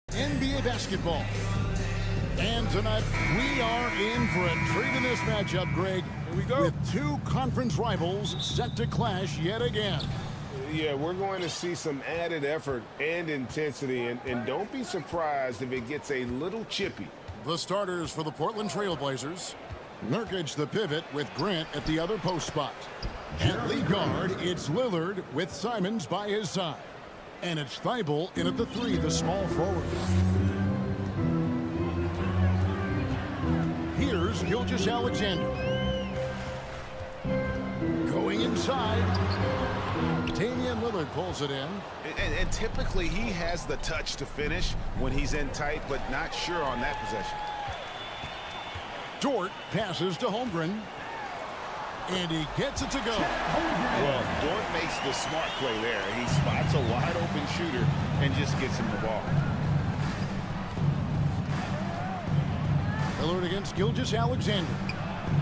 NBA basketball. And tonight, we are in for a treat in this matchup, Greg. Here we go. With two conference rivals set to clash yet again. Yeah, we're going to see some added effort and intensity, and don't be surprised if it gets a little chippy. The starters for the Portland Trail Blazers. Nurkic the pivot with Grant at the other post spot. At lead guard, it's Lillard with Simons by his side. And it's Thibault in at the three, the small forward. Here's Gilgeous-Alexander. Going inside. Damian Lillard pulls it in. And typically he has the touch to finish when he's in tight, but not sure on that possession. Dort passes to Holmgren. And he gets it to go. Well, Dort makes the smart play there. He spots a wide-open shooter and just gets him the ball. Lillard against Gilgeous-Alexander.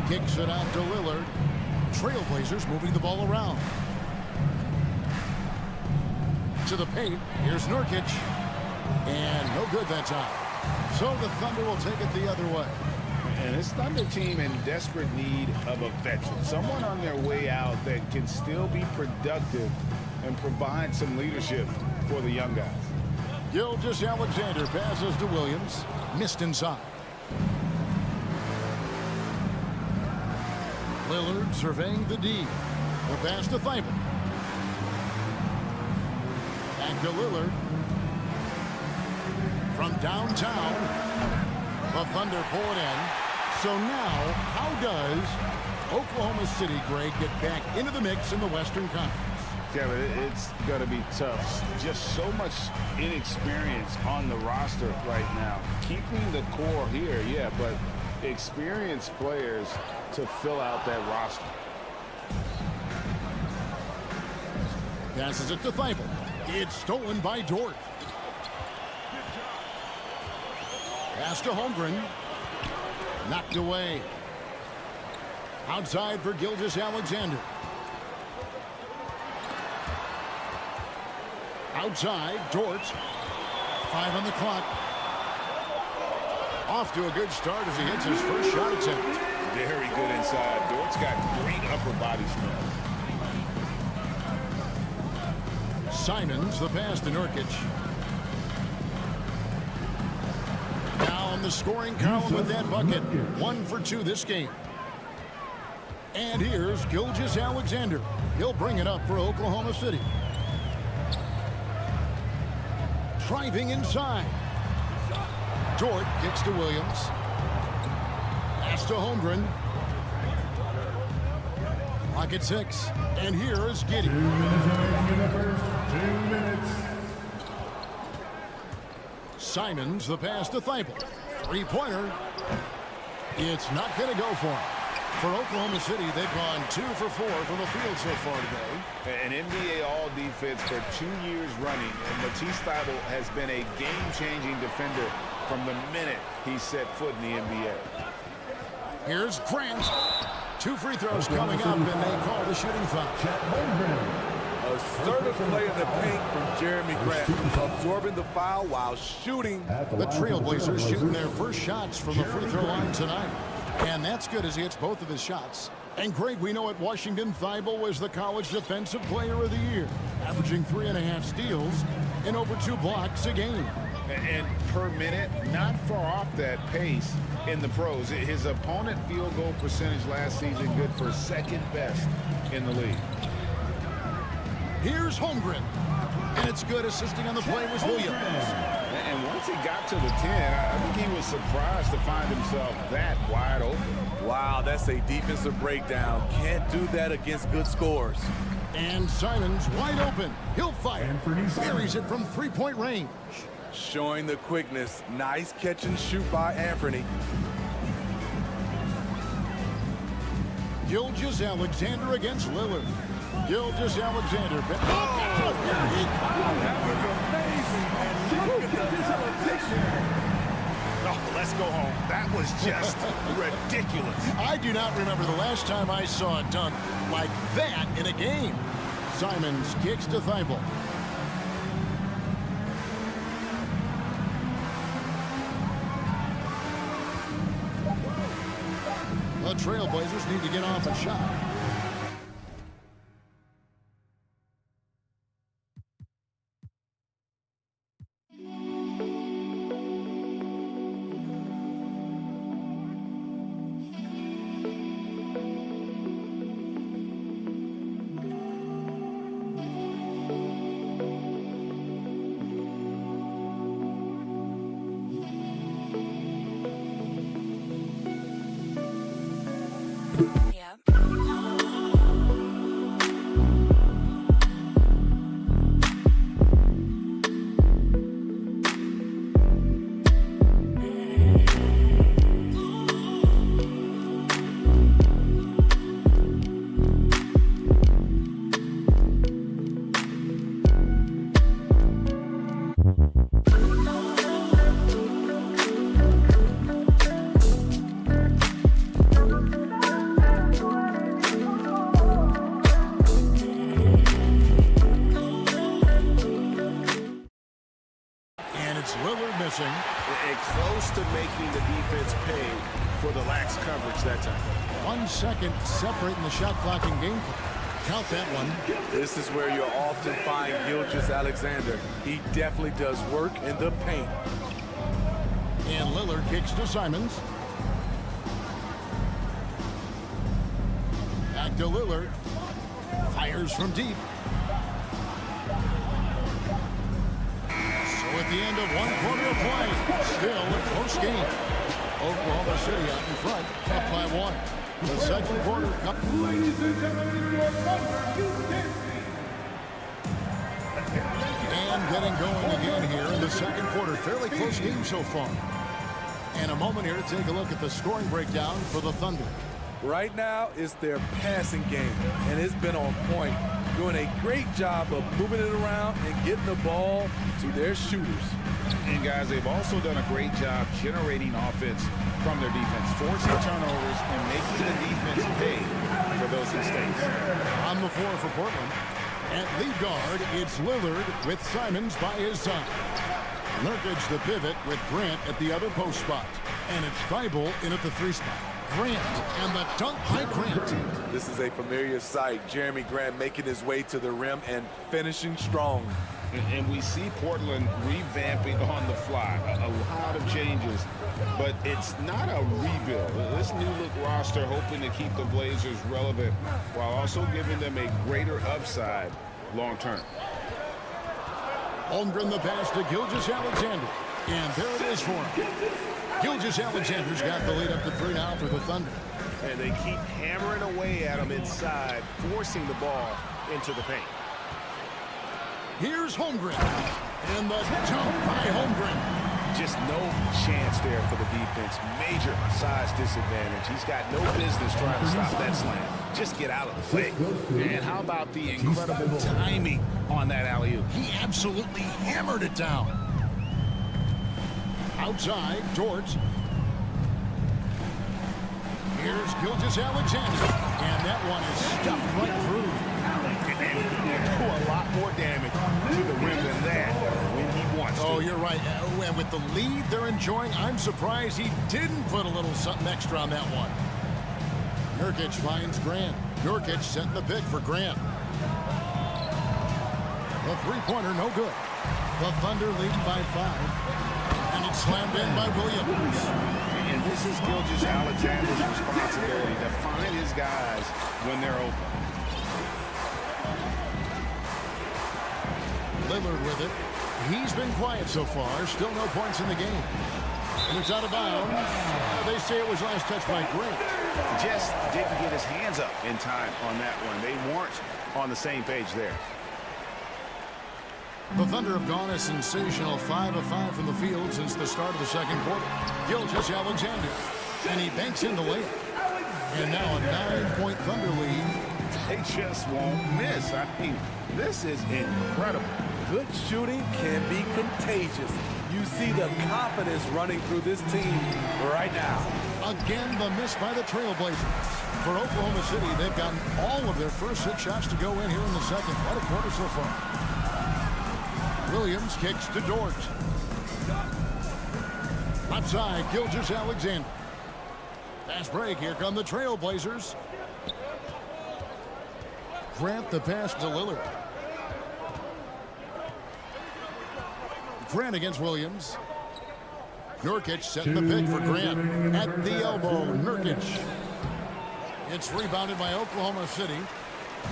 Kicks it out to Lillard. Trailblazers moving the ball around. To the paint. Here's Nurkic. And no good that time. So the Thunder will take it the other way. And this Thunder team in desperate need of a veteran. Someone on their way out that can still be productive and provide some leadership for the young guys. Gilgeous-Alexander passes to Williams. Missed inside. Lillard surveying the D. The pass to Thibault. Back to Lillard. From downtown. The Thunder pull it in. So now, how does Oklahoma City, Greg, get back into the mix in the Western Conference? Kevin, it's going to be tough. Just so much inexperience on the roster right now. Keeping the core here, yeah, but experienced players to fill out that roster. Passes it to Thibault. It's stolen by Dort. Pass to Holmgren. Knocked away. Outside for Gilgeous-Alexander. Outside, Dort. 5 on the clock. Off to a good start as he hits his first shot attempt. Very good inside. Dort's got great upper body strength. Simons, the pass to Nurkic. Now on the scoring column with that bucket. 1 for 2 this game. And here's Gilgeous-Alexander. He'll bring it up for Oklahoma City. Driving inside. Dort kicks to Williams. Pass to Holmgren. Clock at 6. And here is Giddey. 2 minutes in the first 2 minutes. Simons, the pass to Thibault. Three-pointer. It's not going to go for him. For Oklahoma City, they've gone 2 for 4 from the field so far today. An NBA All-Defense for 2 years running, and Matisse Thybulle has been a game-changing defender from the minute he set foot in the NBA. Here's Grant. 2 free throws coming up, and they call the shooting foul. Assertive play in the paint from Jeremy Grant, absorbing the foul while shooting. The Trailblazers shooting their first shots from the free throw line tonight. And that's good as he hits both of his shots. And Greg, we know at Washington, Thibault was the college defensive player of the year, averaging 3.5 steals. and over 2 blocks a game. And per minute, not far off that pace in the pros. His opponent field goal percentage last season good for second best in the league. Here's Holmgren. And it's good. Assisting on the play was Williams. And once he got to the 10, I think he was surprised to find himself that wide open. Wow, that's a defensive breakdown. Can't do that against good scores. And Simons wide open. He'll fire. Buries it from 3-point range. Showing the quickness. Nice catch and shoot by Anthony. Gilgeous-Alexander against Lillard. Gilgeous-Alexander. Oh, That was amazing. And look at the picture. Oh, let's go home. That was just ridiculous. I do not remember the last time I saw a dunk like that in a game. Simons kicks to Thibault. The Trailblazers need to get off a shot. Lillard missing. Close to making the defense pay for the lax coverage that time. 1 second separating the shot clock and game clock. Count that one. This is where you'll often find Gilgeous-Alexander. He definitely does work in the paint. And Lillard kicks to Simons. Back to Lillard. Fires from deep. So at the end of 1 quarter of play, still a close game. Oklahoma City out in front, up by 1. The second quarter. Ladies and gentlemen, your number And getting going again here in the second quarter. Fairly close game so far. And a moment here to take a look at the scoring breakdown for the Thunder. Right now, it's their passing game, and it's been on point, doing a great job of moving it around and getting the ball to their shooters. And guys, they've also done a great job generating offense from their defense, forcing turnovers and making the defense pay for those mistakes. On the floor for Portland. At lead guard, it's Lillard with Simons by his side. Nurkic the pivot with Grant at the other post spot. And it's Thibault in at the 3 spot. Grant and the dunk by Grant. This is a familiar sight. Jeremy Grant making his way to the rim and finishing strong. And we see Portland revamping on the fly. A lot of changes, but it's not a rebuild. This new look roster hoping to keep the Blazers relevant while also giving them a greater upside long term. Holmgren the pass to Gilgeous-Alexander. And there it is for him. Gilgeous-Alexander's got the lead up to 3 now for the Thunder. And they keep hammering away at him inside, forcing the ball into the paint. Here's Holmgren. And the jump by Holmgren. Just no chance there for the defense. Major size disadvantage. He's got no business trying to stop that slam. Just get out of the way. And how about the incredible timing on that alley-oop? He absolutely hammered it down. Outside, George. Here's Gilgeous-Alexander. And that one is stuffed right through. And do a lot more damage to the rim than that when he wants to. Oh, you're right. And with the lead they're enjoying, I'm surprised he didn't put a little something extra on that one. Nurkic finds Grant. Nurkic setting the pick for Grant. The three-pointer, no good. The Thunder lead by 5. And it's slammed in by Williams. And this is Gilgeous-Alexander's responsibility to find his guys when they're open. Lillard with it. He's been quiet so far. Still no points in the game. And it's out of bounds. They say it was last touched by Grant. Just didn't get his hands up in time on that one. They weren't on the same page there. The Thunder have gone a sensational 5 of 5 from the field since the start of the second quarter. Gilgeous-Alexander. And he banks in the layup. And now a 9-point Thunder lead. They just won't miss. I mean, this is incredible. Good shooting can be contagious. You see the confidence running through this team right now. Again, the miss by the Trailblazers. For Oklahoma City, they've gotten all of their first 6 shots to go in here in the second. What a quarter so far. Williams kicks to Dort. Left side, Gilgeous-Alexander. Fast break. Here come the Trailblazers. Grant the pass to Lillard. Grant against Williams. Nurkic setting the pick for Grant. At the elbow, Nurkic. It's rebounded by Oklahoma City.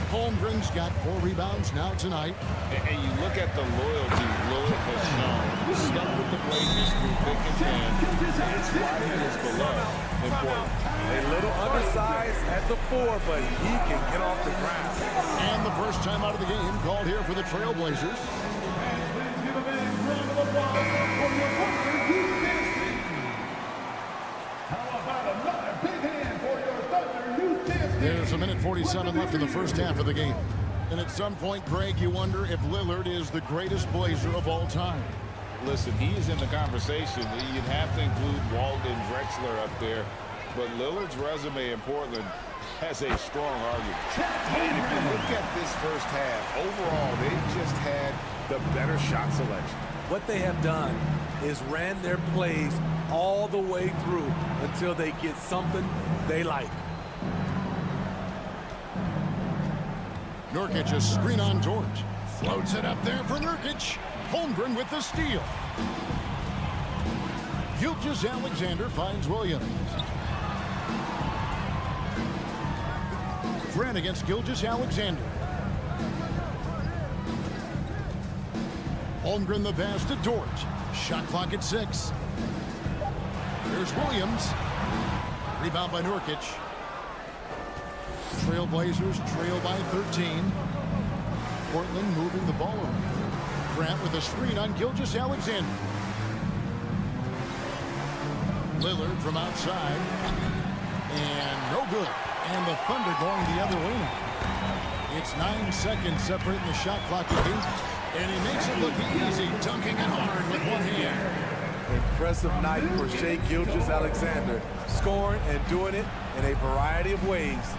Holmgren's got 4 rebounds now tonight. And you look at the loyalty Lillard has shown. Stuck with the Blazers through thick and thin. It's why he is beloved in Portland. A little undersized at the 4, but he can get off the ground. And the first time out of the game called here for the Trailblazers. There's a minute 47 left in the first half of the game. And at some point, Greg, you wonder if Lillard is the greatest Blazer of all time. Listen, he is in the conversation. You'd have to include Walden, Drexler up there. But Lillard's resume in Portland has a strong argument. And if you look at this first half, overall, they've just had the better shot selection. What they have done is ran their plays all the way through until they get something they like. Nurkic a screen on Dort. Floats it up there for Nurkic. Holmgren with the steal. Gilgeous-Alexander finds Williams. Grant against Gilgeous-Alexander. Holmgren the pass to Dort. Shot clock at 6. Here's Williams. Rebound by Nurkic. Trailblazers trail by 13. Portland moving the ball around. Grant with a screen on Gilgeous-Alexander. Lillard from outside. And no good. And the Thunder going the other way now. It's 9 seconds separating the shot clock again. And he makes it look easy, dunking it hard with one hand. Impressive night for Shai Gilgeous-Alexander, scoring and doing it in a variety of ways.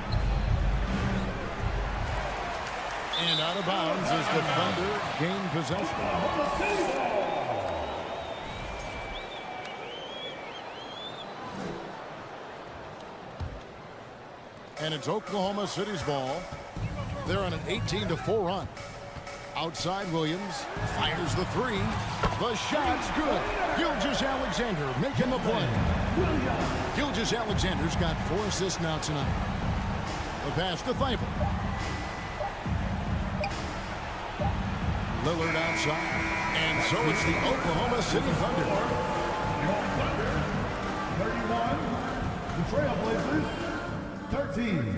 And out of bounds as the Thunder gain possession. And it's Oklahoma City's ball. They're on an 18-4 run. Outside, Williams fires the 3. The shot's good. Gilgeous-Alexander making the play. Gilgeous-Alexander's got 4 assists now tonight. The pass to Thibault. Lillard outside. And so it's the Oklahoma City Thunder. Thunder 31, the Trailblazers 13.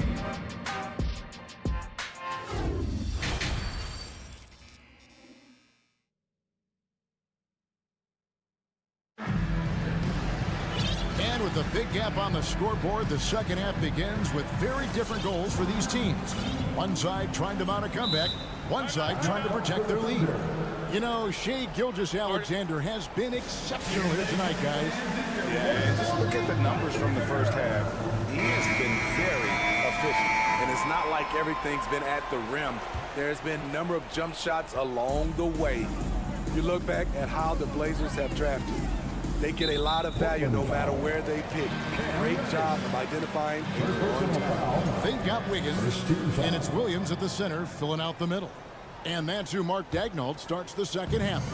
And with a big gap on the scoreboard, the second half begins with very different goals for these teams. One side trying to mount a comeback, one side trying to protect their lead. You know, Shai Gilgeous-Alexander has been exceptional here tonight, guys. Yeah, just look at the numbers from the first half. He has been very efficient. And it's not like everything's been at the rim. There's been a number of jump shots along the way. You look back at how the Blazers have drafted. They get a lot of value no matter where they pick. Great job of identifying on time. They've got Wiggins, and it's Williams at the center filling out the middle. And that's who Mark Daignault starts the second half.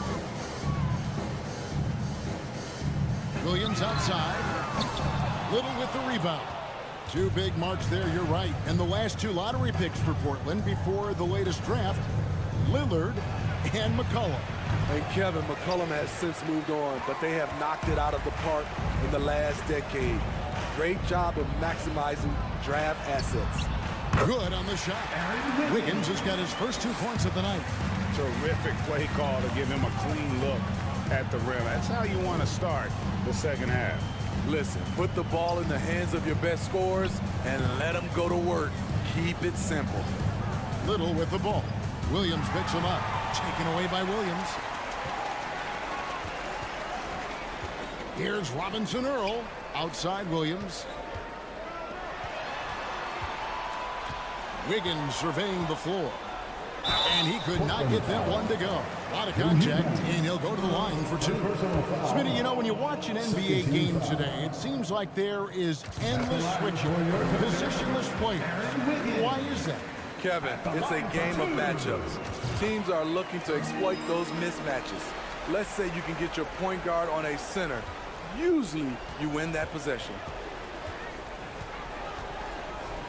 Williams outside. Little with the rebound. Two big marks there, you're right. And the last two lottery picks for Portland before the latest draft, Lillard and McCollum. And Kevin, McCollum has since moved on, but they have knocked it out of the park in the last decade. Great job of maximizing draft assets. Good on the shot. Wiggins has got his first 2 points of the night. Terrific play call to give him a clean look at the rim. That's how you want to start the second half. Listen, put the ball in the hands of your best scorers and let them go to work. Keep it simple. Little with the ball. Williams picks him up. Taken away by Williams. Here's Robinson Earl. Outside Williams. Wiggins surveying the floor. And he could not get that one to go. A lot of contact, and he'll go to the line for 2. Smitty, you know, when you watch an NBA game today, it seems like there is endless switching, positionless players. Why is that? Kevin, it's a game of matchups. Teams are looking to exploit those mismatches. Let's say you can get your point guard on a center. Usually, you win that possession.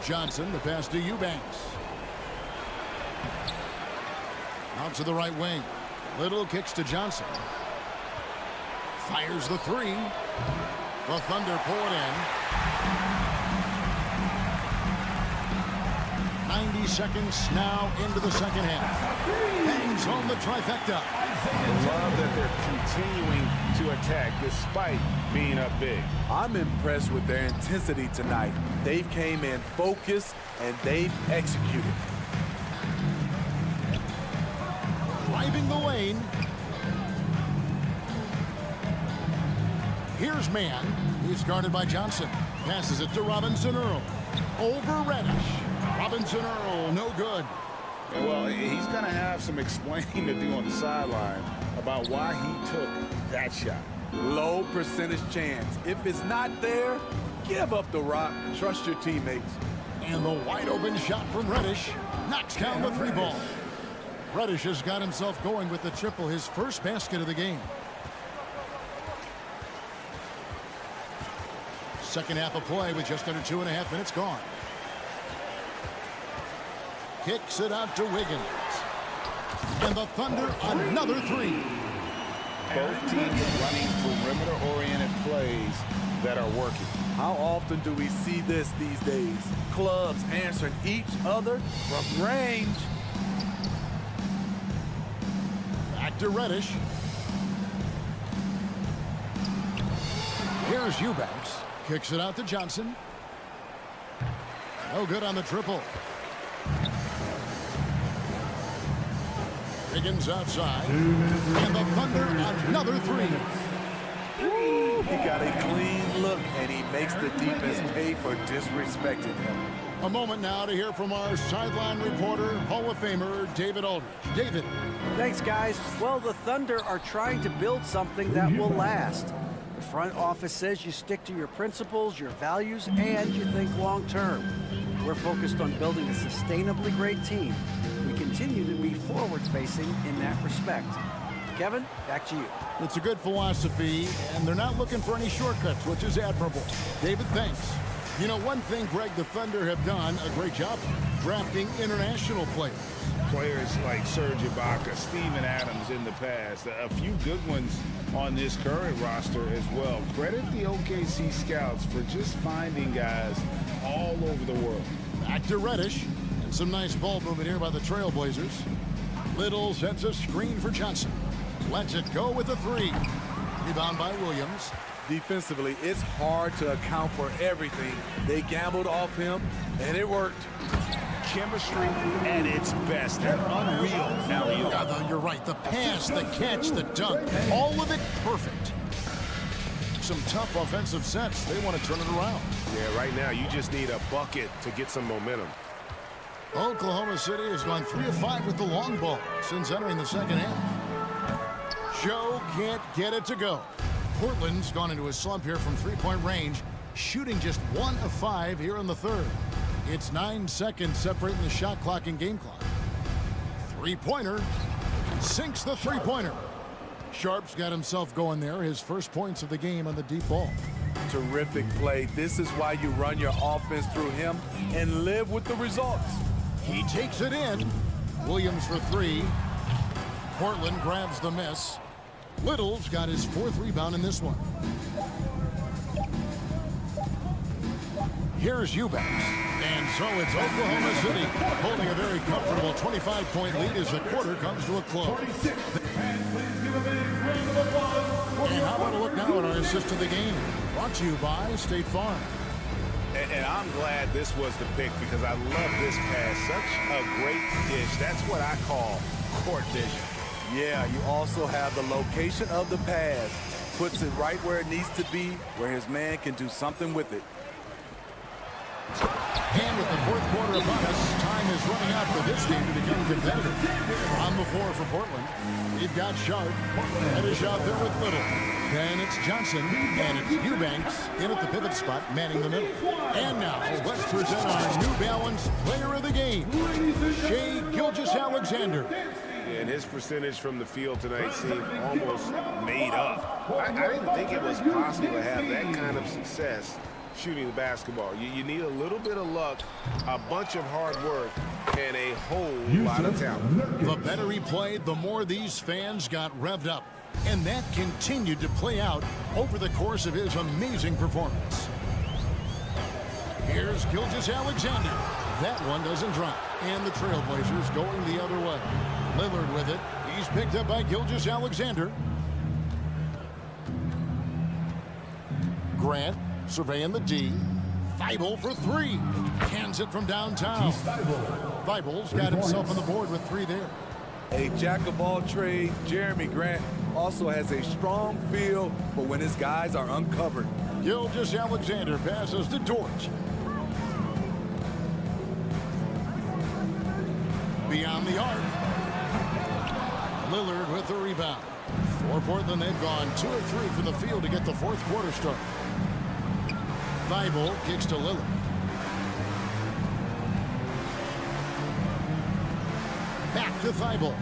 Johnson, the pass to Eubanks. Out to the right wing. Little kicks to Johnson. Fires the 3. The Thunder pull it in. 90 seconds now into the second half. Hangs on the trifecta. Love that they're continuing to attack despite being up big. I'm impressed with their intensity tonight. They've came in focused and they've executed. Driving the lane. Here's Mann. He's guarded by Johnson. Passes it to Robinson Earl. Over Reddish. Robinson Earl, no good. Well, he's going to have some explaining to do on the sideline about why he took that shot. Low percentage chance. If it's not there, give up the rock. Trust your teammates. And the wide open shot from Reddish knocks down the 3 ball. Reddish has got himself going with the triple, his first basket of the game. Second half of play with just under 2.5 minutes gone. Kicks it out to Wiggins. And the Thunder another 3. Both teams running perimeter-oriented plays that are working. How often do we see this these days? Clubs answering each other from range. Back to Reddish. Here's Eubanks. Kicks it out to Johnson. No good on the triple. Wiggins outside. And the Thunder another 3. He got a clean look, and he makes the defense pay for disrespecting him. A moment now to hear from our sideline reporter, Hall of Famer David Aldridge. David. Thanks, guys. Well, the Thunder are trying to build something that will last. The front office says you stick to your principles, your values, and you think long term. We're focused on building a sustainably great team. We continue to be forward-facing in that respect. Kevin, back to you. It's a good philosophy, and they're not looking for any shortcuts, which is admirable. David, thanks. You know, one thing, Greg, the Thunder have done a great job of drafting international players. Players like Serge Ibaka, Steven Adams in the past, a few good ones on this current roster as well. Credit the OKC scouts for just finding guys all over the world. Back to Reddish, and some nice ball movement here by the Trailblazers. Little sets a screen for Johnson. Lets it go with the 3. Rebound by Williams. Defensively, it's hard to account for everything. They gambled off him, and it worked. Chemistry at its best. An unreal alley-oop. Yeah, you're right. The pass, the catch, the dunk, all of it perfect. Some tough offensive sets. They want to turn it around. Yeah, right now you just need a bucket to get some momentum. Oklahoma City has gone 3 of 5 with the long ball since entering the second half. Joe can't get it to go. Portland's gone into a slump here from 3-point range, shooting just 1 of 5 here in the third. It's 9 seconds separating the shot clock and game clock. Three-pointer sinks the three-pointer. Sharp's got himself going there. His first points of the game on the deep ball. Terrific play. This is why you run your offense through him and live with the results. He takes it in. Williams for three. Portland grabs the miss. Little's got his fourth rebound in this one. Here's Eubanks. And so it's Oklahoma City holding a very comfortable 25-point lead as the quarter comes to a close. And how about a look now at our assist of the game? Brought to you by State Farm. And I'm glad this was the pick because I love this pass. Such a great dish. That's what I call court vision. Yeah, you also have the location of the pass. Puts it right where it needs to be, where his man can do something with it. And with the fourth quarter upon us, time is running out for this game to become competitive. On the floor for Portland, we've got Sharp, and a shot there with Little. Then it's Johnson, and it's Eubanks in at the pivot spot, manning the middle. And now, let's present our New Balance player of the game, Shai Gilgeous-Alexander. And his percentage from the field tonight seemed almost made up. I didn't think it was possible to have that kind of success shooting the basketball. You need a little bit of luck, a bunch of hard work, and a whole lot of talent. The better he played, the more these fans got revved up. And that continued to play out over the course of his amazing performance. Here's Gilgeous-Alexander. That one doesn't drop. And the Trailblazers going the other way. Lillard with it. He's picked up by Gilgeous-Alexander. Grant surveying the D. Thibault for three. Cans it from downtown. Thibault's got himself on the board with three there. A jack-of-all trades, Jeremy Grant also has a strong feel for when his guys are uncovered. Gilgeous-Alexander passes to Dort. Beyond the arc. Lillard with the rebound. For Portland, they've gone 2 of 3 from the field to get the fourth quarter started. Thibault kicks to Lillard. Back to Thibault.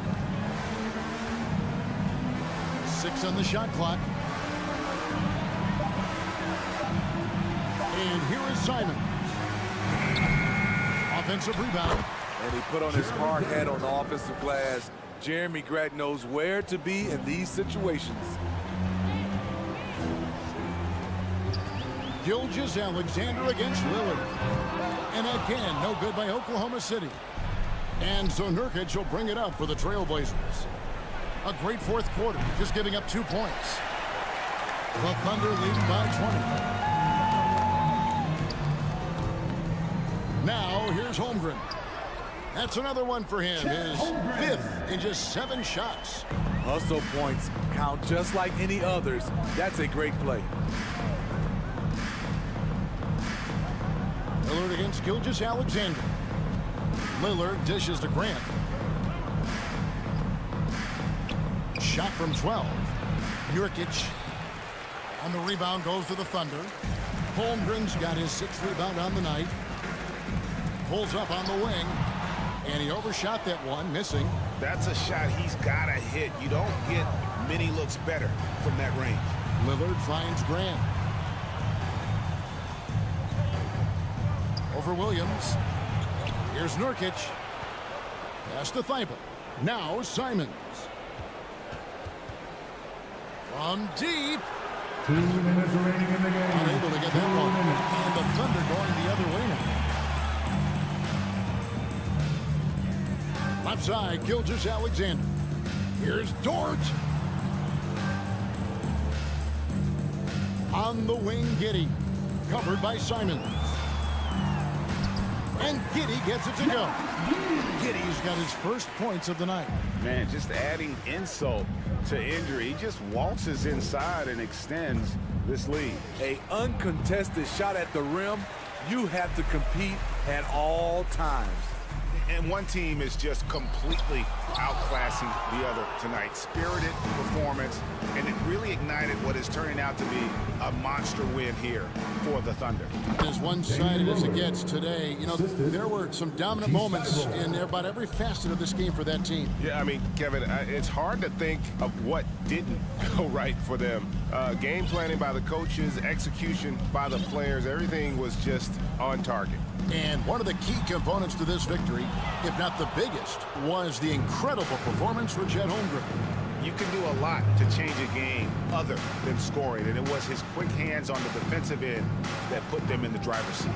6 on the shot clock. And here is Simon. Offensive rebound. And he put on his hard hat on the offensive glass. Jeremy Grant knows where to be in these situations. Gilgeous-Alexander against Lillard. And again, no good by Oklahoma City. And so Nurkic will bring it up for the Trailblazers. A great fourth quarter, just giving up 2 points. The Thunder lead by 20. Now, here's Holmgren. That's another one for him, his 5th in just 7 shots. Hustle points count just like any others. That's a great play. Lillard against Gilgeous-Alexander. Lillard dishes to Grant. Shot from 12. Nurkic on the rebound goes to the Thunder. Holmgren's got his 6th rebound on the night. Pulls up on the wing. And he overshot that one, missing. That's a shot he's got to hit. You don't get many looks better from that range. Lillard finds Grant. Over Williams. Here's Nurkic. Pass to Thibault. Now Simons. From deep. 2 minutes remaining in the game. Unable to get that one. And the Thunder going the other way now. Left side, Gilgeous-Alexander. Here's Dort. On the wing, Giddey. Covered by Simons. And Giddey gets it to go. Giddey's got his first points of the night. Man, just adding insult to injury. He just waltzes inside and extends this lead. A uncontested shot at the rim, you have to compete at all times. And one team is just completely outclassing the other tonight. Spirited performance, and it really ignited what is turning out to be a monster win here for the Thunder. As one-sided as it gets today, you know, there were some dominant moments in about every facet of this game for that team. Yeah, I mean, Kevin, it's hard to think of what didn't go right for them. Game planning by the coaches, execution by the players, everything was just on target. And one of the key components to this victory, if not the biggest, was the incredible performance for Chet Holmgren. You can do a lot to change a game other than scoring, and it was his quick hands on the defensive end that put them in the driver's seat.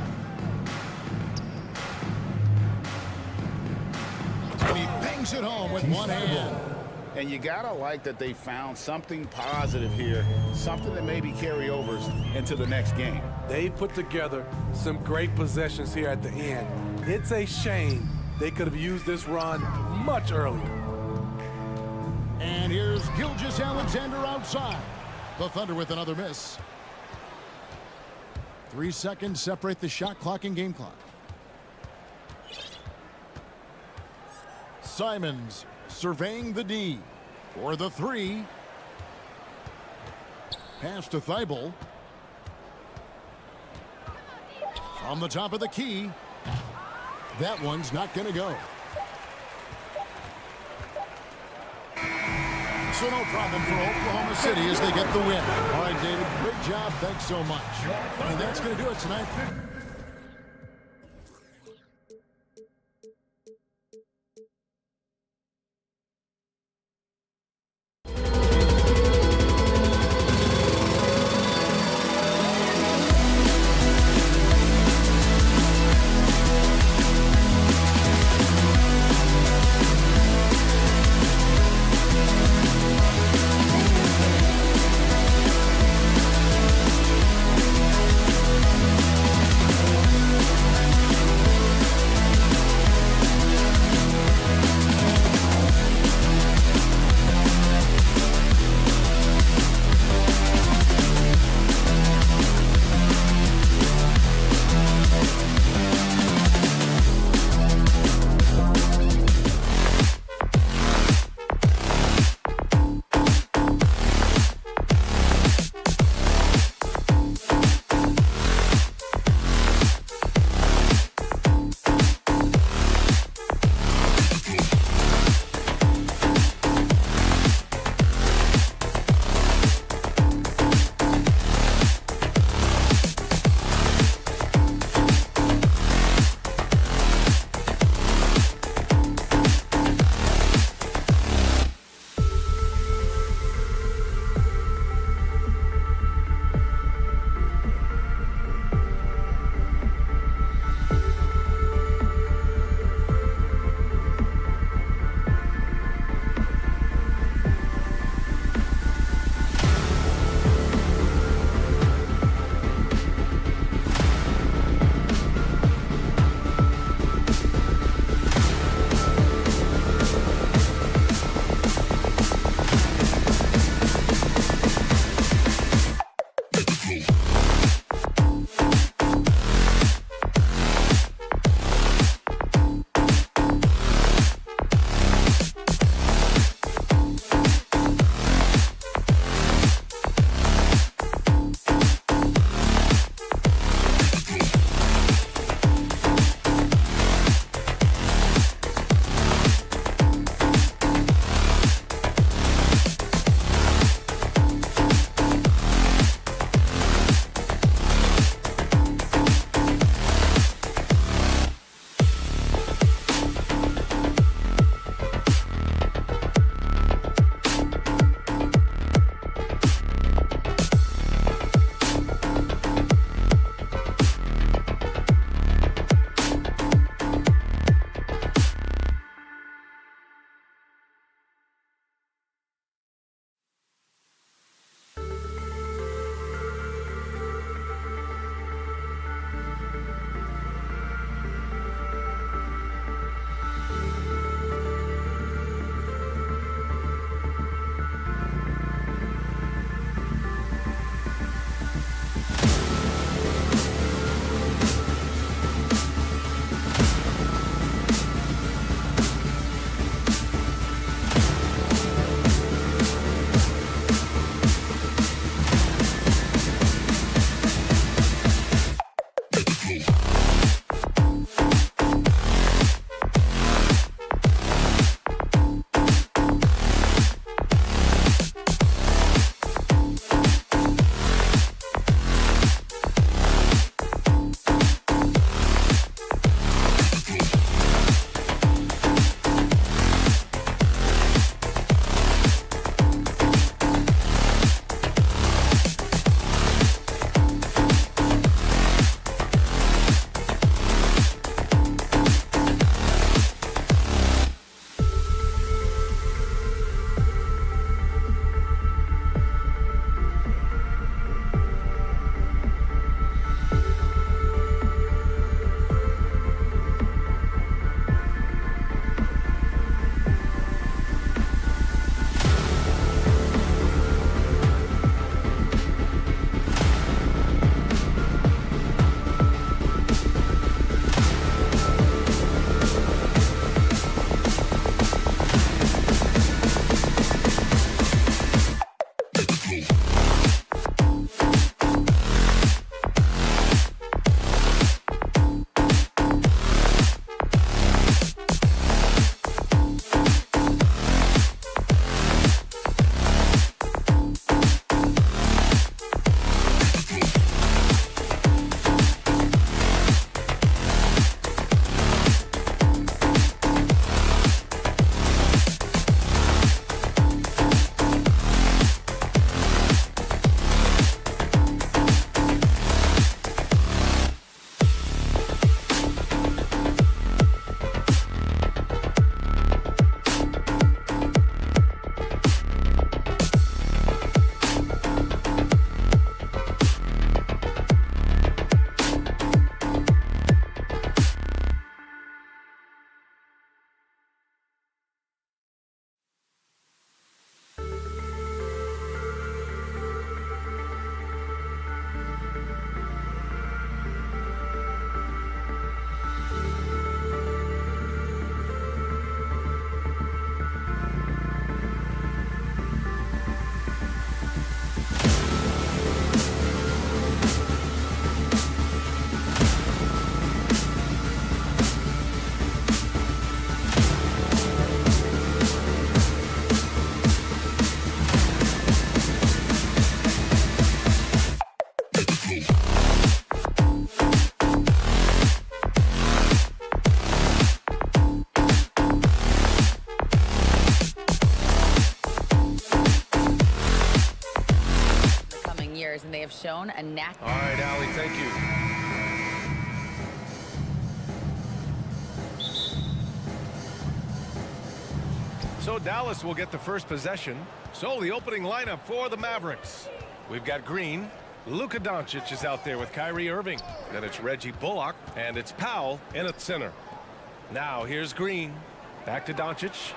And he bangs it home with one hand. And you gotta like that they found something positive here, something that maybe carry overs into the next game. They put together some great possessions here at the end. It's a shame they could have used this run much earlier. And here's Gilgeous-Alexander outside. The Thunder with another miss. 3 seconds separate the shot clock and game clock. Simons surveying the D for the three. Pass to Thibault. From the top of the key. That one's not going to go. So no problem for Oklahoma City as they get the win. All right, David, great job. Thanks so much. And that's going to do it tonight. shown a knack. All right, Allie, thank you. So Dallas will get the first possession. So the opening lineup for the Mavericks. We've got Green. Luka Doncic is out there with Kyrie Irving. Then it's Reggie Bullock, and it's Powell in at center. Now here's Green. Back to Doncic.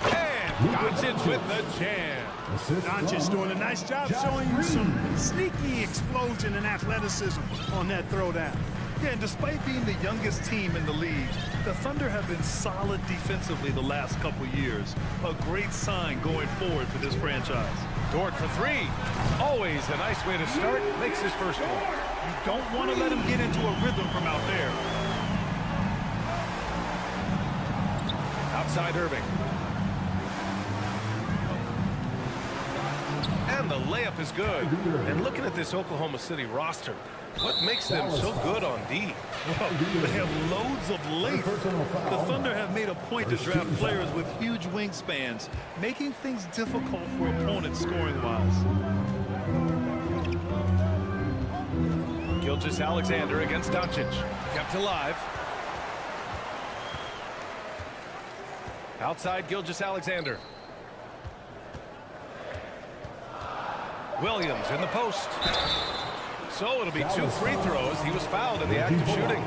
And Doncic with the jam. Doncic doing a nice job showing you some sneaky explosion and athleticism on that throwdown. Yeah, and despite being the youngest team in the league, the Thunder have been solid defensively the last couple years. A great sign going forward for this franchise. Dort for three. Always a nice way to start. Makes his first one. You don't want to let him get into a rhythm from out there. Outside Irving. And the layup is good. And looking at this Oklahoma City roster, what makes them so good on D? Well, they have loads of length. The Thunder have made a point to draft players with huge wingspans, making things difficult for opponents scoring-wise. Gilgeous-Alexander against Doncic. Kept alive. Outside Gilgeous-Alexander. Williams in the post. So it'll be 2 free throws. He was fouled in the act of shooting.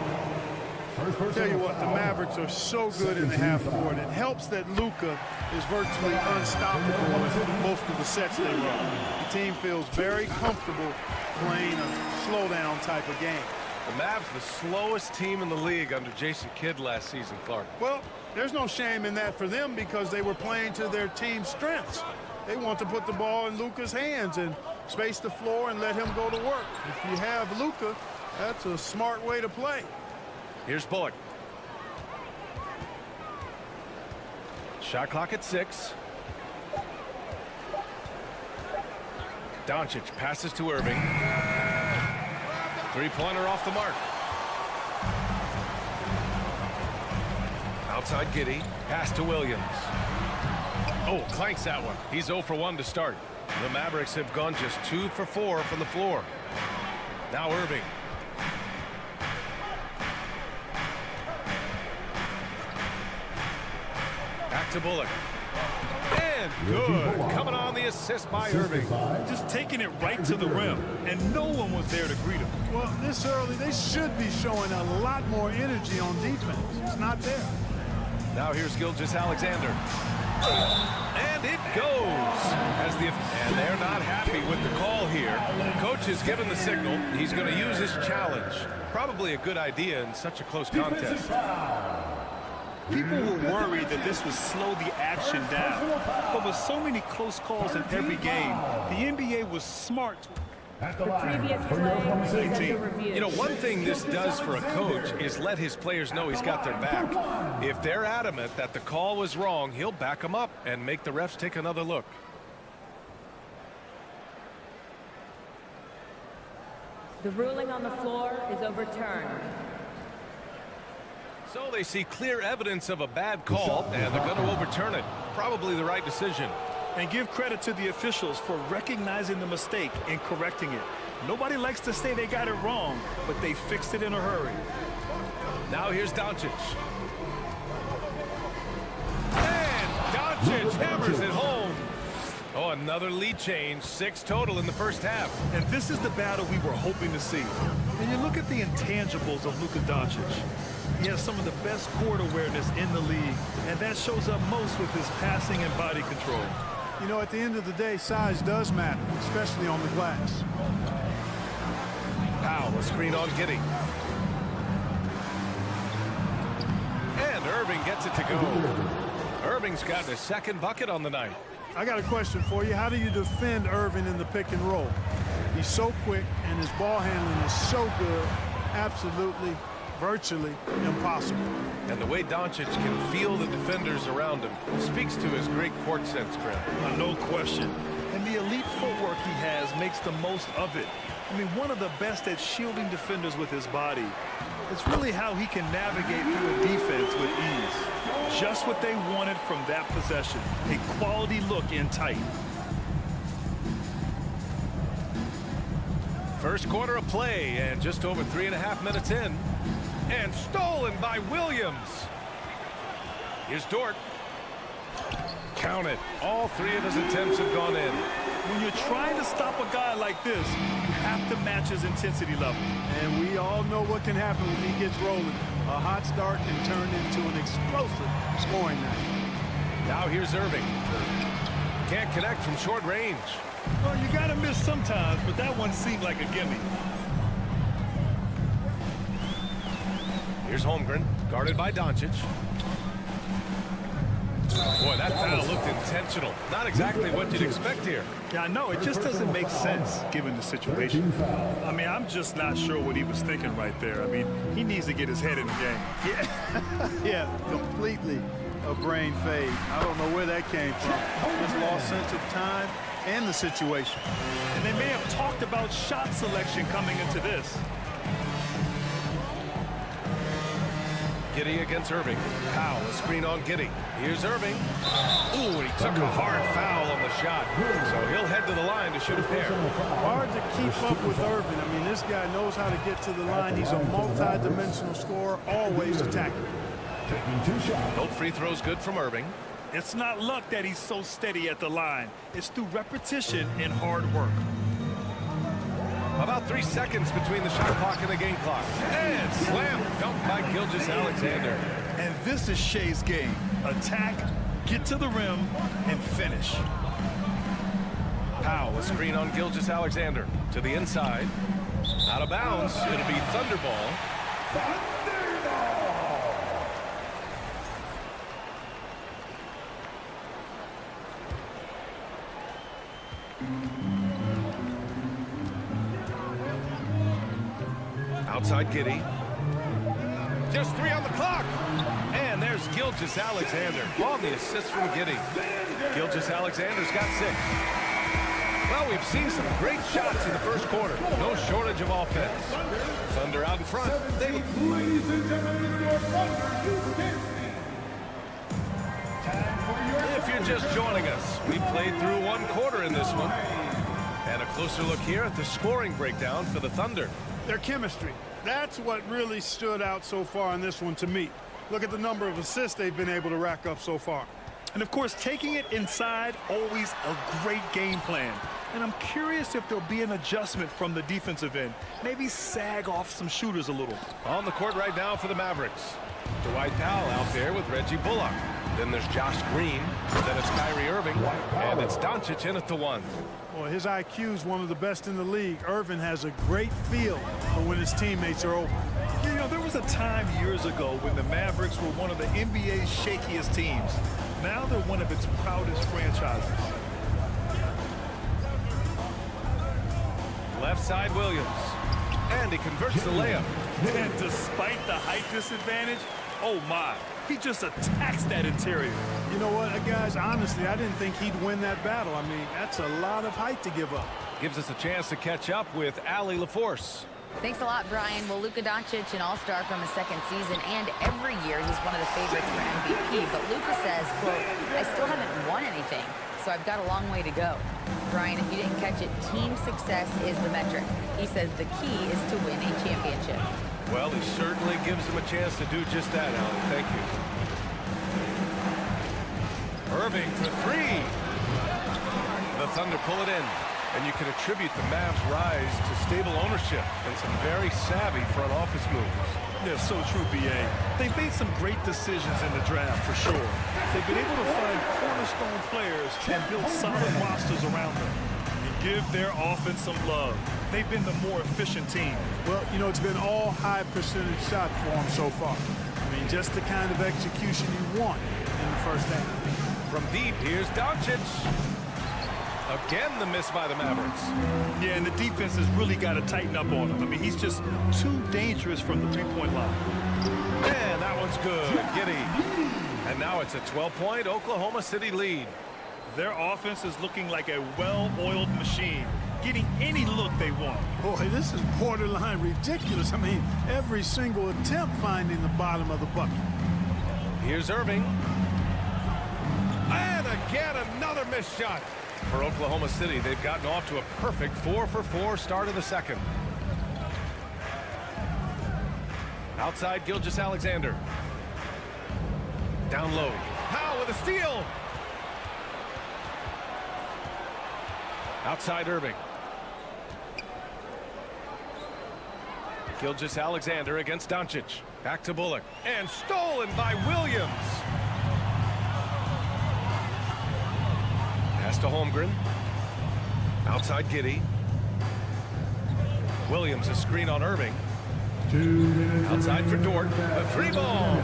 Tell you what, the Mavericks are so good in the half court. It helps that Luka is virtually unstoppable in most of the sets they run. The team feels very comfortable playing a slowdown type of game. The Mavs, the slowest team in the league under Jason Kidd last season, Clark. Well, there's no shame in that for them because they were playing to their team's strengths. They want to put the ball in Luka's hands and space the floor and let him go to work. If you have Luka, that's a smart way to play. Here's Bullock. Shot clock at 6. Doncic passes to Irving. Three-pointer off the mark. Outside Giddey. Pass to Williams. Oh, clanks that one. He's 0 for 1 to start. The Mavericks have gone just 2 for 4 from the floor. Now Irving. Back to Bullock. And good. Coming on the assist by Irving. Just taking it right to the rim, and no one was there to greet him. Well, this early, they should be showing a lot more energy on defense. It's not there. Now here's Gilgeous-Alexander. And it goes. And they're not happy with the call here. Coach has given the signal. He's going to use his challenge. Probably a good idea in such a close contest. People were worried that this would slow the action down. But with so many close calls in every game, the NBA was smart. You know, one thing this does for a coach is let his players know he's got their back. If they're adamant that the call was wrong, he'll back them up and make the refs take another look. The ruling on the floor is overturned. So they see clear evidence of a bad call, and they're going to overturn it. Probably the right decision. And give credit to the officials for recognizing the mistake and correcting it. Nobody likes to say they got it wrong, but they fixed it in a hurry. Now here's Doncic. And Doncic hammers it home. Oh, another lead change. 6 total in the first half. And this is the battle we were hoping to see. And you look at the intangibles of Luka Doncic. He has some of the best court awareness in the league, and that shows up most with his passing and body control. You know, at the end of the day, size does matter, especially on the glass. Powell, a screen on Giddey. And Irving gets it to go. Irving's got his second bucket on the night. I got a question for you. How do you defend Irving in the pick and roll? He's so quick, and his ball handling is so good. Absolutely, virtually impossible. And the way Doncic can feel the defenders around him speaks to his great court sense, Grant. No question. And the elite footwork he has makes the most of it. I mean, one of the best at shielding defenders with his body. It's really how he can navigate through a defense with ease. Just what they wanted from that possession. A quality look in tight. First quarter of play and just over 3.5 minutes in. And stolen by Williams. Here's Dort. Count it. All three of his attempts have gone in. When you're trying to stop a guy like this, you have to match his intensity level. And we all know what can happen when he gets rolling. A hot start can turn into an explosive scoring night. Now here's Irving. Can't connect from short range. Well, you got to miss sometimes, but that one seemed like a gimme. Here's Holmgren, guarded by Doncic. Boy, that foul looked intentional. Not exactly what you'd expect here. Yeah, I know. It just doesn't make sense given the situation. I mean, I'm just not sure what he was thinking right there. I mean, he needs to get his head in the game. Yeah, yeah, completely a brain fade. I don't know where that came from. Just lost sense of time and the situation. And they may have talked about shot selection coming into this. Giddey against Irving. Powell, a screen on Giddey. Here's Irving. Ooh, and he took a hard foul on the shot. So he'll head to the line to shoot a pair. Hard to keep up with Irving. I mean, this guy knows how to get to the line. He's a multi-dimensional scorer, always attacking. Both free throws good from Irving. It's not luck that he's so steady at the line. It's through repetition and hard work. About 3 seconds between the shot clock and the game clock. And slam dunked by Gilgeous-Alexander. And this is Shea's game. Attack, get to the rim, and finish. Powell, a screen on Gilgeous-Alexander. To the inside. Out of bounds. It'll be Thunderball. Outside Giddey. Just 3 on the clock. And there's Gilgeous-Alexander. On the assist from Giddey. Gilgeous-Alexander's got 6. Well, we've seen some great shots in the first quarter. No shortage of offense. Thunder out in front. If you're just joining us, we played through 1 quarter in this one. And a closer look here at the scoring breakdown for the Thunder. Their chemistry. That's what really stood out so far in this one to me. Look at the number of assists they've been able to rack up so far. And, of course, taking it inside, always a great game plan. And I'm curious if there'll be an adjustment from the defensive end. Maybe sag off some shooters a little. On the court right now for the Mavericks. Dwight Powell out there with Reggie Bullock. Then there's Josh Green. Then it's Kyrie Irving. And it's Doncic in at the 1. Well, his IQ is one of the best in the league. Irvin has a great feel for when his teammates are open. You know, there was a time years ago when the Mavericks were one of the NBA's shakiest teams. Now they're one of its proudest franchises. Left side Williams. And he converts the layup. And despite the height disadvantage, oh my, he just attacks that interior. You know what, guys, honestly, I didn't think he'd win that battle. I mean, that's a lot of height to give up. Gives us a chance to catch up with Allie LaForce. Thanks a lot, Brian. Well, Luka Doncic, an all-star from his 2nd season, and every year he's one of the favorites for MVP. But Luka says, quote, I still haven't won anything, so I've got a long way to go. Brian, if you didn't catch it, team success is the metric. He says the key is to win a championship. Well, he certainly gives him a chance to do just that, Allie. Thank you. Irving for 3. The Thunder pull it in. And you can attribute the Mavs' rise to stable ownership and some very savvy front office moves. They're so true, B.A. They've made some great decisions in the draft, for sure. They've been able to find cornerstone players and build solid rosters around them. And give their offense some love. They've been the more efficient team. Well, you know, it's been all high percentage shot for them so far. I mean, just the kind of execution you want in the first half. From deep, here's Doncic. Again, the miss by the Mavericks. Yeah, and the defense has really got to tighten up on him. I mean, he's just too dangerous from the three-point line. And that one's good. Giddey. And now it's a 12-point Oklahoma City lead. Their offense is looking like a well-oiled machine, getting any look they want. Boy, this is borderline ridiculous. I mean, every single attempt finding the bottom of the bucket. Here's Irving. And again, another missed shot. For Oklahoma City, they've gotten off to a perfect 4-for-4 start in the second. Outside, Gilgeous-Alexander. Down low. Powell with a steal. Outside Irving. Gilgeous-Alexander against Doncic. Back to Bullock. And stolen by Williams. Pass to Holmgren. Outside Giddey. Williams a screen on Irving. Outside for Dort. A three ball.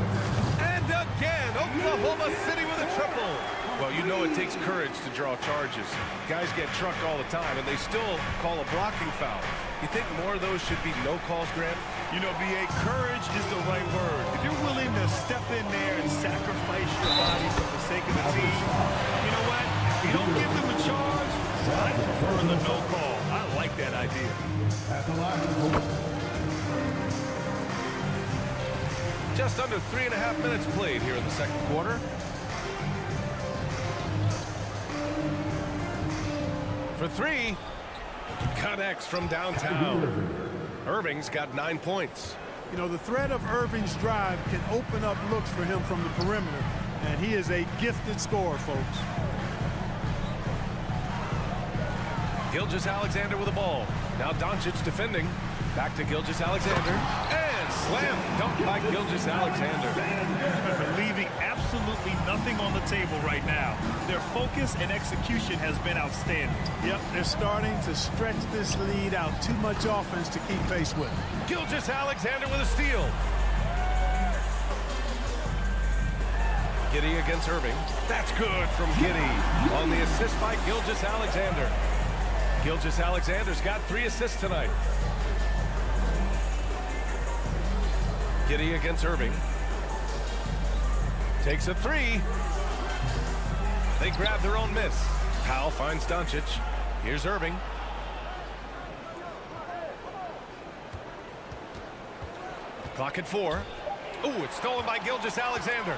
And again, Oklahoma City with a triple. Well, you know it takes courage to draw charges. Guys get trucked all the time, and they still call a blocking foul. You think more of those should be no calls, Grant? You know, B.A., courage is the right word. If you're willing to step in there and sacrifice your body for the sake of the team, you know what? If you don't give them a charge, I prefer the no call. I like that idea. Just under 3.5 minutes played here in the second quarter. For three, connects from downtown. Irving's got 9 points. You know, the threat of Irving's drive can open up looks for him from the perimeter, and he is a gifted scorer, folks. Gilgeous-Alexander with the ball. Now Doncic defending. Back to Gilgeous-Alexander. And slam dunk by Gilgeous-Alexander. Leaving absolutely nothing on the table right now. Their focus and execution has been outstanding. Yep, they're starting to stretch this lead out. Too much offense to keep pace with. Gilgeous-Alexander with a steal. Giddey against Irving. That's good from Giddey on the assist by Gilgeous-Alexander. Gilgeous-Alexander's got 3 assists tonight. Giddey against Irving. Takes a 3. They grab their own miss. Powell finds Doncic. Here's Irving. Clock at 4. Ooh, it's stolen by Gilgeous-Alexander.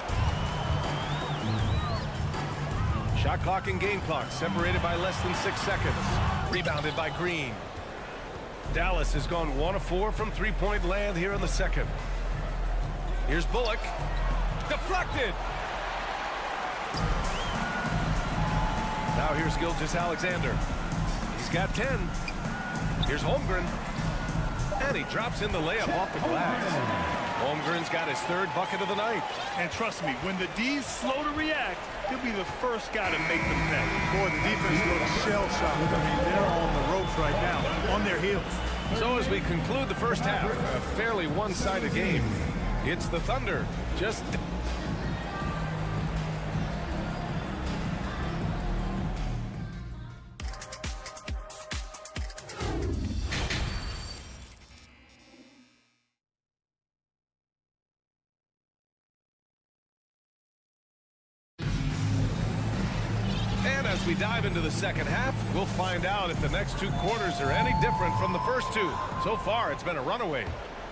Shot clock and game clock separated by less than 6 seconds. Rebounded by Green. Dallas has gone 1 of 4 from three-point land here in the second. Here's Bullock. Deflected. Now here's Gilgeous-Alexander. He's got 10. Here's Holmgren. And he drops in the layup off the glass. Holmgren's got his 3rd bucket of the night. And trust me, when the D's slow to react, he'll be the first guy to make them pay. Boy, the defense looks shell-shocked. I mean, they're on the ropes right now, on their heels. So as we conclude the first half, a fairly one-sided game. It's the Thunder. Just... As we dive into the second half, we'll find out if the next 2 quarters are any different from the first 2. So far, it's been a runaway.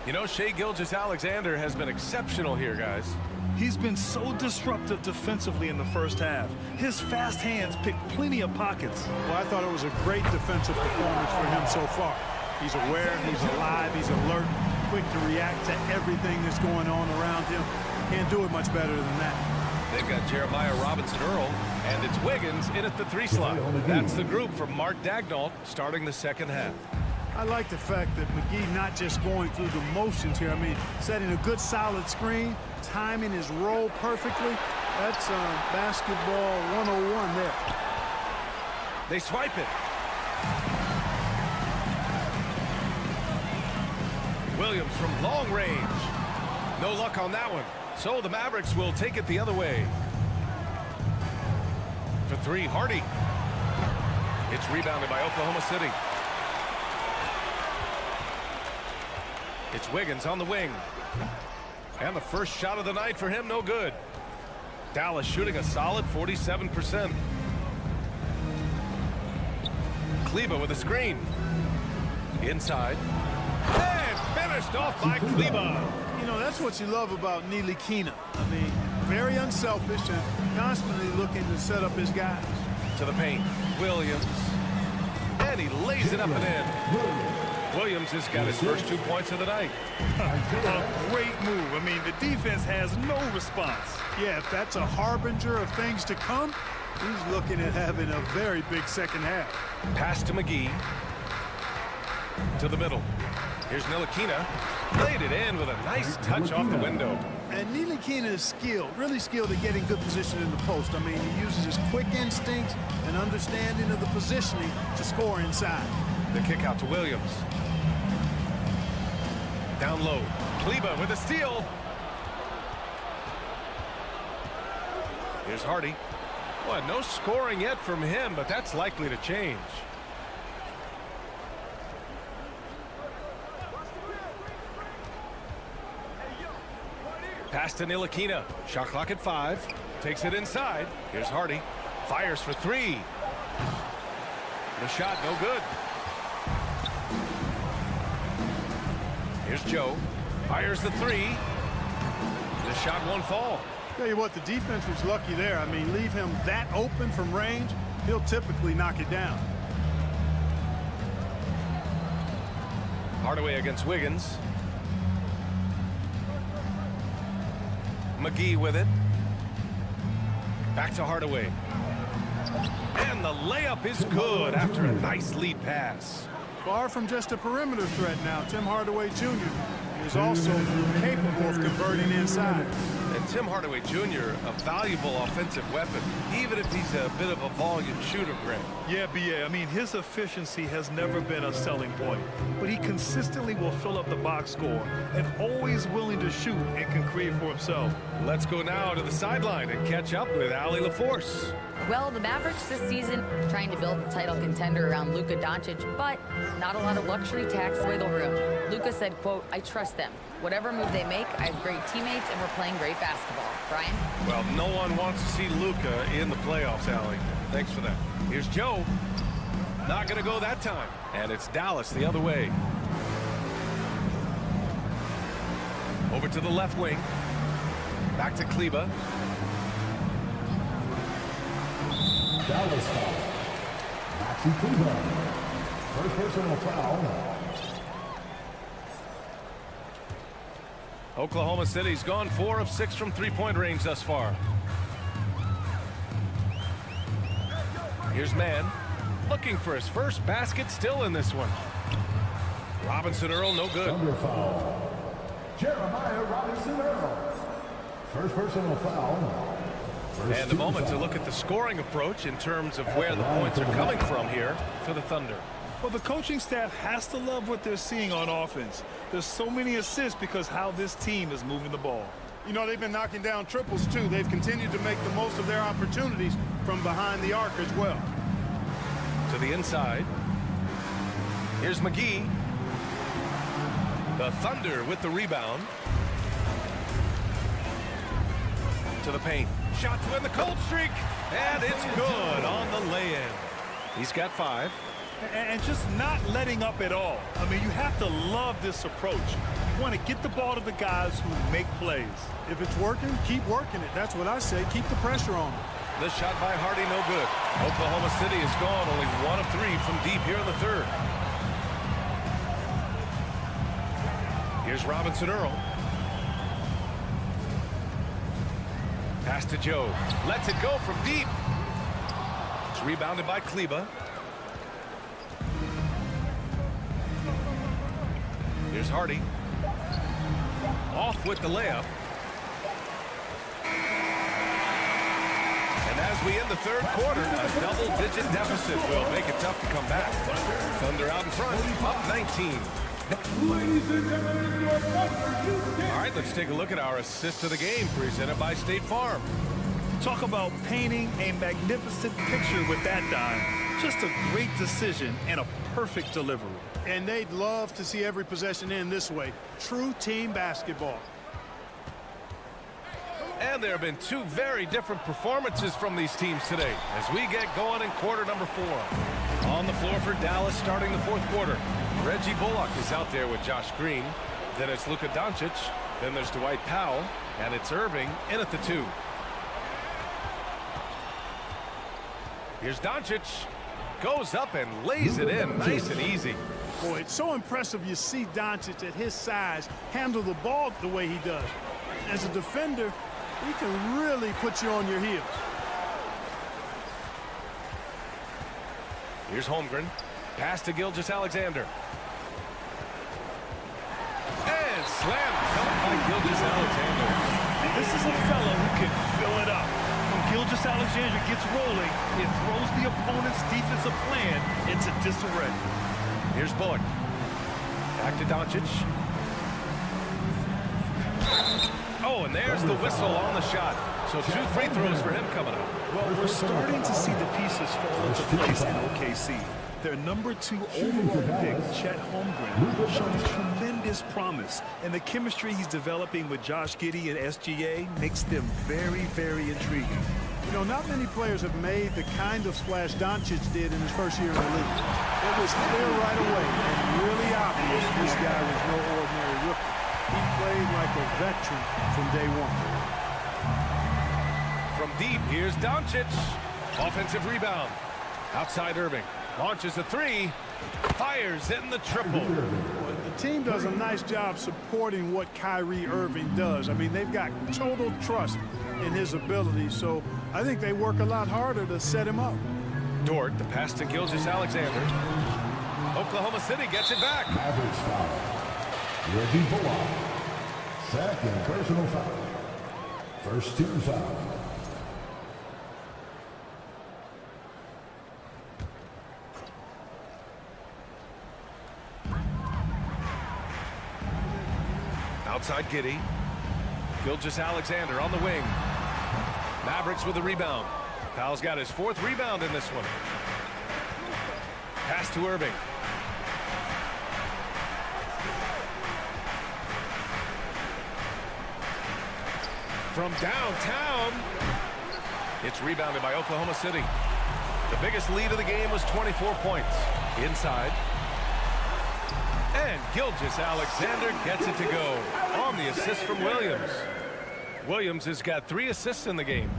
You know, Shai Gilgeous-Alexander has been exceptional here, guys. He's been so disruptive defensively in the first half. His fast hands pick plenty of pockets. Well, I thought it was a great defensive performance for him so far. He's aware, he's alive, he's alert, quick to react to everything that's going on around him. Can't do it much better than that. They've got Jeremiah Robinson-Earl, and it's Wiggins in at the 3 slot. That's the group from Mark Daigneault starting the second half. I like the fact that McGee not just going through the motions here. I mean, setting a good solid screen, timing his roll perfectly. That's basketball 101 there. They swipe it. Williams from long range. No luck on that one. So the Mavericks will take it the other way. For 3, Hardy. It's rebounded by Oklahoma City. It's Wiggins on the wing. And the first shot of the night for him, no good. Dallas shooting a solid 47%. Kleba with a screen. Inside. And finished off by Kleba. You know, that's what you love about Neely Keenan. I mean, very unselfish and constantly looking to set up his guys. To the paint. Williams. And he lays it up and in. Williams has got his first 2 points of the night. A great move. I mean, the defense has no response. Yeah, if that's a harbinger of things to come, he's looking at having a very big second half. Pass to McGee. To the middle. Here's Ntilikina. Laid it in with a nice touch off the window. And Ntilikina is skilled, really skilled at getting good position in the post. I mean, he uses his quick instincts and understanding of the positioning to score inside. The kick out to Williams. Down low. Kleber with a steal. Here's Hardy. Well, no scoring yet from him, but that's likely to change. Pass to Ntilikina. Shot clock at 5. Takes it inside. Here's Hardy. Fires for 3. The shot no good. Here's Joe. Fires the 3. The shot won't fall. Tell you what, the defense was lucky there. I mean, leave him that open from range, he'll typically knock it down. Hardaway against Wiggins. McGee with it. Back to Hardaway. And the layup is good after a nice lead pass. Far from just a perimeter threat now, Tim Hardaway Jr. is also capable of converting inside. And Tim Hardaway Jr., a valuable offensive weapon, even if he's a bit of a volume shooter, Grant. Yeah, B.A. I mean, his efficiency has never been a selling point, but he consistently will fill up the box score and always willing to shoot and can create for himself. Let's go now to the sideline and catch up with Allie LaForce. Well, the Mavericks this season trying to build a title contender around Luka Doncic, but not a lot of luxury tax wiggle room. Luka said, quote, "I trust them. Whatever move they make, I have great teammates and we're playing great basketball." Brian? Well, no one wants to see Luka in the playoffs, Allie. Thanks for that. Here's Joe. Not going to go that time. And it's Dallas the other way. Over to the left wing. Back to Kleber. Dallas foul. Maxi Kleber. First personal foul. Oklahoma City's gone 4 of 6 from three-point range thus far. Here's Mann. Looking for his first basket, still in this one. Robinson Earl, no good. Under foul. Jeremiah Robinson Earl. First personal foul. And a moment to look at the scoring approach in terms of where the points are coming from here for the Thunder. Well, the coaching staff has to love what they're seeing on offense. There's so many assists because how this team is moving the ball. You know, they've been knocking down triples, too. They've continued to make the most of their opportunities from behind the arc as well. To the inside. Here's McGee. The Thunder with the rebound. To the paint. Shot to end the cold streak. And it's good on the lay-in. He's got 5. And just not letting up at all. I mean, you have to love this approach. You want to get the ball to the guys who make plays. If it's working, keep working it. That's what I say. Keep the pressure on them. The shot by Hardy, no good. Oklahoma City is gone only 1 of 3 from deep here in the third. Here's Robinson Earl. Pass to Joe. Lets it go from deep. It's rebounded by Kleber. Here's Hardy. Off with the layup. And as we end the third quarter, a double-digit deficit will make it tough to come back. Thunder out in front, up 19. All right, let's take a look at our assist of the game presented by State Farm. Talk about painting a magnificent picture with that dime. Just a great decision and a perfect delivery. And they'd love to see every possession end this way. True team basketball. And there have been 2 very different performances from these teams today as we get going in quarter number 4. On the floor for Dallas starting the fourth quarter. Reggie Bullock is out there with Josh Green. Then it's Luka Doncic. Then there's Dwight Powell. And it's Irving in at the 2. Here's Doncic. Goes up and lays it in nice and easy. Boy, it's so impressive you see Doncic at his size handle the ball the way he does. As a defender, he can really put you on your heels. Here's Holmgren. Pass to Gilgeous-Alexander. And slam cut by Gilgeous-Alexander. This is a fellow who can fill it up. When Gilgeous-Alexander gets rolling, it throws the opponent's defensive plan into disarray. Here's Bullock. Back to Doncic. Oh, and there's the whistle on the shot. So 2 free throws for him coming up. Well, we're starting to see the pieces fall into place in OKC. Their number 2 overall pick, Chet Holmgren, shows tremendous promise. And the chemistry he's developing with Josh Giddey and SGA makes them very, very intriguing. You know, not many players have made the kind of splash Doncic did in his first year in the league. It was clear right away and really obvious this guy was no ordinary rookie. He played like a veteran from day one. From deep, here's Doncic. Offensive rebound. Outside Irving. Launches a 3. Fires in the triple. The team does a nice job supporting what Kyrie Irving does. I mean, they've got total trust in his ability, so I think they work a lot harder to set him up. Dort, the pass to Gilgeous-Alexander. Oklahoma City gets it back. Mavericks foul. Reggie Bullock. Second personal foul. First 2 fouls. Outside Giddey. Gilgeous-Alexander on the wing. Mavericks with the rebound. Powell's got his 4th rebound in this one. Pass to Irving. From downtown. It's rebounded by Oklahoma City. The biggest lead of the game was 24 points. Inside. And Gilgeous-Alexander gets it to go on the assist from Williams. Williams has got 3 assists in the game.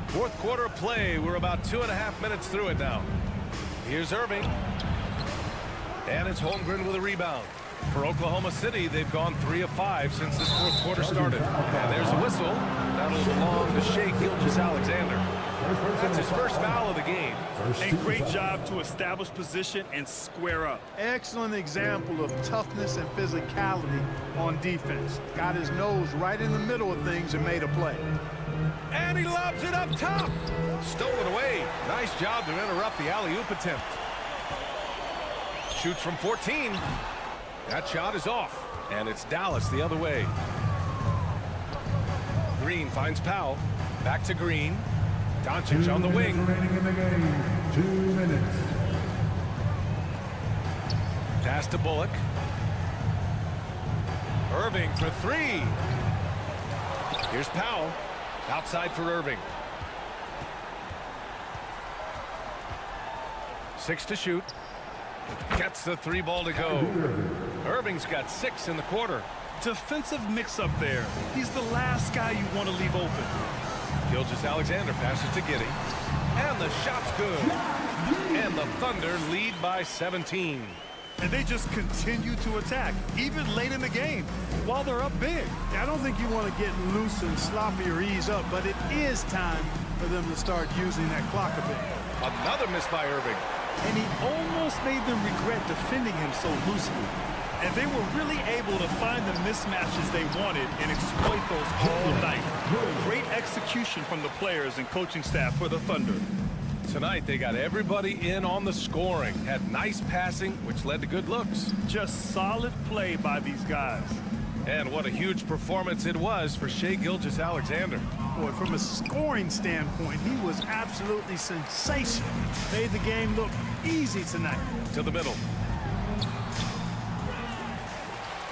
4th quarter of play. We're about 2.5 minutes through it now. Here's Irving. And it's Holmgren with a rebound. For Oklahoma City, they've gone 3 of 5 since this 4th quarter started. And there's a whistle. That'll belong to Shai Gilgeous-Alexander. That's his first foul of the game. A great job to establish position and square up. Excellent example of toughness and physicality on defense. Got his nose right in the middle of things and made a play. And he lobs it up top. Stolen away. Nice job to interrupt the alley-oop attempt. Shoots from 14. That shot is off. And it's Dallas the other way. Green finds Powell. Back to Green. Doncic on the wing. Remaining in the game. 2 minutes. Pass to Bullock. Irving for 3. Here's Powell. Outside for Irving. 6 to shoot. Gets the 3 ball to go. Irving's got 6 in the quarter. Defensive mix-up there. He's the last guy you want to leave open. Gilgeous-Alexander passes to Giddey. And the shot's good. And the Thunder lead by 17. And they just continue to attack, even late in the game, while they're up big. I don't think you want to get loose and sloppy or ease up, but it is time for them to start using that clock a bit. Another miss by Irving. And he almost made them regret defending him so loosely. And they were really able to find the mismatches they wanted and exploit those all night. Great execution from the players and coaching staff for the Thunder. Tonight, they got everybody in on the scoring. Had nice passing, which led to good looks. Just solid play by these guys. And what a huge performance it was for Shai Gilgeous-Alexander. Boy, from a scoring standpoint, he was absolutely sensational. Made the game look easy tonight. To the middle.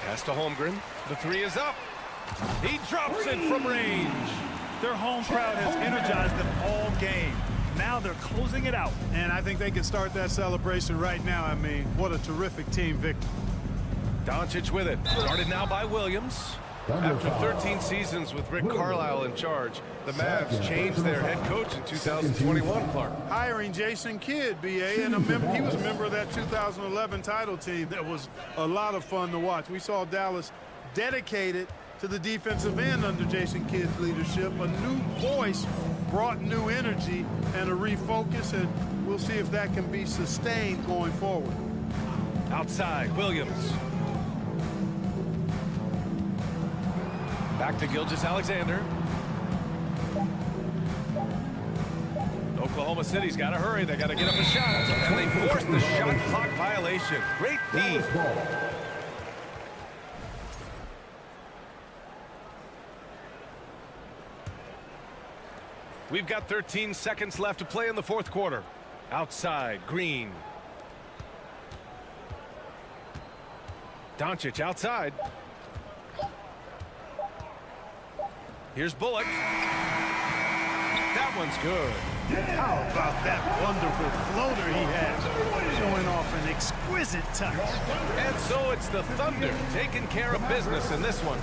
Pass to Holmgren. The 3 is up. He drops it from range. Their home crowd has energized them all game. Now they're closing it out. And I think they can start that celebration right now. I mean, what a terrific team victory. Doncic with it. Guarded now by Williams. After 13 seasons with Rick Carlisle in charge, the Mavs changed their head coach in 2021, Clark. Hiring Jason Kidd, BA, and he was a member of that 2011 title team. That was a lot of fun to watch. We saw Dallas dedicated to the defensive end under Jason Kidd's leadership. A new voice brought new energy and a refocus, and we'll see if that can be sustained going forward. Outside, Williams. Back to Gilgeous-Alexander. Oklahoma City's got to hurry. They got to get up a shot. And they forced the shot clock violation. Great D. We've got 13 seconds left to play in the fourth quarter. Outside, Green. Doncic outside. Here's Bullock. That one's good. How about that wonderful floater he has, showing off an exquisite touch. And so it's the Thunder taking care of business in this one.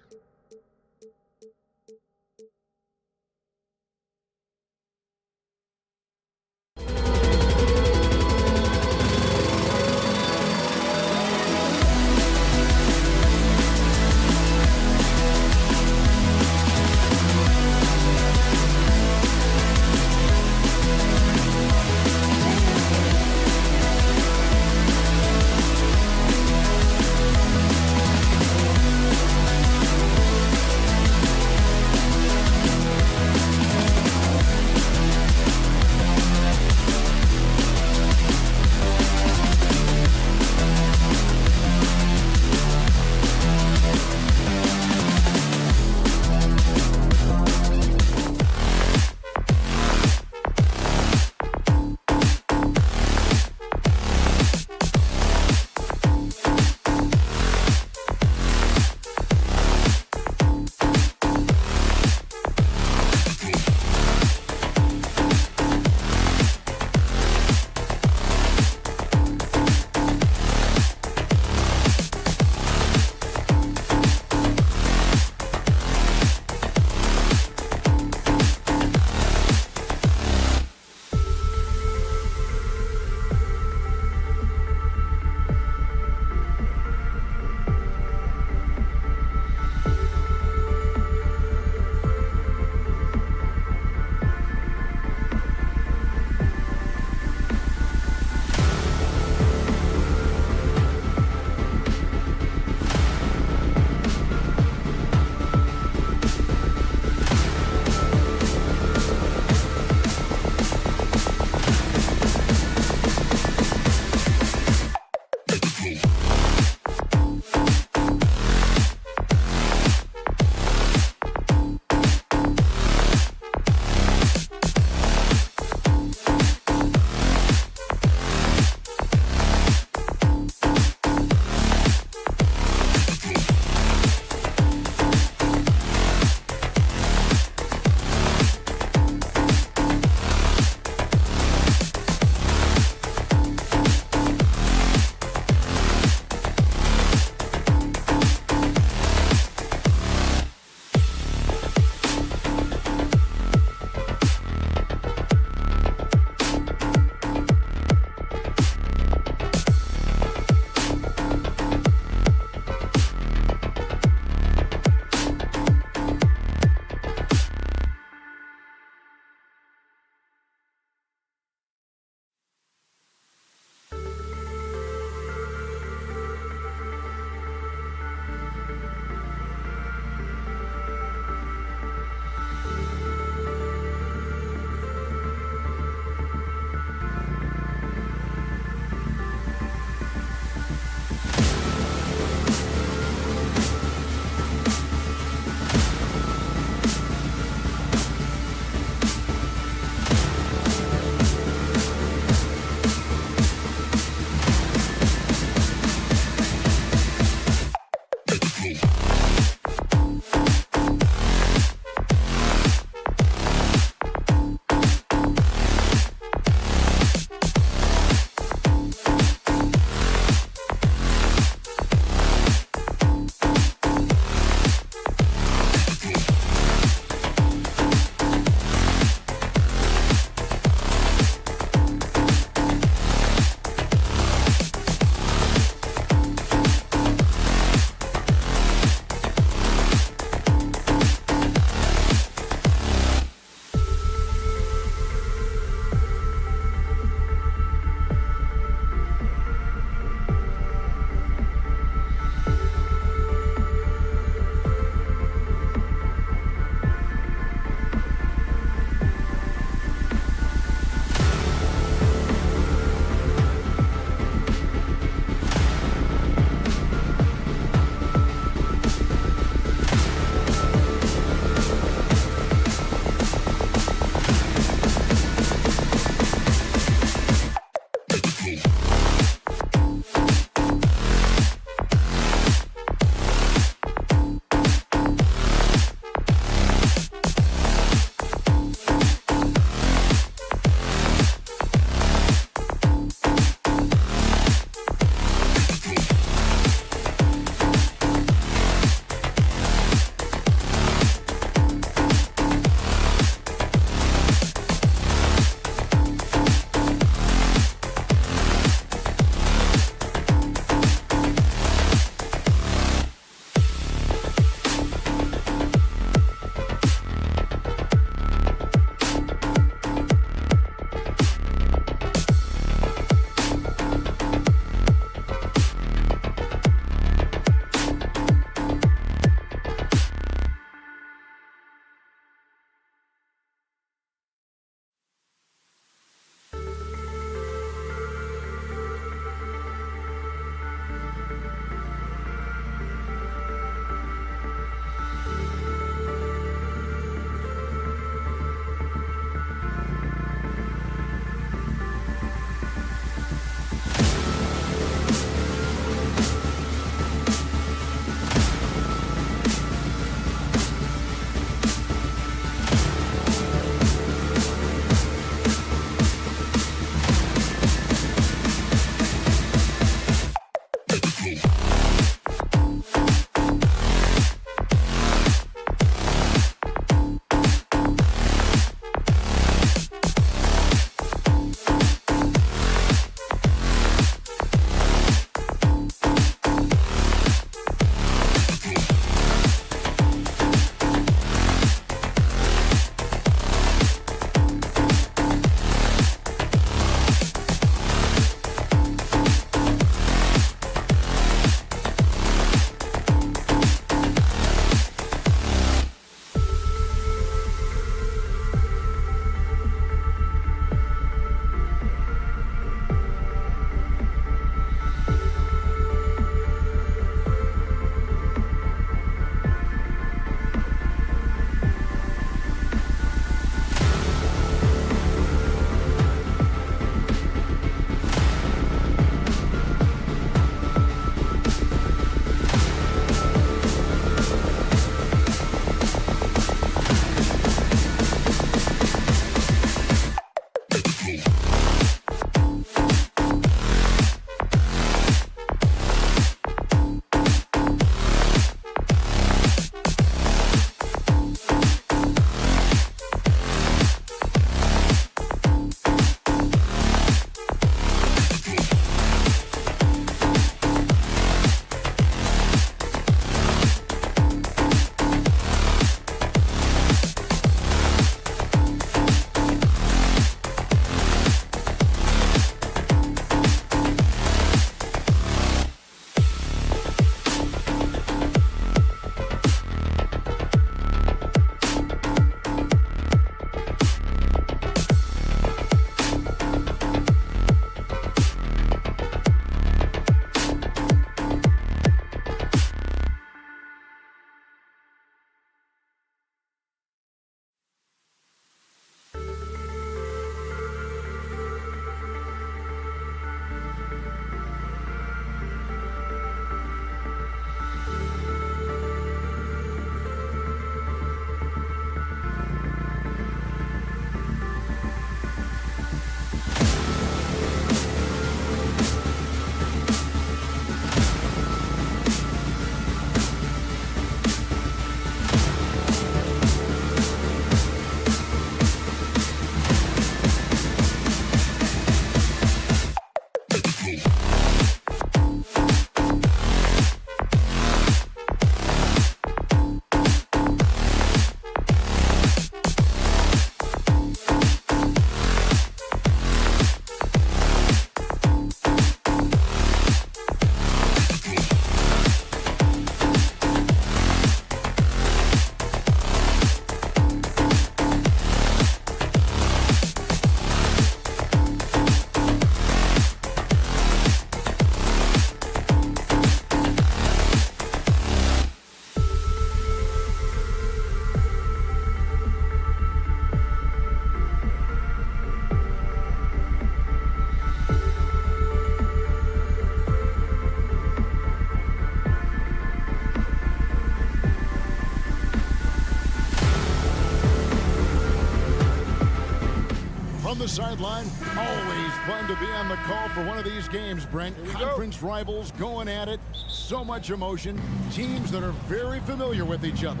the sideline. Always fun to be on the call for one of these games, Brent. Conference rivals going at it. So much emotion. Teams that are very familiar with each other.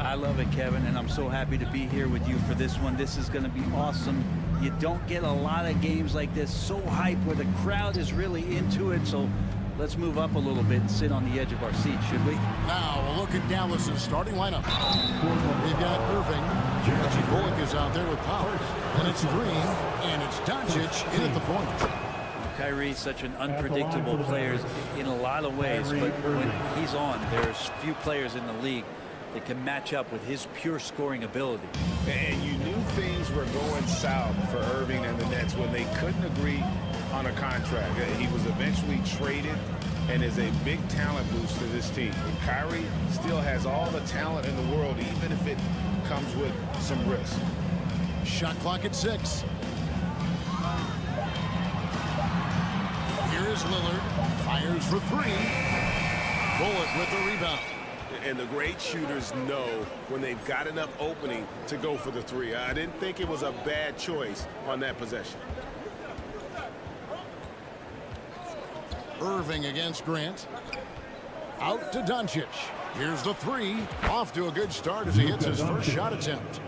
I love it, Kevin, and I'm so happy to be here with you for this one. This is going to be awesome. You don't get a lot of games like this, so hype, where the crowd is really into it. So let's move up a little bit and sit on the edge of our seat, should we? Now a look at Dallas's starting lineup. We've got Irving. Reggie Bullock is out there with Powell. And it's Green, and it's Doncic in at the point. Kyrie's such an unpredictable player in a lot of ways, but when he's on, there's few players in the league that can match up with his pure scoring ability. And you knew things were going south for Irving and the Nets when they couldn't agree on a contract. He was eventually traded and is a big talent boost to this team. And Kyrie still has all the talent in the world, even if it comes with some risk. Shot clock at 6. Here is Lillard. Fires for 3. Bullock with the rebound. And the great shooters know when they've got enough opening to go for the 3. I didn't think it was a bad choice on that possession. Irving against Grant. Out to Doncic. Here's the 3. Off to a good start as he hits his first shot attempt.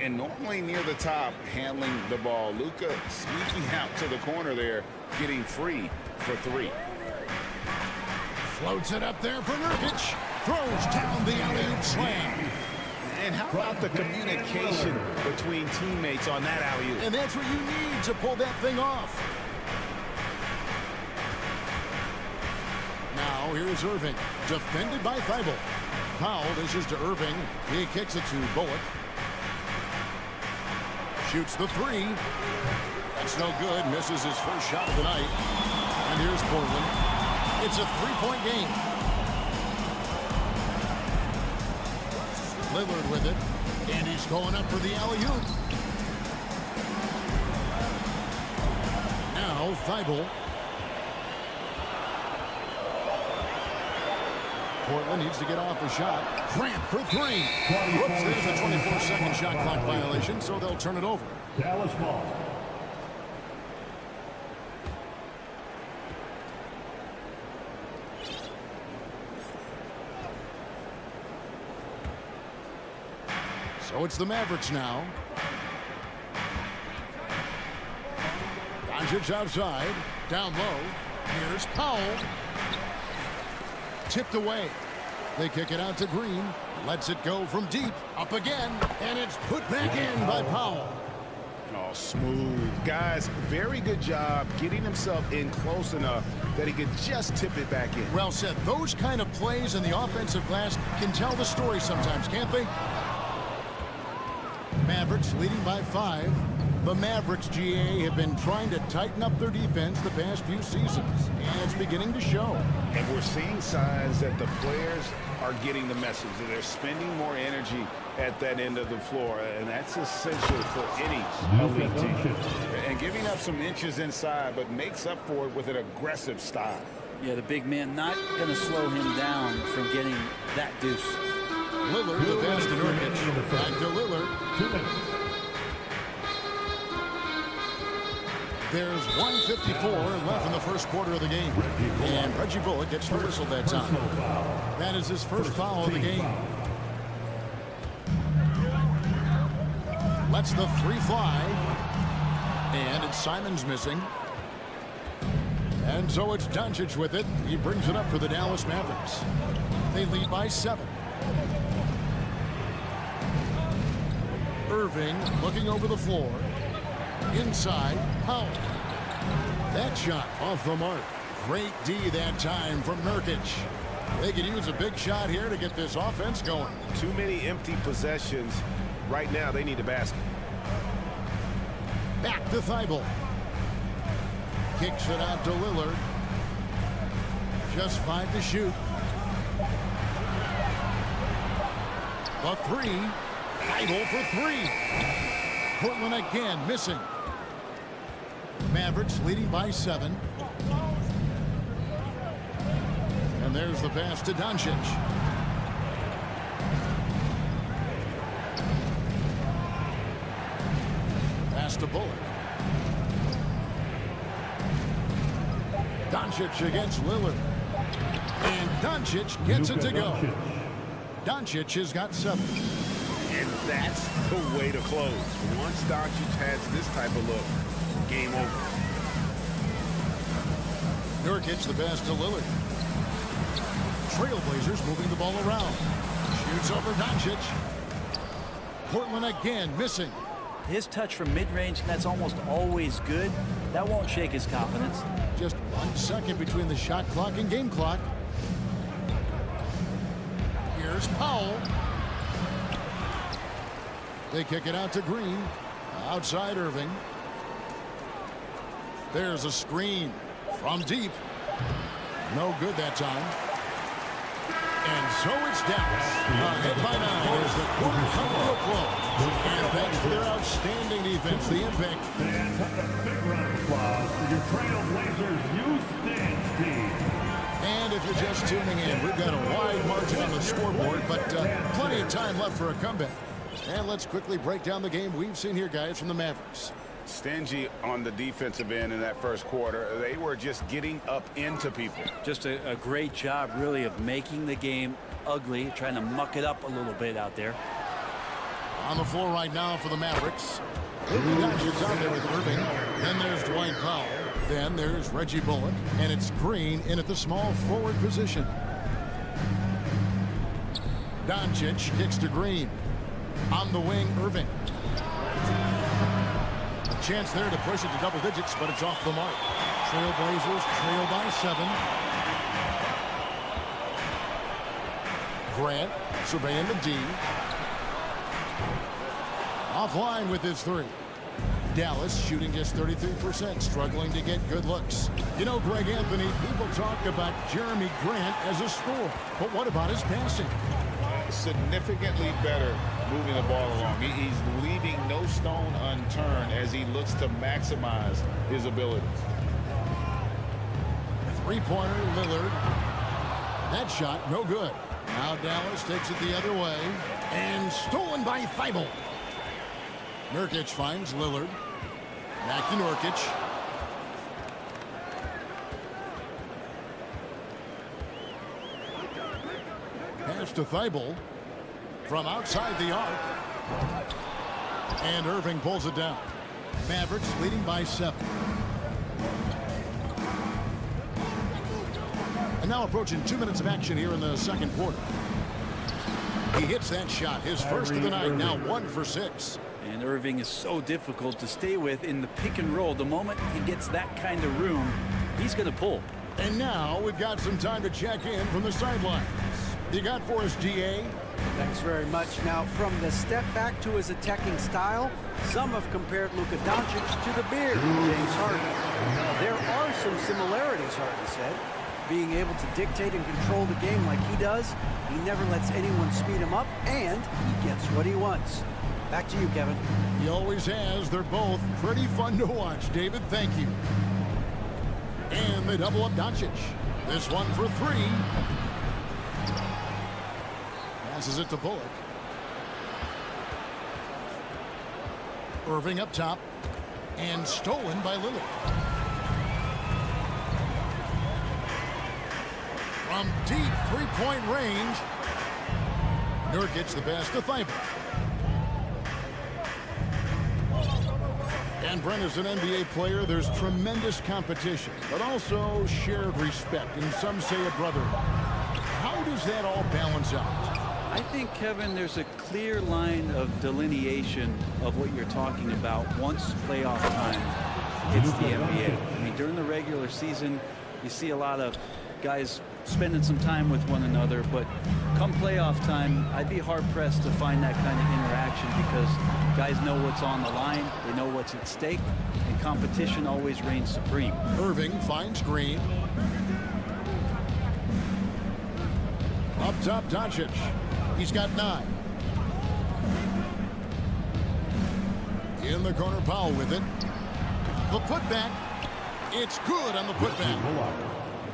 And normally near the top, handling the ball. Luka sneaking out to the corner there, getting free for 3. Floats it up there for Nurkic. Throws down the alley-oop slam. And how about the communication between teammates on that alley-oop? And that's what you need to pull that thing off. Now here's Irving, defended by Thibault. Powell dishes to Irving. He kicks it to Bullock. Shoots the 3. That's no good. Misses his first shot of the night. And here's Portland. It's a 3-point game. Lillard with it. And he's going up for the alley-oop. Now Thibault. Portland needs to get off a shot. Grant for 3. Whoops, there's a 24-second shot clock violation, so they'll turn it over. Dallas ball. So it's the Mavericks now. Doncic outside. Down low. Here's Powell. Tipped away. They kick it out to Green. Lets it go from deep. Up again. And it's put back in by Powell. Oh, smooth. Guys, very good job getting himself in close enough that he could just tip it back in. Well said. Those kind of plays in the offensive glass can tell the story sometimes, can't they? Mavericks leading by 5. The Mavericks, GA, have been trying to tighten up their defense the past few seasons, and it's beginning to show. And we're seeing signs that the players are getting the message, that they're spending more energy at that end of the floor, and that's essential for any elite team. And giving up some inches inside, but makes up for it with an aggressive style. Yeah, the big man not going to slow him down from getting that deuce. Lillard, the pass to Nurkic. Back to Lillard. 2 minutes. There's 1:54 left in the first quarter of the game. And Reggie Bullock gets the whistle that time. That is his first foul of the game. Lets the 3 fly. And it's Simons missing. And so it's Doncic with it. He brings it up for the Dallas Mavericks. They lead by 7. Irving looking over the floor. Inside, Powell. That shot off the mark. Great D that time from Nurkic. They could use a big shot here to get this offense going. Too many empty possessions. Right now, they need a basket. Back to Thibault. Kicks it out to Lillard. Just 5 to shoot. The 3. Thibault for 3. Portland again missing. Mavericks leading by 7. And there's the pass to Doncic. Pass to Bullock. Doncic against Lillard. And Doncic gets it to go. Doncic has got 7. And that's the way to close. Once Doncic has this type of look, game over. Nurkic the pass to Lillard. Trailblazers moving the ball around. Shoots over Doncic. Portland again missing. His touch from mid-range, that's almost always good. That won't shake his confidence. Just 1 second between the shot clock and game clock. Here's Powell. They kick it out to Green. Outside Irving. There's a screen from deep. No good that time. And so it's Dallas. Ahead by 9 as the quarter comes to a close. And thanks to their outstanding defense, the impact. And a big round of applause for your Trailblazers youth dance team. And if you're just tuning in, we've got a wide margin on the scoreboard, but plenty of time left for a comeback. And let's quickly break down the game we've seen here, guys, from the Mavericks. Stingy on the defensive end in that first quarter. They were just getting up into people. Just a great job, really, of making the game ugly, trying to muck it up a little bit out there. On the floor right now for the Mavericks. Luka Doncic's out there with Irving. Then there's Dwight Powell. Then there's Reggie Bullock. And it's Green in at the small forward position. Doncic kicks to Green. On the wing, Irving. A chance there to push it to double digits, but it's off the mark. Trailblazers trail by 7. Grant surveying the D. Offline with his 3. Dallas shooting just 33%, struggling to get good looks. You know, Greg Anthony, people talk about Jeremy Grant as a scorer, but what about his passing? Significantly better moving the ball along. He's leaving no stone unturned as he looks to maximize his abilities. Three-pointer, Lillard. That shot, no good. Now Dallas takes it the other way. And stolen by Thibault. Nurkic finds Lillard. Back to Nurkic. Pass to Thibault. From outside the arc. And Irving pulls it down. Mavericks leading by 7. And now approaching 2 minutes of action here in the second quarter. He hits that shot, his first of the night, now 1 for 6. And Irving is so difficult to stay with in the pick and roll. The moment he gets that kind of room, he's going to pull. And now we've got some time to check in from the sidelines. You got for us, GA? Thanks very much. Now, from the step back to his attacking style, some have compared Luka Doncic to the beard of James Harden. There are some similarities, Harden said. Being able to dictate and control the game like he does, he never lets anyone speed him up, and he gets what he wants. Back to you, Kevin. He always has. They're both pretty fun to watch, David. Thank you. And they double up Doncic. This one for 3. Passes it to Bullock. Irving up top. And stolen by Lillard. From deep three-point range. Nurkic the pass to Thibault. And Brent, as an NBA player, there's tremendous competition, but also shared respect, and some say a brotherhood. How does that all balance out? I think, Kevin, there's a clear line of delineation of what you're talking about once playoff time hits the NBA. I mean, during the regular season, you see a lot of guys spending some time with one another, but come playoff time, I'd be hard-pressed to find that kind of interaction because guys know what's on the line, they know what's at stake, and competition always reigns supreme. Irving finds Green. Up top, Doncic. He's got 9. In the corner, Powell with it. The putback. It's good on the putback.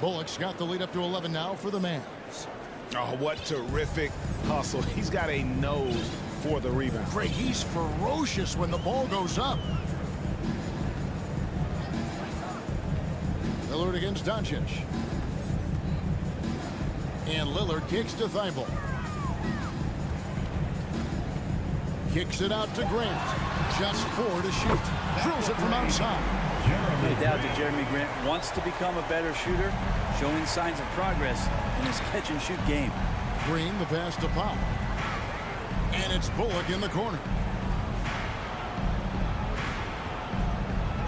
Bullock's got the lead up to 11 now for the Mavs. Oh, what terrific hustle. He's got a nose for the rebound. Greg, he's ferocious when the ball goes up. Lillard against Doncic. And Lillard kicks to Thibault. Kicks it out to Grant. Just 4 to shoot. Drills it from outside. No doubt that Jeremy Grant wants to become a better shooter, showing signs of progress in his catch-and-shoot game. Green, the pass to Pop. And it's Bullock in the corner.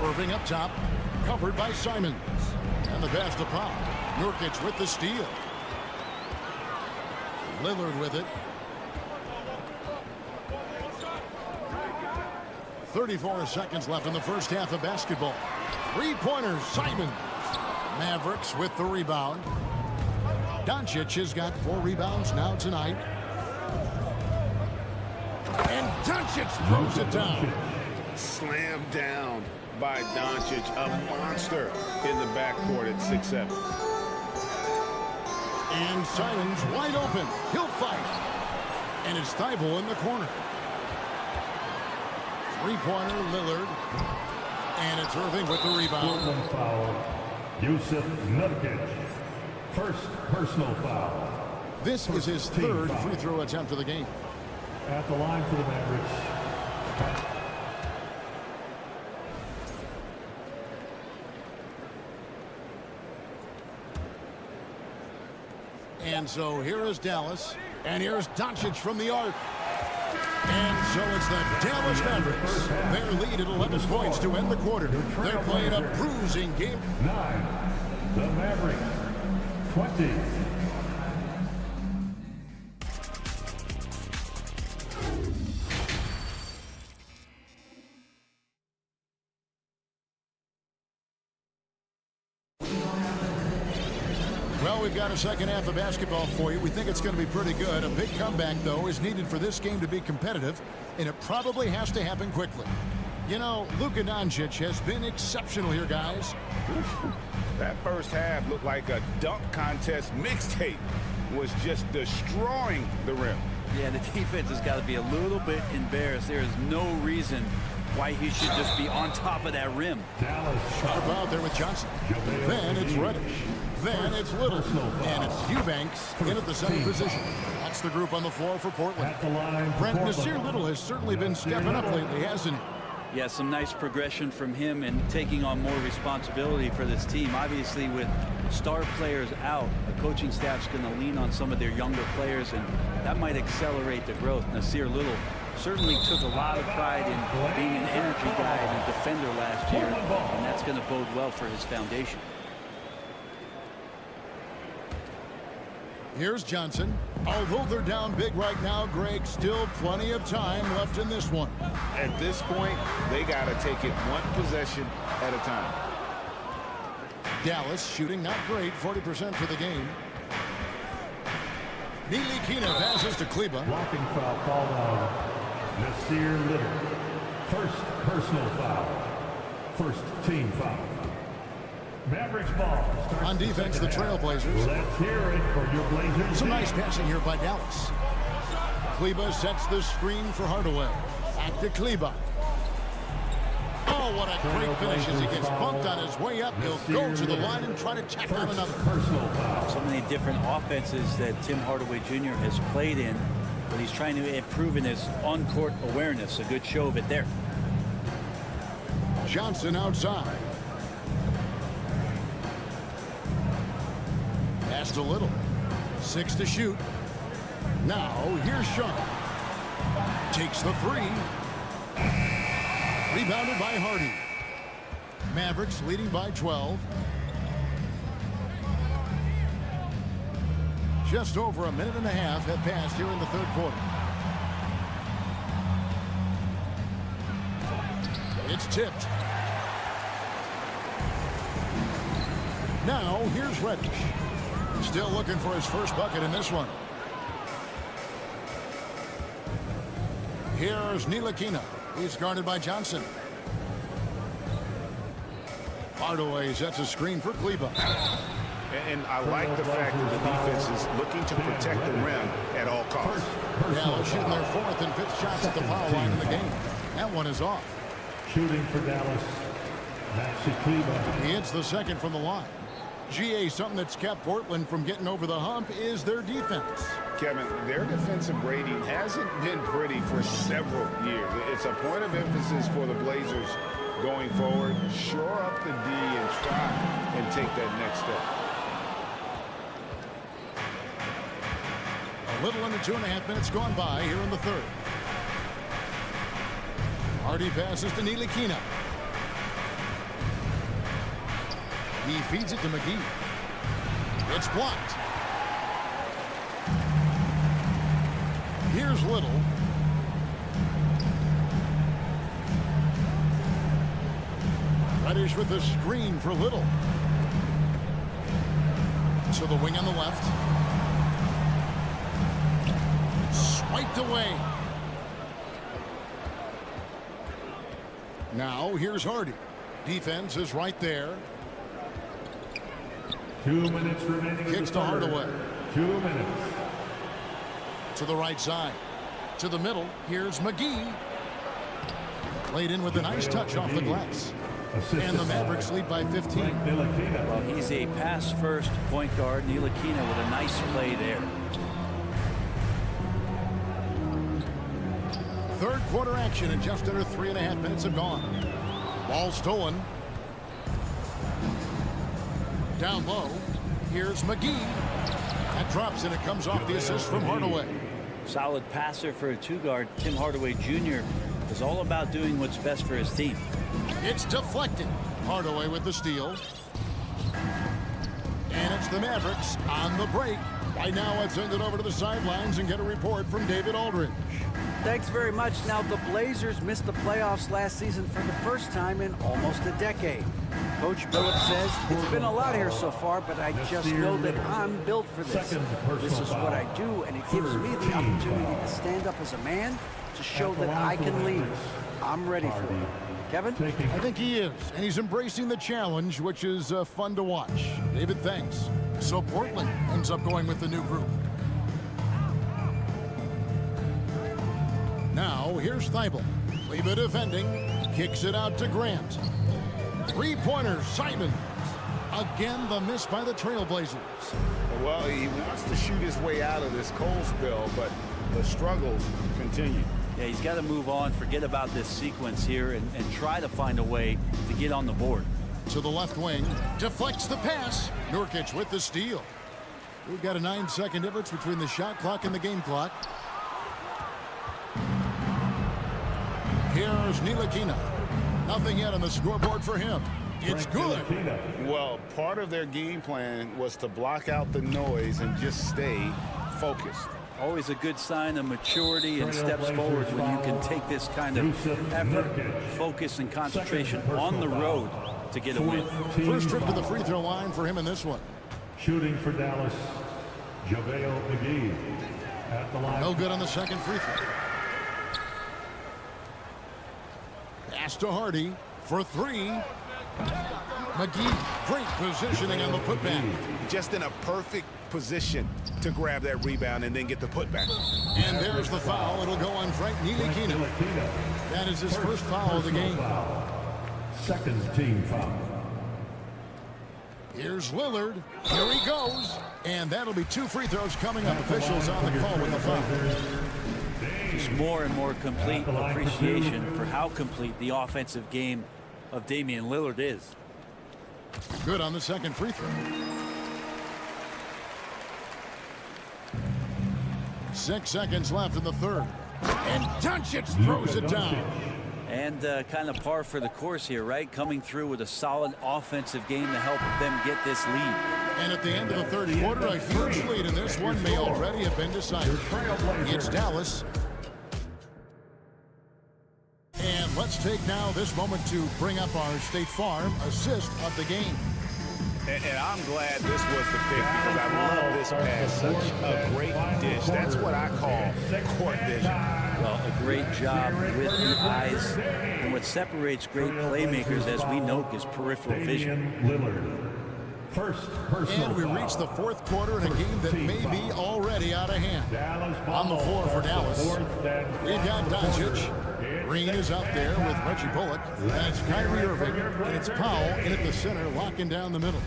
Irving up top, covered by Simons. And the pass to Pop. Nurkic with the steal. Lillard with it. 34 seconds left in the first half of basketball. Three-pointers, Simons. Mavericks with the rebound. Doncic has got 4 rebounds now tonight. And Doncic throws it down. Slammed down by Doncic, a monster in the backcourt at 6'7". And Simons wide open. He'll fight. And it's Thibault in the corner. Three-pointer, Lillard. And it's Irving with the rebound. Portland foul. Yusuf Nurkic. First personal foul. This is his third free throw attempt of the game. At the line for the Mavericks. And so here is Dallas. And here's Doncic from the arc. And so it's the Dallas Mavericks. Their lead at 11 points to end the quarter. They're playing a bruising game. 9. The Mavericks. 20. Well, we've got a second half of basketball for you. We think it's going to be pretty good. A big comeback, though, is needed for this game to be competitive, and it probably has to happen quickly. You know, Luka Doncic has been exceptional here, guys. That first half looked like a dunk contest mixtape. Was just destroying the rim. Yeah, the defense has got to be a little bit embarrassed. There is no reason why he should just be on top of that rim. Dallas Sharp out there with Johnson. Then it's Reddish. Then it's Little. And it's Eubanks in at the center position. That's the group on the floor for Portland. At the line for Brent, Portland. Nasir Little has certainly been stepping up lately, hasn't he? Yeah, some nice progression from him and taking on more responsibility for this team. Obviously, with star players out, the coaching staff's going to lean on some of their younger players, and that might accelerate the growth. Nasir Little certainly took a lot of pride in being an energy guy and a defender last year, and that's going to bode well for his foundation. Here's Johnson. Although they're down big right now, Greg, still plenty of time left in this one. At this point, they got to take it one possession at a time. Dallas shooting not great, 40% for the game. Ntilikina passes to Kleba. Blocking foul called on Nasir Little. First personal foul. First team foul. Mavericks ball. On defense, the Trailblazers. Let's hear it for your Blazers. Some nice passing here by Dallas. Kleba sets the screen for Hardaway. Back to Kleba. Oh, what a great finish as he gets bumped on his way up. He'll go to the line and try to tack on another. Personal foul. So many different offenses that Tim Hardaway Jr. has played in, but he's trying to improve in his on-court awareness. A good show of it there. Johnson outside. Pass to Little. 6 to shoot. Now, here's Sean. Takes the 3. Rebounded by Hardy. Mavericks leading by 12. Just over a minute and a half have passed here in the third quarter. It's tipped. Now, here's Reddish. Still looking for his first bucket in this one. Here's Ntilikina. He's guarded by Johnson. Hardaway sets a screen for Kleba. And I like the fact that the defense is looking to protect the rim at all costs. Dallas shooting their 4th and 5th shots at the foul line in the game. That one is off. Shooting for Dallas, He hits the second from the line. GA, something that's kept Portland from getting over the hump is their defense. Kevin, their defensive rating hasn't been pretty for several years. It's a point of emphasis for the Blazers going forward. Shore up the D and try and take that next step. A little under 2.5 minutes gone by here in the third. Hardy passes to Ntilikina. He feeds it to McGee. It's blocked. Here's Little. Reddish with the screen for Little. To the wing on the left. Swiped away. Now here's Hardy. Defense is right there. 2 minutes remaining. Kicks to Hardaway. 2 minutes. To the right side. To the middle. Here's McGee. Played in with a nice touch off the glass. And the Mavericks lead by 15. Well, he's a pass-first point guard. Ntilikina with a nice play there. Third quarter action, and just under 3.5 minutes have gone. Ball stolen. Down low. Here's McGee. That drops, and it comes off the assist from Hardaway. Solid passer for a two-guard. Tim Hardaway Jr. is all about doing what's best for his team. It's deflected. Hardaway with the steal. And it's the Mavericks on the break. Right now, let's send it over to the sidelines and get a report from David Aldridge. Thanks very much. Now, the Blazers missed the playoffs last season for the first time in almost a decade. Coach Billups says, it's been a lot here so far, but I just know that I'm built for this. This is what I do, and it gives me the opportunity to stand up as a man to show that I can lead. I'm ready for it. Kevin? I think he is, and he's embracing the challenge, which is fun to watch. David, thanks. So Portland ends up going with the new group. Now, here's Thibault. Leva defending. Kicks it out to Grant. Three-pointer, Simons. Again, the miss by the Trailblazers. Well, he wants to shoot his way out of this cold spell, but the struggles continue. Yeah, he's got to move on, forget about this sequence here, and try to find a way to get on the board. To the left wing. Deflects the pass. Nurkic with the steal. We've got a 9-second difference between the shot clock and the game clock. Here's Ntilikina. Nothing yet on the scoreboard for him. It's good. Well, part of their game plan was to block out the noise and just stay focused. Always a good sign of maturity and steps forward when you can take this kind of effort, focus, and concentration on the road to get a win. First trip to the free throw line for him in this one. Shooting for Dallas, JaVale McGee at the line. No good on the second free throw. Pass to Hardy for three. McGee, great positioning on the putback. Just in a perfect position to grab that rebound and then get the putback. And there's the foul. It'll go on Frank Ntilikina. That is his first foul of the game. Second team foul. Here's Lillard. Here he goes. And that'll be 2 free throws coming up. Officials on the call with the foul. Just more and more complete appreciation for how complete the offensive game of Damian Lillard is. Good on the second free throw. 6 seconds left in the third. And Doncic throws it down. And kind of par for the course here, right? Coming through with a solid offensive game to help them get this lead. And at the end of the third quarter, a huge lead in this one may already have been decided. It's Dallas. And let's take now this moment to bring up our State Farm assist of the game. And I'm glad this was the pick because I love this pass. Such a great dish. That's what I call court vision. Well, a great job with the eyes. And what separates great playmakers, as we know, is peripheral vision. And we reach the fourth quarter in a game that may be already out of hand. On the floor for Dallas, we've got Doncic. Green is out there with Reggie Bullock. That's Kyrie Irving, and it's Powell in at the center, locking down the middle.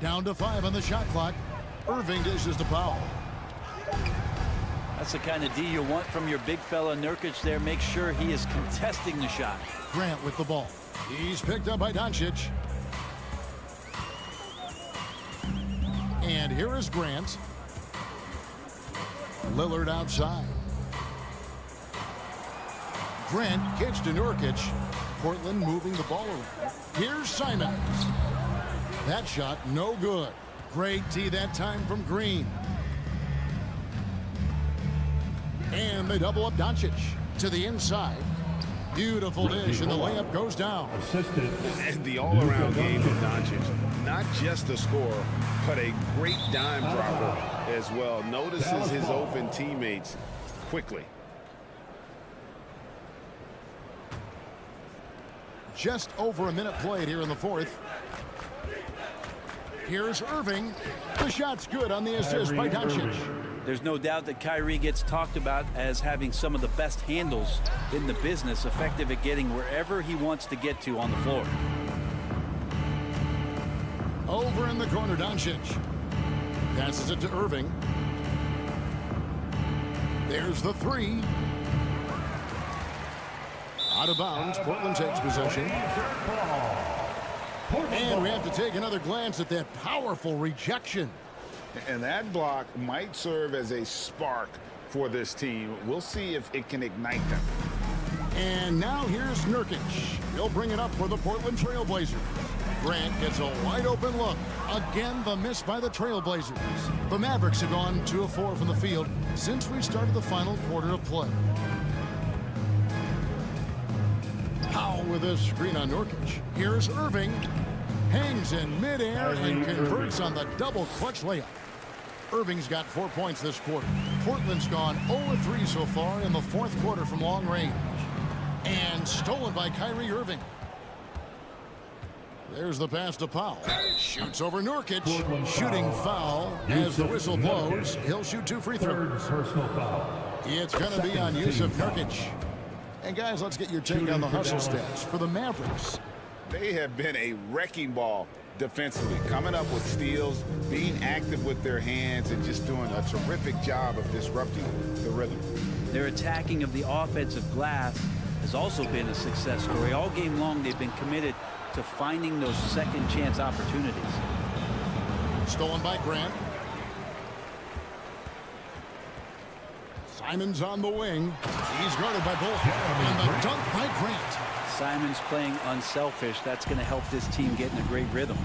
Down to 5 on the shot clock. Irving dishes to Powell. That's the kind of D you want from your big fella Nurkic there. Make sure he is contesting the shot. Grant with the ball. He's picked up by Doncic. And here is Grant. Lillard outside. Grant kicks to Nurkic. Portland moving the ball around. Here's Simons. That shot no good. Great tee that time from Green. And they double up Doncic to the inside. Beautiful dish, and the layup goes down. And the all-around game of Doncic, not just a scorer, but a great dime dropper as well. Notices his open teammates quickly. Just over a minute played here in the fourth. Here's Irving. The shot's good on the assist by Doncic. There's no doubt that Kyrie gets talked about as having some of the best handles in the business, effective at getting wherever he wants to get to on the floor. Over in the corner, Doncic. Passes it to Irving. There's the three. Out of bounds, Portland takes possession. And we have to take another glance at that powerful rejection. And that block might serve as a spark for this team. We'll see if it can ignite them. And now here's Nurkic. He'll bring it up for the Portland Trailblazers. Grant gets a wide open look. Again, the miss by the Trailblazers. The Mavericks have gone 2 of 4 from the field since we started the final quarter of play. Powell with a screen on Nurkic. Here's Irving. Hangs in midair and converts on the double clutch layup. Irving's got 4 points this quarter. Portland's gone 0-3 so far in the fourth quarter from long range. And stolen by Kyrie Irving. There's the pass to Powell. Shoots over Nurkic. Shooting foul. As the whistle blows, he'll shoot 2 free throws. Personal foul. It's going to be on Yusuf Nurkic. And guys, let's get your take on the hustle stats for the Mavericks. They have been a wrecking ball defensively, coming up with steals, being active with their hands, and just doing a terrific job of disrupting the rhythm. Their attacking of the offensive glass has also been a success story. All game long, they've been committed to finding those second chance opportunities. Stolen by Grant. Simons on the wing. He's guarded by both. And the dunk by Grant. Simons playing unselfish. That's going to help this team get in a great rhythm.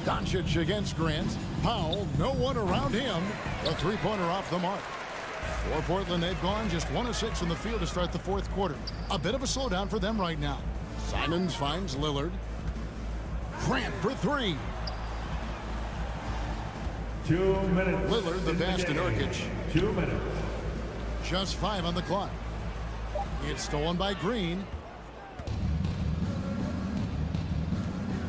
Doncic against Grant. Powell, no one around him. A three-pointer off the mark. For Portland, they've gone just 1 of 6 in the field to start the fourth quarter. A bit of a slowdown for them right now. Simons finds Lillard. Grant for 3. 2 minutes. Lillard, the pass to Nurkic. 2 minutes. Just 5 on the clock. It's stolen by Green.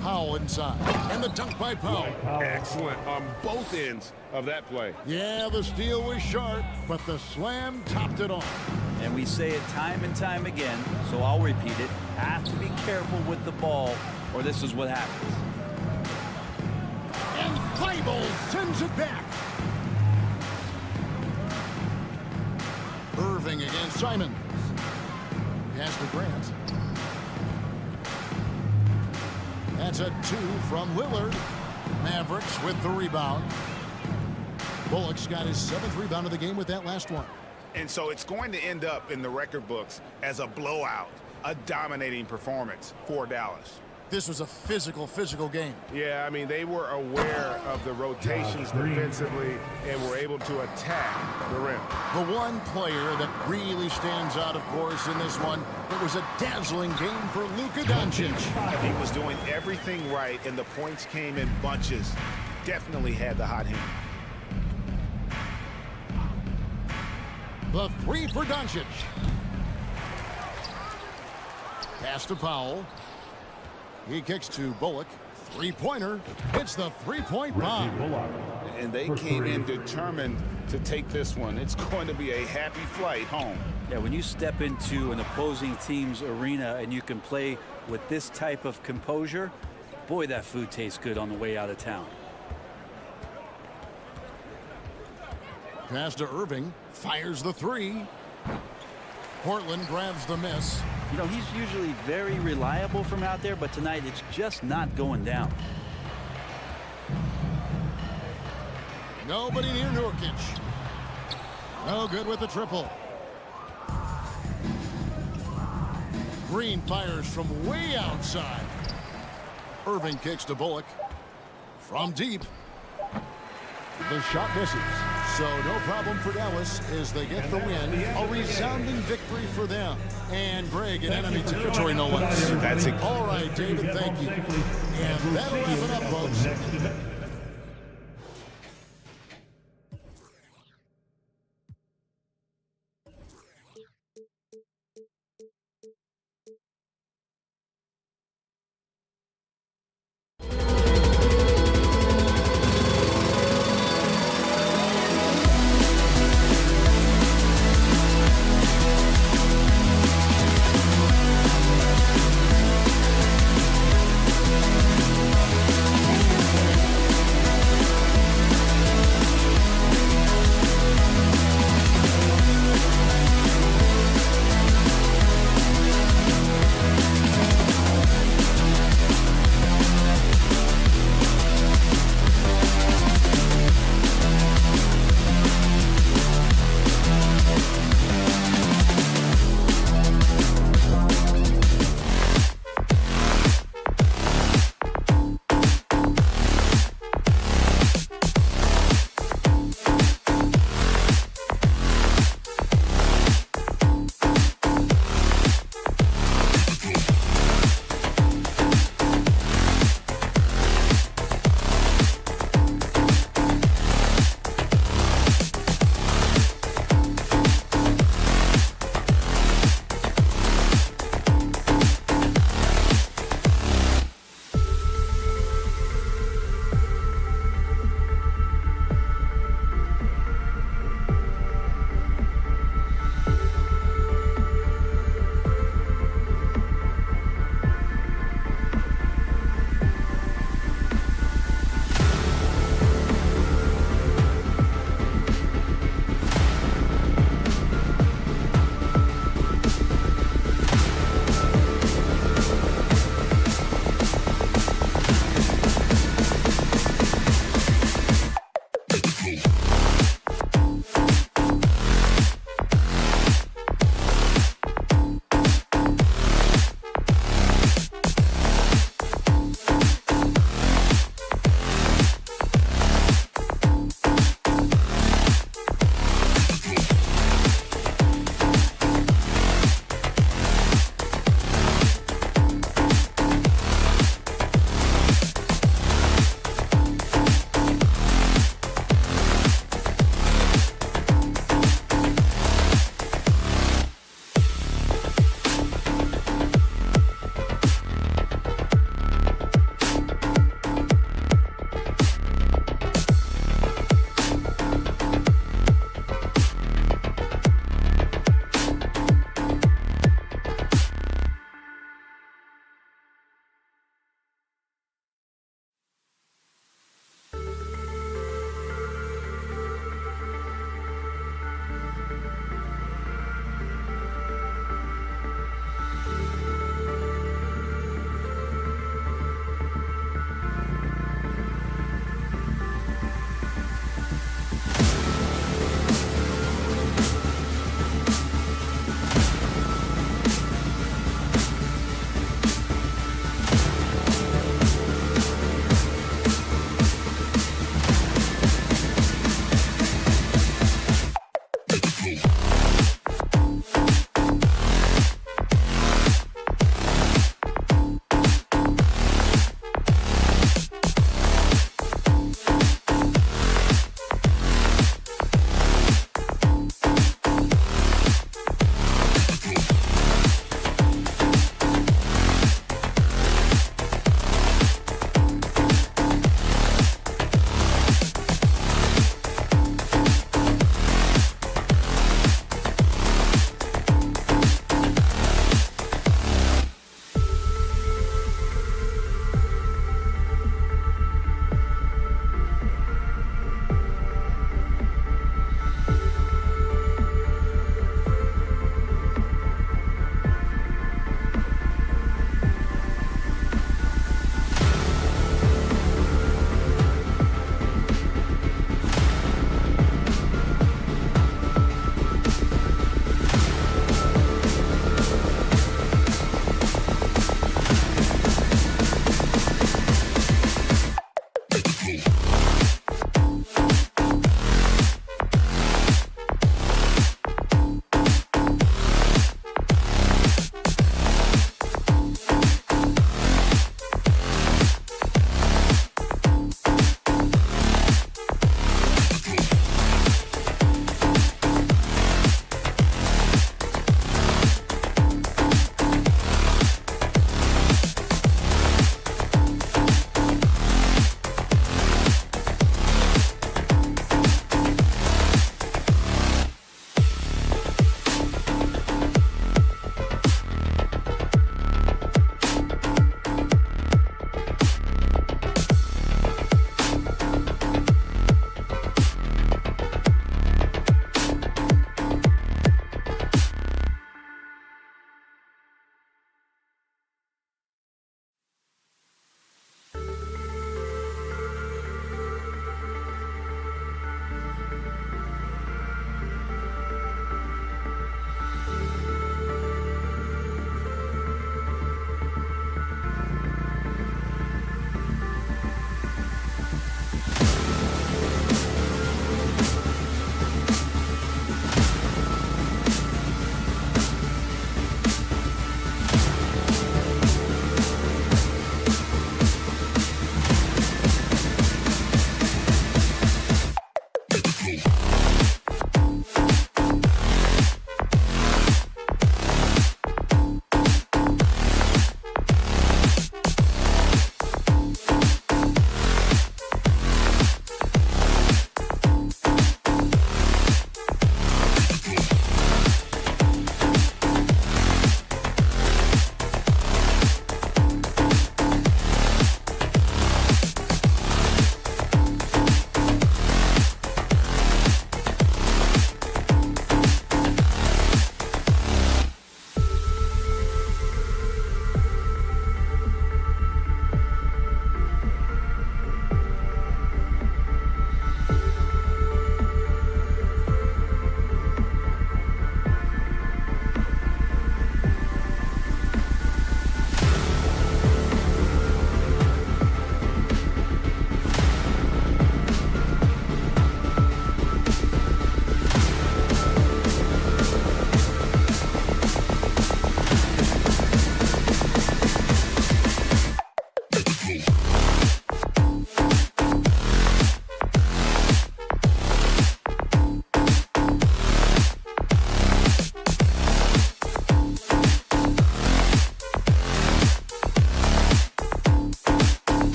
Powell inside. And the dunk by Powell. Excellent on both ends of that play. Yeah, the steal was sharp, but the slam topped it off. And we say it time and time again, so I'll repeat it. Have to be careful with the ball, or this is what happens. And Thibault sends it back. Irving against Simons. Pass to Grant. That's a 2 from Lillard. Mavericks with the rebound. Bullock's got his 7th rebound of the game with that last one. And so it's going to end up in the record books as a blowout, a dominating performance for Dallas. This was a physical game. Yeah, I mean, they were aware of the rotations defensively and were able to attack the rim. The one player that really stands out, of course, in this one, it was a dazzling game for Luka Doncic. He was doing everything right, and the points came in bunches. Definitely had the hot hand. The 3 for Doncic. Pass to Powell. He kicks to Bullock. Three-pointer. It's the three-point bomb. and they came in determined to take this one. It's going to be a happy flight home. Yeah, when you step into an opposing team's arena and you can play with this type of composure, boy, that food tastes good on the way out of town. Pass to Irving, fires the three. Portland grabs the miss. You know, he's usually very reliable from out there, but tonight it's just not going down. Nobody near Nurkic. No good with the triple. Green fires from way outside. Irving kicks to Bullock. From deep. The shot misses. So no problem for Dallas as they get the win. A resounding victory for them. And Greg in enemy territory, no less. That's it. All right, David, thank you. And that'll wrap it up, folks.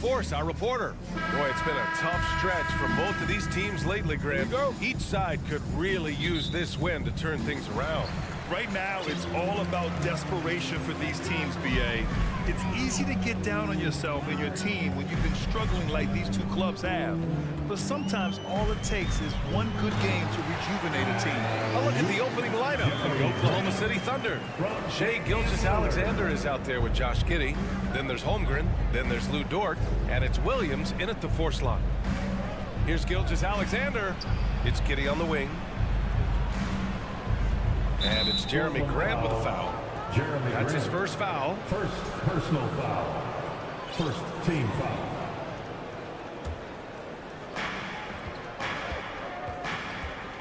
Force, our reporter. Boy, it's been a tough stretch for both of these teams lately, Graham. Each side could really use this win to turn things around. Right now, it's all about desperation for these teams, B.A. It's easy to get down on yourself and your team when you've been struggling like these two clubs have. But sometimes all it takes is one good game to rejuvenate a team. A look at the opening lineup for the Oklahoma City Thunder. Shai Gilgeous-Alexander is out there with Josh Giddey. Then there's Holmgren. Then there's Lou Dort. And it's Williams in at the 4 slot. Here's Gilgeous-Alexander. It's Giddey on the wing. And it's Jeremy Grant with a foul. That's his first foul. First personal foul. First team foul.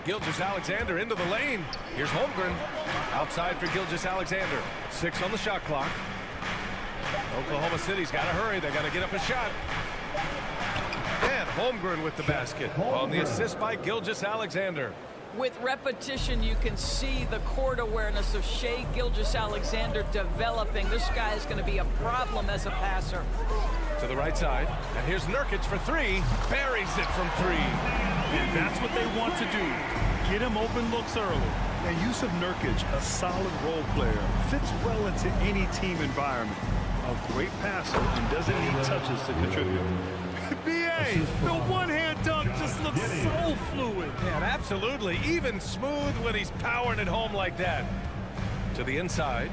Gilgeous-Alexander into the lane. Here's Holmgren. Outside for Gilgeous-Alexander. 6 on the shot clock. Oklahoma City's got to hurry. They got to get up a shot. And Holmgren with the basket on the assist by Gilgeous-Alexander. With repetition, you can see the court awareness of Shai Gilgeous-Alexander developing. This guy is going to be a problem as a passer. To the right side, and here's Nurkic for 3. Buries it from 3. And that's what they want to do. Get him open looks early. Now, Yusuf Nurkic, a solid role player, fits well into any team environment. A great passer and doesn't need touches to contribute. B.A., the one-hand dunk just looks so fluid. Yeah, absolutely. Even smooth when he's powering it home like that. To the inside.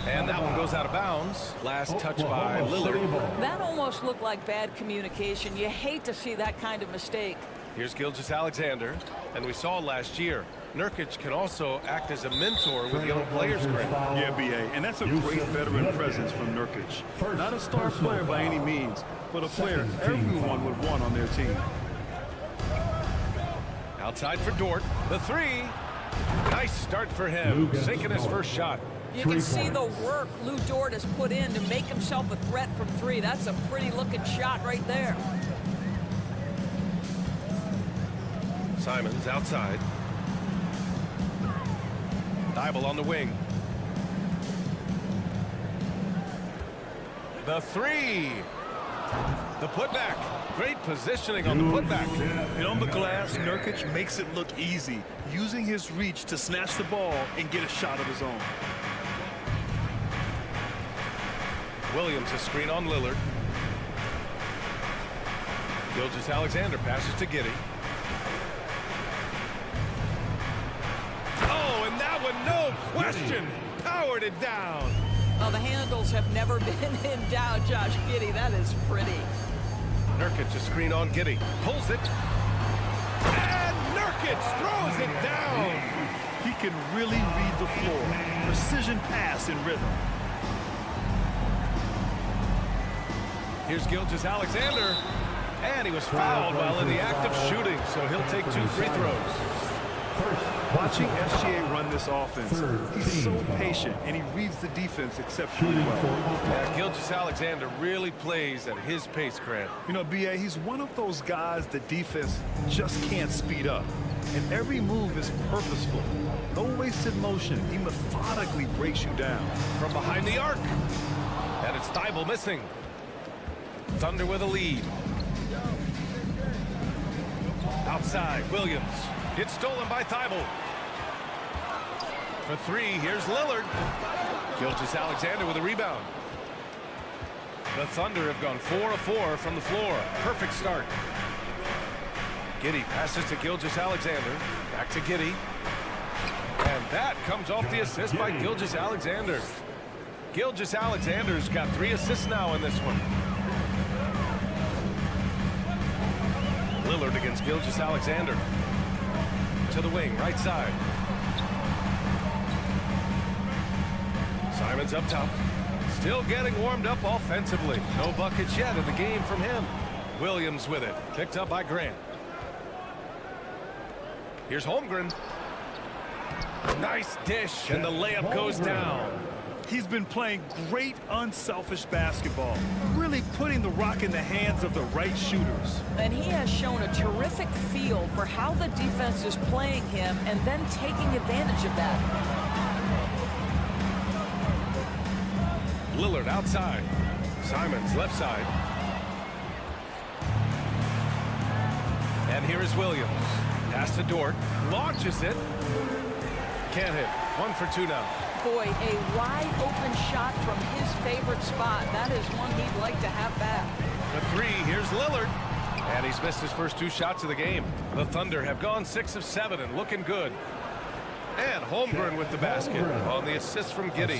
And that one goes out of bounds. Last touch by Lillard. That almost looked like bad communication. You hate to see that kind of mistake. Here's Gilgeous-Alexander. And we saw last year, Nurkic can also act as a mentor with young players. Yeah, B.A., and that's a great veteran presence from Nurkic. Not a star player by any means, but a player everyone would want on their team. Outside for Dort. The 3. Nice start for him. Sinking his first shot. You can see the work Lou Dort has put in to make himself a threat from 3. That's a pretty looking shot right there. Simons outside. Thibault on the wing. The 3. The putback. Great positioning on the putback. And on the glass, Nurkic makes it look easy, using his reach to snatch the ball and get a shot of his own. Williams a screen on Lillard. Gilgeous-Alexander passes to Giddey. Oh, and that one, no question, powered it down. Well, the handles have never been in doubt, Josh Giddey. That is pretty. Nurkic a screen on Giddey. Pulls it. And Nurkic throws it down. He can really read the floor. Precision pass in rhythm. Here's Gilgeous-Alexander. And he was fouled while in the act of shooting, so he'll take 2 free throws. Watching SGA run this offense, he's so patient, and he reads the defense exceptionally well. Yeah, Gilgeous-Alexander really plays at his pace, Grant. You know, B.A., he's one of those guys the defense just can't speed up. And every move is purposeful. No wasted motion. He methodically breaks you down. From behind the arc. And it's Thibault missing. Thunder with a lead. Outside, Williams. It's stolen by Thibault. For 3, here's Lillard. Gilgeous-Alexander with a rebound. The Thunder have gone 4 of 4 from the floor. Perfect start. Giddey passes to Gilgeous-Alexander. Back to Giddey. And that comes off the assist by Gilgeous-Alexander. Gilgeous-Alexander's got 3 assists now in this one. Lillard against Gilgeous-Alexander. To the wing, right side. Simons up top. Still getting warmed up offensively. No buckets yet in the game from him. Williams with it. Picked up by Grant. Here's Holmgren. Nice dish, and the layup goes down. He's been playing great, unselfish basketball, really putting the rock in the hands of the right shooters. And he has shown a terrific feel for how the defense is playing him and then taking advantage of that. Lillard outside. Simons left side. And here is Williams. Pass to Dort. Launches it. Can't hit. 1 for 2 now. Boy, a wide open shot from his favorite spot. That is one he'd like to have back. For 3, here's Lillard. And he's missed his first 2 shots of the game. The Thunder have gone 6 of 7 and looking good. And Holmgren with the basket on the assist from Giddey.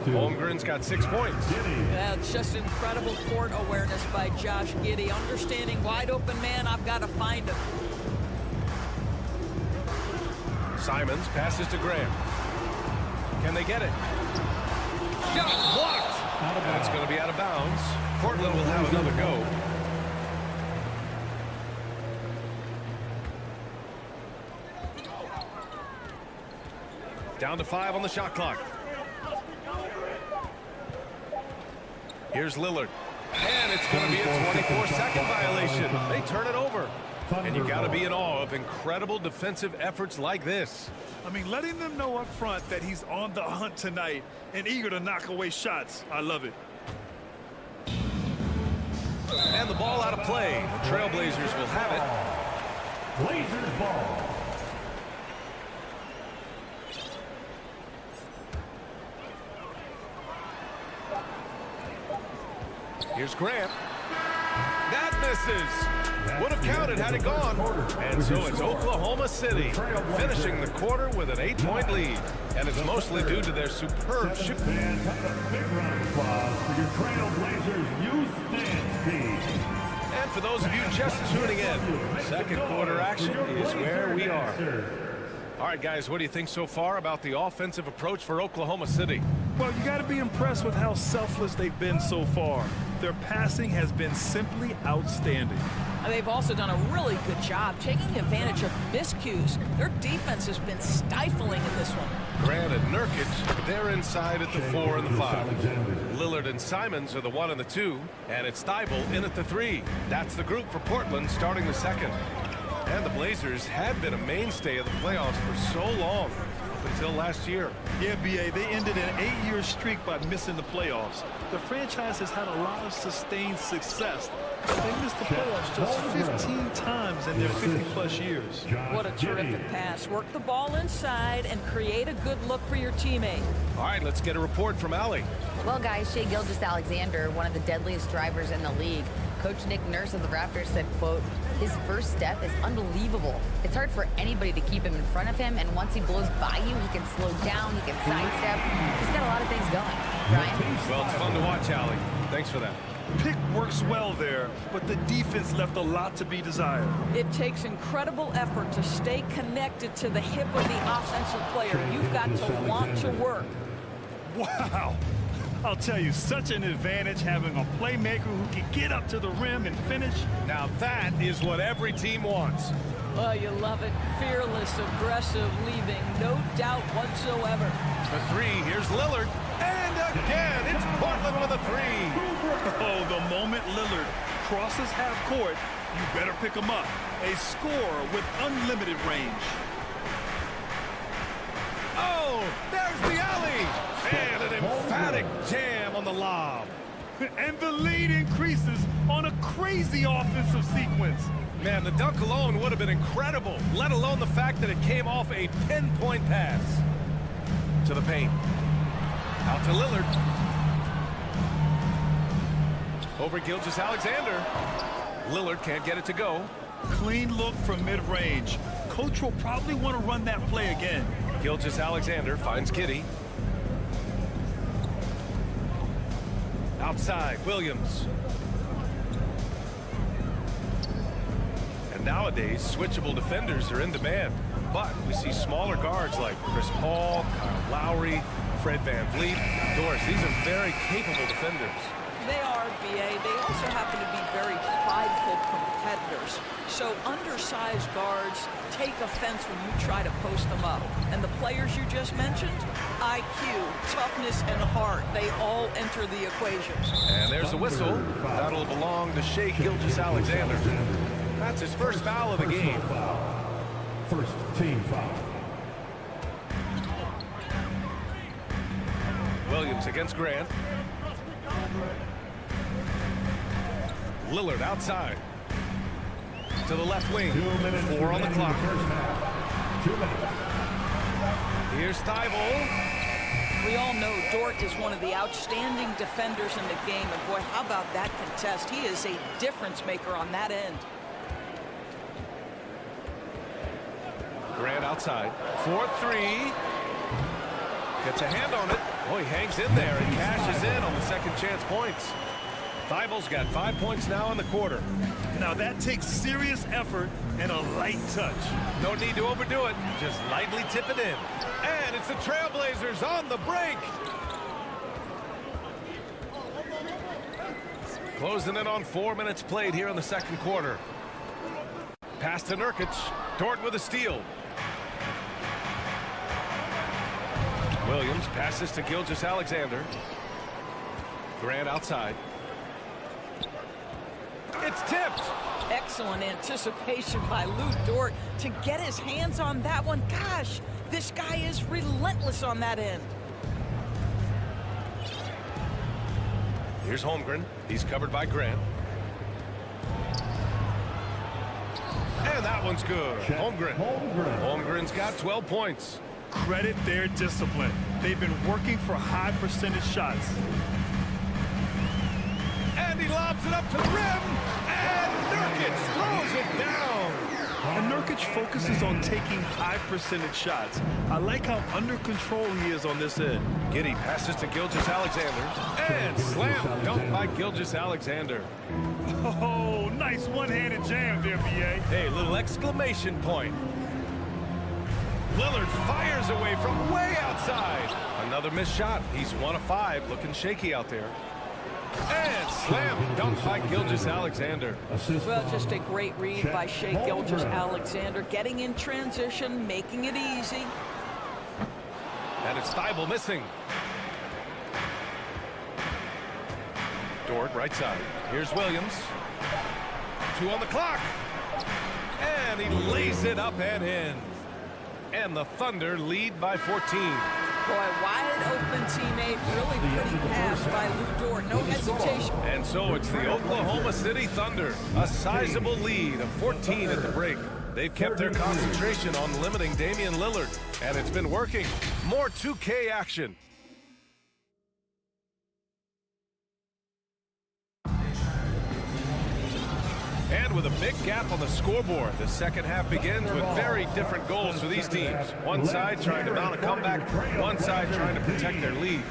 Holmgren's got 6 points. That's just incredible court awareness by Josh Giddey. Understanding wide open man, I've got to find him. Simons passes to Graham. Can they get it? Shot blocked. And it's going to be out of bounds. Portland will have another go. Down to 5 on the shot clock. Here's Lillard. And it's going to be a 24-second violation. They turn it over. And you got to be in awe of incredible defensive efforts like this. I mean, letting them know up front that he's on the hunt tonight and eager to knock away shots. I love it. And the ball out of play. The Trailblazers will have it. Blazers ball. Here's Grant. That misses. Would have counted had it gone. And so it's Oklahoma City finishing the quarter with an 8-point lead. And it's mostly due to their superb shooting. Fans, have a big round of applause for your Trailblazers youth dance team. And for those of you just tuning in, second quarter action is where we are. All right, guys, what do you think so far about the offensive approach for Oklahoma City? Well, you got to be impressed with how selfless they've been so far. Their passing has been simply outstanding. They've also done a really good job taking advantage of miscues. Their defense has been stifling in this one. Grant and Nurkic, they're inside at the 4 and the 5. Lillard and Simons are the 1 and the 2. And it's Thibault in at the 3. That's the group for Portland starting the second. And the Blazers had been a mainstay of the playoffs for so long, up until last year. Yeah, B.A., they ended an 8-year streak by missing the playoffs. The franchise has had a lot of sustained success. They missed the playoffs just 15 times in their 50-plus years. What a terrific pass. Work the ball inside and create a good look for your teammate. All right, let's get a report from Allie. Well, guys, Shai Gilgeous-Alexander, one of the deadliest drivers in the league. Coach Nick Nurse of the Raptors said, quote, his first step is unbelievable. It's hard for anybody to keep him in front of him, and once he blows by you, he can slow down, he can sidestep. He's got a lot of things going. Ryan? Well, it's fun to watch, Allie. Thanks for that. Pick works well there, but the defense left a lot to be desired. It takes incredible effort to stay connected to the hip of the offensive player. You've got to want to work. Wow. I'll tell you, such an advantage having a playmaker who can get up to the rim and finish. Now that is what every team wants. Oh, you love it. Fearless, aggressive, leaving no doubt whatsoever. For 3, here's Lillard. And again, it's Portland with a 3. Oh, the moment Lillard crosses half court, you better pick him up. A scorer with unlimited range. Oh, there's the alley. And an emphatic jam on the lob. And the lead increases on a crazy offensive sequence. Man, the dunk alone would have been incredible, let alone the fact that it came off a 10-point pass. To the paint. Out to Lillard. Over Gilgeous-Alexander. Lillard can't get it to go. Clean look from mid-range. Coach will probably want to run that play again. Gilgeous-Alexander finds Giddey. Outside, Williams. And nowadays, switchable defenders are in demand. But we see smaller guards like Chris Paul, Kyle Lowry, Fred VanVleet. Doris, these are very capable defenders. They are, B.A. They also happen to be very prideful competitors. So undersized guards take offense when you try to post them up. And the players you just mentioned, IQ, toughness, and heart, they all enter the equation. And there's a whistle. That'll belong to Shai Gilgeous-Alexander. That's his first foul of the game. First team foul. Williams against Grant. Lillard outside. to the left wing. 2 minutes 4 on the remaining in clock. first half. 2 minutes. Here's Thibault. We all know Dort is one of the outstanding defenders in the game, and boy, how about that contest? He is a difference maker on that end. Grant outside. 4-3. Gets a hand on it. Oh, he hangs in there and cashes in on the second chance points. Thibault's got 5 points now in the quarter. Now that takes serious effort and a light touch. No need to overdo it. Just lightly tip it in. And it's the Trailblazers on the break. Closing in on 4 minutes played here in the second quarter. Pass to Nurkic. Dort with a steal. Williams passes to Gilgeous-Alexander. Grant outside. It's tipped. Excellent anticipation by Lou Dort to get his hands on that one. Gosh, this guy is relentless on that end. Here's Holmgren. He's covered by Grant. And that one's good. Holmgren. Holmgren's got 12 points. Credit their discipline. They've been working for high percentage shots. And he lobs it up to the rim. And Nurkic throws it down. And Nurkic focuses on taking high percentage shots. I like how under control he is on this end. Giddey passes to Gilgeous-Alexander. And slam dunk by Gilgeous-Alexander. Oh, nice one-handed jam there, B.A. Hey, little exclamation point. Lillard fires away from way outside. Another missed shot. He's 1 of 5, looking shaky out there. And slam dunk by Gilgeous-Alexander. Well, just a great read by Shai Gilgeous-Alexander, getting in transition, making it easy. And it's Thibault missing. Dort right side. Here's Williams. 2 on the clock. And he lays it up and in. And the Thunder lead by 14. Boy, wide open teammate, really pretty pass by Lou Dort, no hesitation. And so it's the Oklahoma City Thunder, a sizable lead of 14 at the break. They've kept their concentration on limiting Damian Lillard, and it's been working. More 2K action. And with a big gap on the scoreboard, the second half begins with very different goals for these teams. One side trying to mount a comeback, one side trying to protect their lead.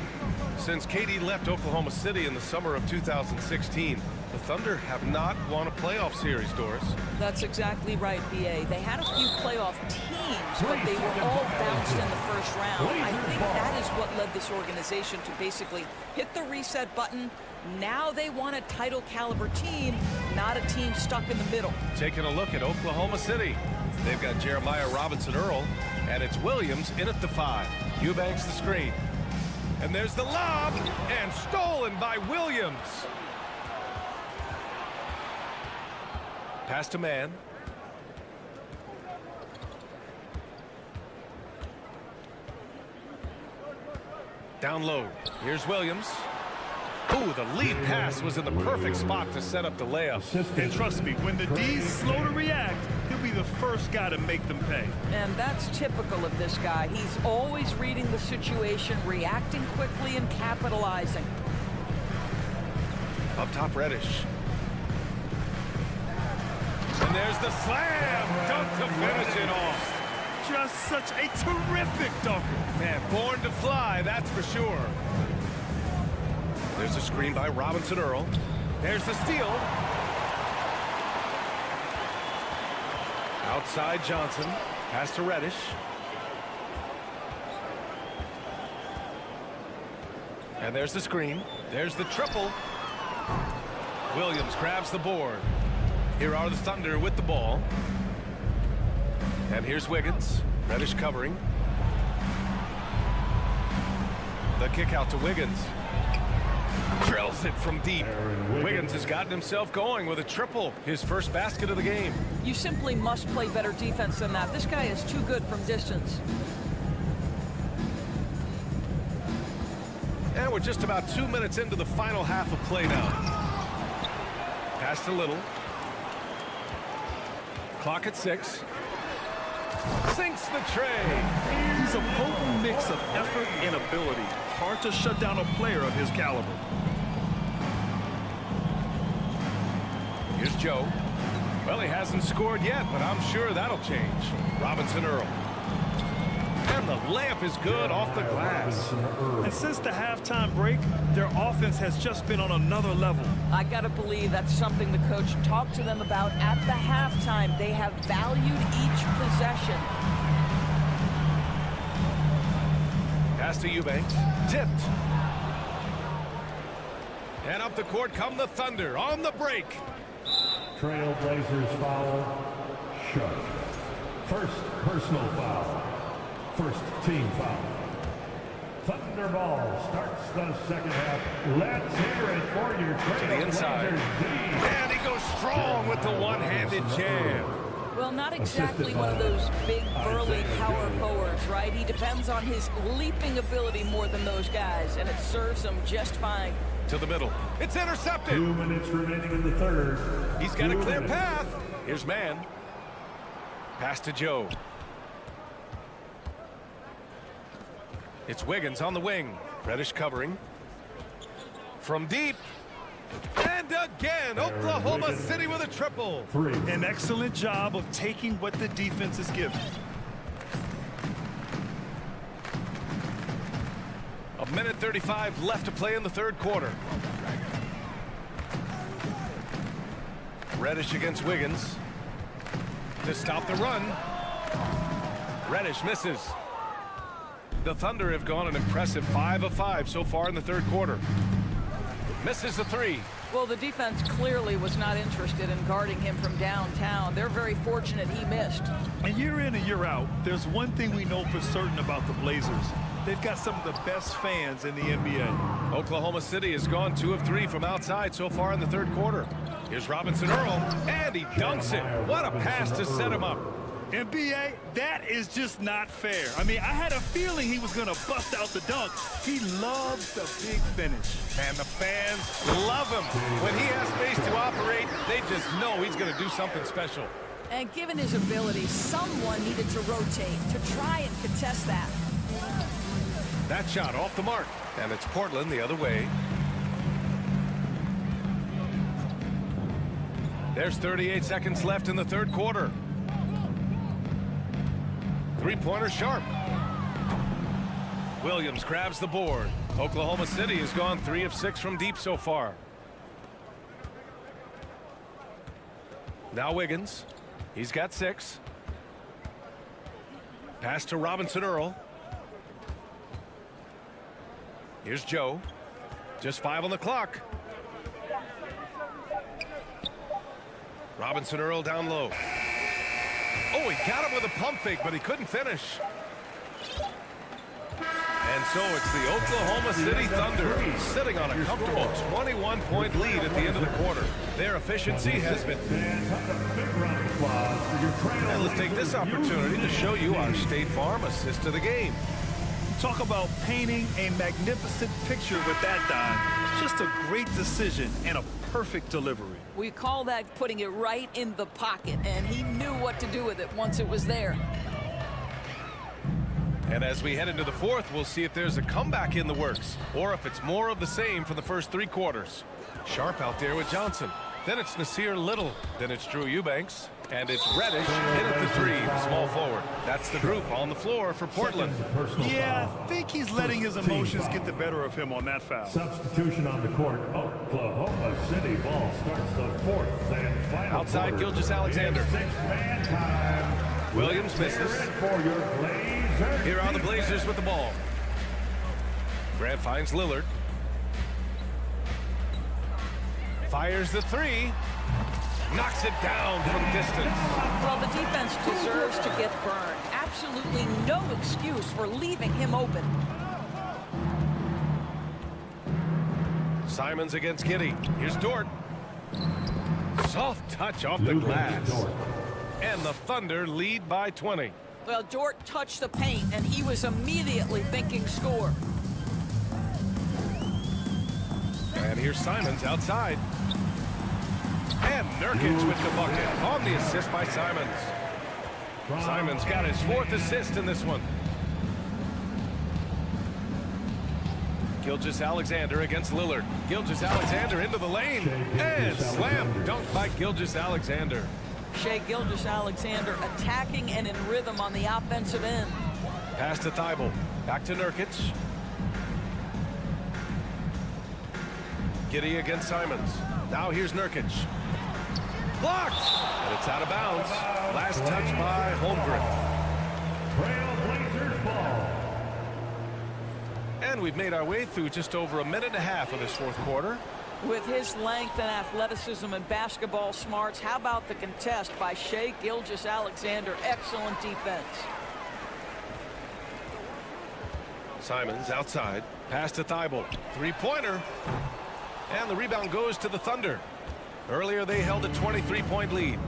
Since KD left Oklahoma City in the summer of 2016, the Thunder have not won a playoff series, Doris. That's exactly right, B.A. They had a few playoff teams, but they were all bounced in the first round. I think that is what led this organization to basically hit the reset button. Now they want a title caliber team, not a team stuck in the middle. Taking a look at Oklahoma City. They've got Jeremiah Robinson-Earl, and it's Williams in at the 5. Eubanks the screen. And there's the lob, and stolen by Williams. Pass to man. Down low. Here's Williams. Ooh, the lead pass was in the perfect spot to set up the layup. And trust me, when the D's slow to react, he'll be the first guy to make them pay. And that's typical of this guy. He's always reading the situation, reacting quickly, and capitalizing. Up top, Reddish. And there's the slam dunk to finish it off. Just such a terrific dunker. Man, born to fly, that's for sure. There's a screen by Robinson-Earl. There's the steal. Outside Johnson. Pass to Reddish. And there's the screen. There's the triple. Williams grabs the board. Here are the Thunder with the ball. And here's Wiggins. Reddish covering. The kick out to Wiggins. Drills it from deep. Wiggins has gotten himself going with a triple, his first basket of the game. You simply must play better defense than that. This guy is too good from distance. And we're just about 2 minutes into the final half of play now. Pass to Little. Clock at 6. Sinks the tray. He's a potent mix of effort and ability. Hard to shut down a player of his caliber. Here's Joe. Well, he hasn't scored yet, but I'm sure that'll change. Robinson Earl. And the layup is good off the glass. And since the halftime break, their offense has just been on another level. I got to believe that's something the coach talked to them about at the halftime. They have valued each possession. Pass to Eubanks. Tipped. And up the court come the Thunder on the break. Trailblazers foul. Sharp. First personal foul. First team foul. Thunderball starts the second half. Let's hear it for your Trailblazers. To the inside. And he goes strong with the one-handed jam. Well, not exactly one of those big, burly power forwards, right? He depends on his leaping ability more than those guys, and it serves him just fine. To the middle. It's intercepted. 2 minutes remaining in the third. He's got a clear path. Here's man. Pass to Joe. It's Wiggins on the wing. Reddish covering. From deep. And again, Oklahoma City with a triple. An excellent job of taking what the defense is given. A minute 35 left to play in the third quarter. Reddish against Wiggins. To stop the run. Reddish misses. The Thunder have gone an impressive 5 of 5 so far in the third quarter. Misses the three. Well, the defense clearly was not interested in guarding him from downtown. They're very fortunate he missed. And year in and year out, there's one thing we know for certain about the Blazers. They've got some of the best fans in the NBA. Oklahoma City has gone 2 of 3 from outside so far in the third quarter. Here's Robinson Earl, and he dunks it. What a pass to set him up. NBA, that is just not fair. I mean, I had a feeling he was going to bust out the dunk. He loves the big finish. And the fans love him. When he has space to operate, they just know he's going to do something special. And given his ability, someone needed to rotate to try and contest that. That shot off the mark. And it's Portland the other way. There's 38 seconds left in the third quarter. Three-pointer sharp. Williams grabs the board. Oklahoma City has gone 3 of 6 from deep so far. Now Wiggins. He's got 6. Pass to Robinson Earl. Here's Joe. Just 5 on the clock. Robinson Earl down low. Oh, he got him with a pump fake, but he couldn't finish. And so it's the Oklahoma City Thunder sitting on a comfortable 21-point lead at the end of the quarter. Their efficiency has been... And let's take this opportunity to show you our State Farm assist to the game. Talk about painting a magnificent picture with that dime. Just a great decision and a perfect delivery. We call that putting it right in the pocket, and he knew what to do with it once it was there. And as we head into the fourth, we'll see if there's a comeback in the works, or if it's more of the same for the first 3 quarters. Sharp out there with Johnson. Then it's Nasir Little. Then it's Drew Eubanks. And it's Reddish in at the 3, the small forward. That's the group on the floor for Portland. Yeah, I think he's letting his emotions get the better of him on that foul. Substitution on the court. Oklahoma City ball starts the fourth and final outside quarter. Gilgeous-Alexander. Six-man time. Williams misses. Here are the Blazers with the ball. Grant finds Lillard. Fires the 3. Knocks it down from distance. Well, the defense deserves to get burned. Absolutely no excuse for leaving him open. Simons against Giddey. Here's Dort. Soft touch off the glass. And the Thunder lead by 20. Well, Dort touched the paint, and he was immediately thinking score. And here's Simons outside. And Nurkic with the bucket on the assist by Simons. Simons got his 4th assist in this one. Gilgeous-Alexander against Lillard. Gilgeous-Alexander into the lane. And slam dunk by Gilgeous-Alexander. Shai Gilgeous-Alexander attacking and in rhythm on the offensive end. Pass to Thibault. Back to Nurkic. Giddey against Simons. Now here's Nurkic. Blocked! And it's out of bounds. Last touch by Holmgren. Trailblazers ball. And we've made our way through just over a minute and a half of this 4th quarter. With his length and athleticism and basketball smarts, how about the contest by Shai Gilgeous-Alexander? Excellent defense. Simons outside. Pass to Thibault. 3-pointer. And the rebound goes to the Thunder. Earlier they held a 23-point lead.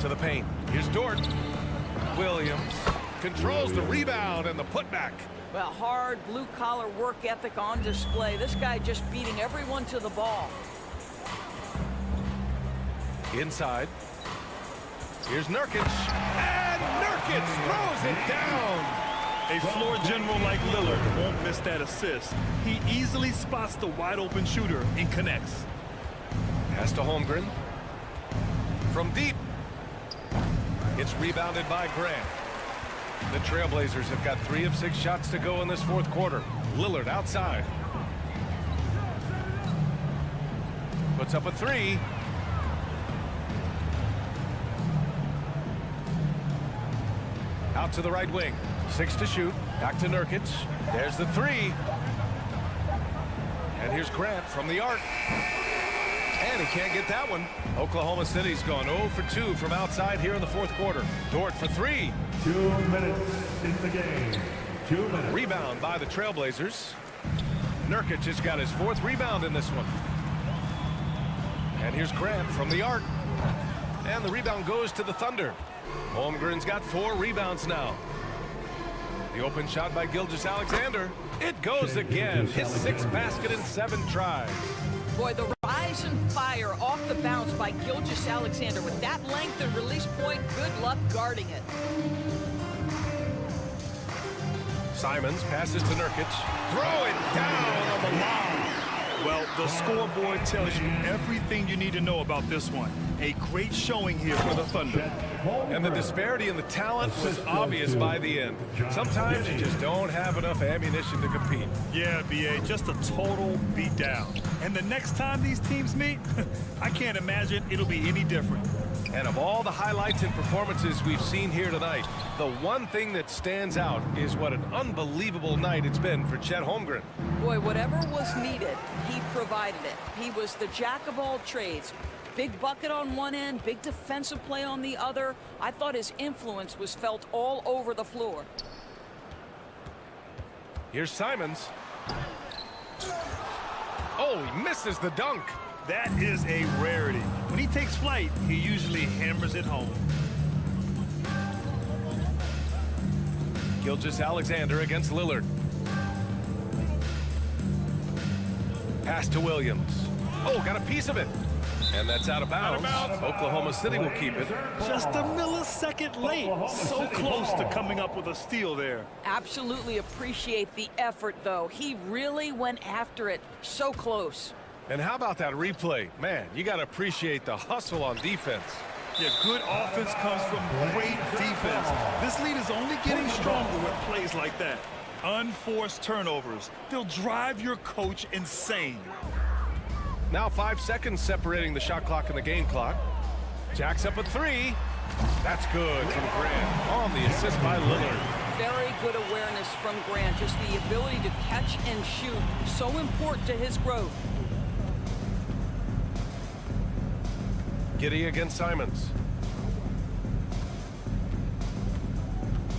To the paint. Here's Dort. Williams controls the rebound and the putback. Well, hard blue-collar work ethic on display. This guy just beating everyone to the ball. Inside. Here's Nurkic. And Nurkic throws it down. A floor general like Lillard won't miss that assist. He easily spots the wide-open shooter and connects. Pass to Holmgren. From deep. It's rebounded by Grant. The Trailblazers have got 3 of 6 shots to go in this 4th quarter. Lillard outside. Puts up a 3. Out to the right wing. 6 to shoot. Back to Nurkic. There's the 3. And here's Grant from the arc. And he can't get that one. Oklahoma City's gone 0 for 2 from outside here in the 4th quarter. Dort for 3. 2 minutes in the game. 2 minutes. Rebound by the Trailblazers. Nurkic has got his 4th rebound in this one. And here's Grant from the arc. And the rebound goes to the Thunder. Holmgren's got 4 rebounds now. The open shot by Gilgeous-Alexander. It goes again. His 6th basket in 7 tries. Boy, the rise and fire off the bounce by Gilgeous-Alexander. With that length and release point, good luck guarding it. Simons passes to Nurkic. Throw it down on the lob. Well, the scoreboard tells you everything you need to know about this one. A great showing here for the Thunder. And the disparity in the talent was obvious by the end. Sometimes you just don't have enough ammunition to compete. Yeah, B.A., just a total beatdown. And the next time these teams meet, I can't imagine it'll be any different. And of all the highlights and performances we've seen here tonight, the one thing that stands out is what an unbelievable night it's been for Chet Holmgren. Boy, whatever was needed, he provided it. He was the jack of all trades. Big bucket on one end, big defensive play on the other. I thought his influence was felt all over the floor. Here's Simons. Oh, he misses the dunk. That is a rarity. When he takes flight, he usually hammers it home. Gilgeous-Alexander against Lillard. Pass to Williams. Oh, got a piece of it. And that's out of bounds. Oklahoma City will keep it. Just a millisecond late. So close to coming up with a steal there. Absolutely appreciate the effort, though. He really went after it. So close. And how about that replay? Man, you got to appreciate the hustle on defense. Yeah, good offense comes from great defense. This lead is only getting stronger with plays like that. Unforced turnovers. They'll drive your coach insane. Now 5 seconds separating the shot clock and the game clock. Jacks up a 3. That's good from Grant on the assist by Lillard. Very good awareness from Grant. Just the ability to catch and shoot. So important to his growth. Giddey against Simons.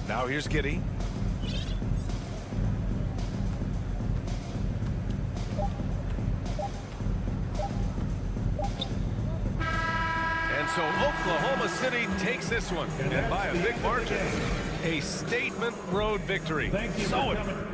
Now here's Giddey. And so Oklahoma City takes this one, and by a big margin. A statement road victory. So important.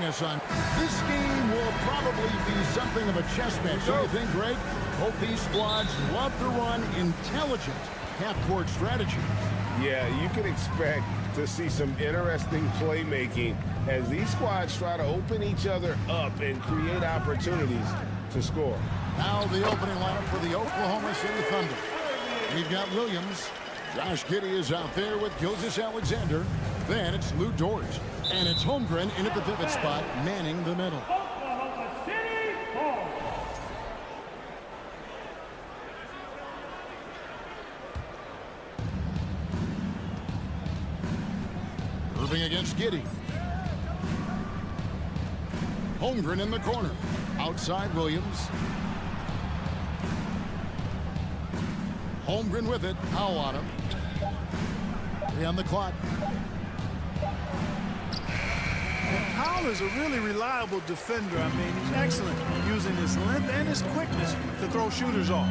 us on. This game will probably be something of a chess match, don't you think, Greg? Both these squads love to run intelligent half-court strategy. Yeah, you can expect to see some interesting playmaking as these squads try to open each other up and create opportunities to score. Now the opening lineup for the Oklahoma City Thunder. We've got Williams. Josh Giddey is out there with Gilgeous-Alexander. Then it's Lou Dort. And it's Holmgren in at the pivot spot, manning the middle. Irving against Giddey. Holmgren in the corner. Outside Williams. Holmgren with it. Powell on him. 3 on the clock. Powell is a really reliable defender. I mean, he's excellent using his length and his quickness to throw shooters off.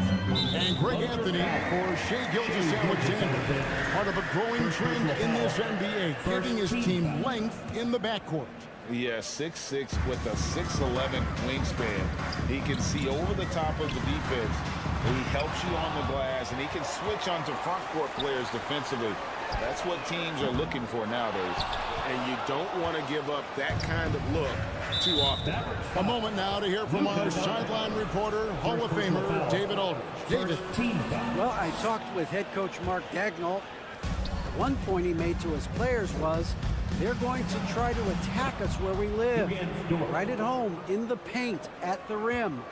And Greg Anthony for Shai Gilgeous-Alexander. Part of a growing trend in this NBA, giving his team length in the backcourt. Yeah, 6'6" with a 6'11" wingspan. He can see over the top of the defense. He helps you on the glass, and he can switch onto front court players defensively. That's what teams are looking for nowadays. And you don't want to give up that kind of look too often. A moment now to hear from our sideline reporter, Hall of Famer David Aldridge. David. Well, I talked with head coach Mark Dagnall. One point he made to his players was, they're going to try to attack us where we live, right at home, in the paint, at the rim.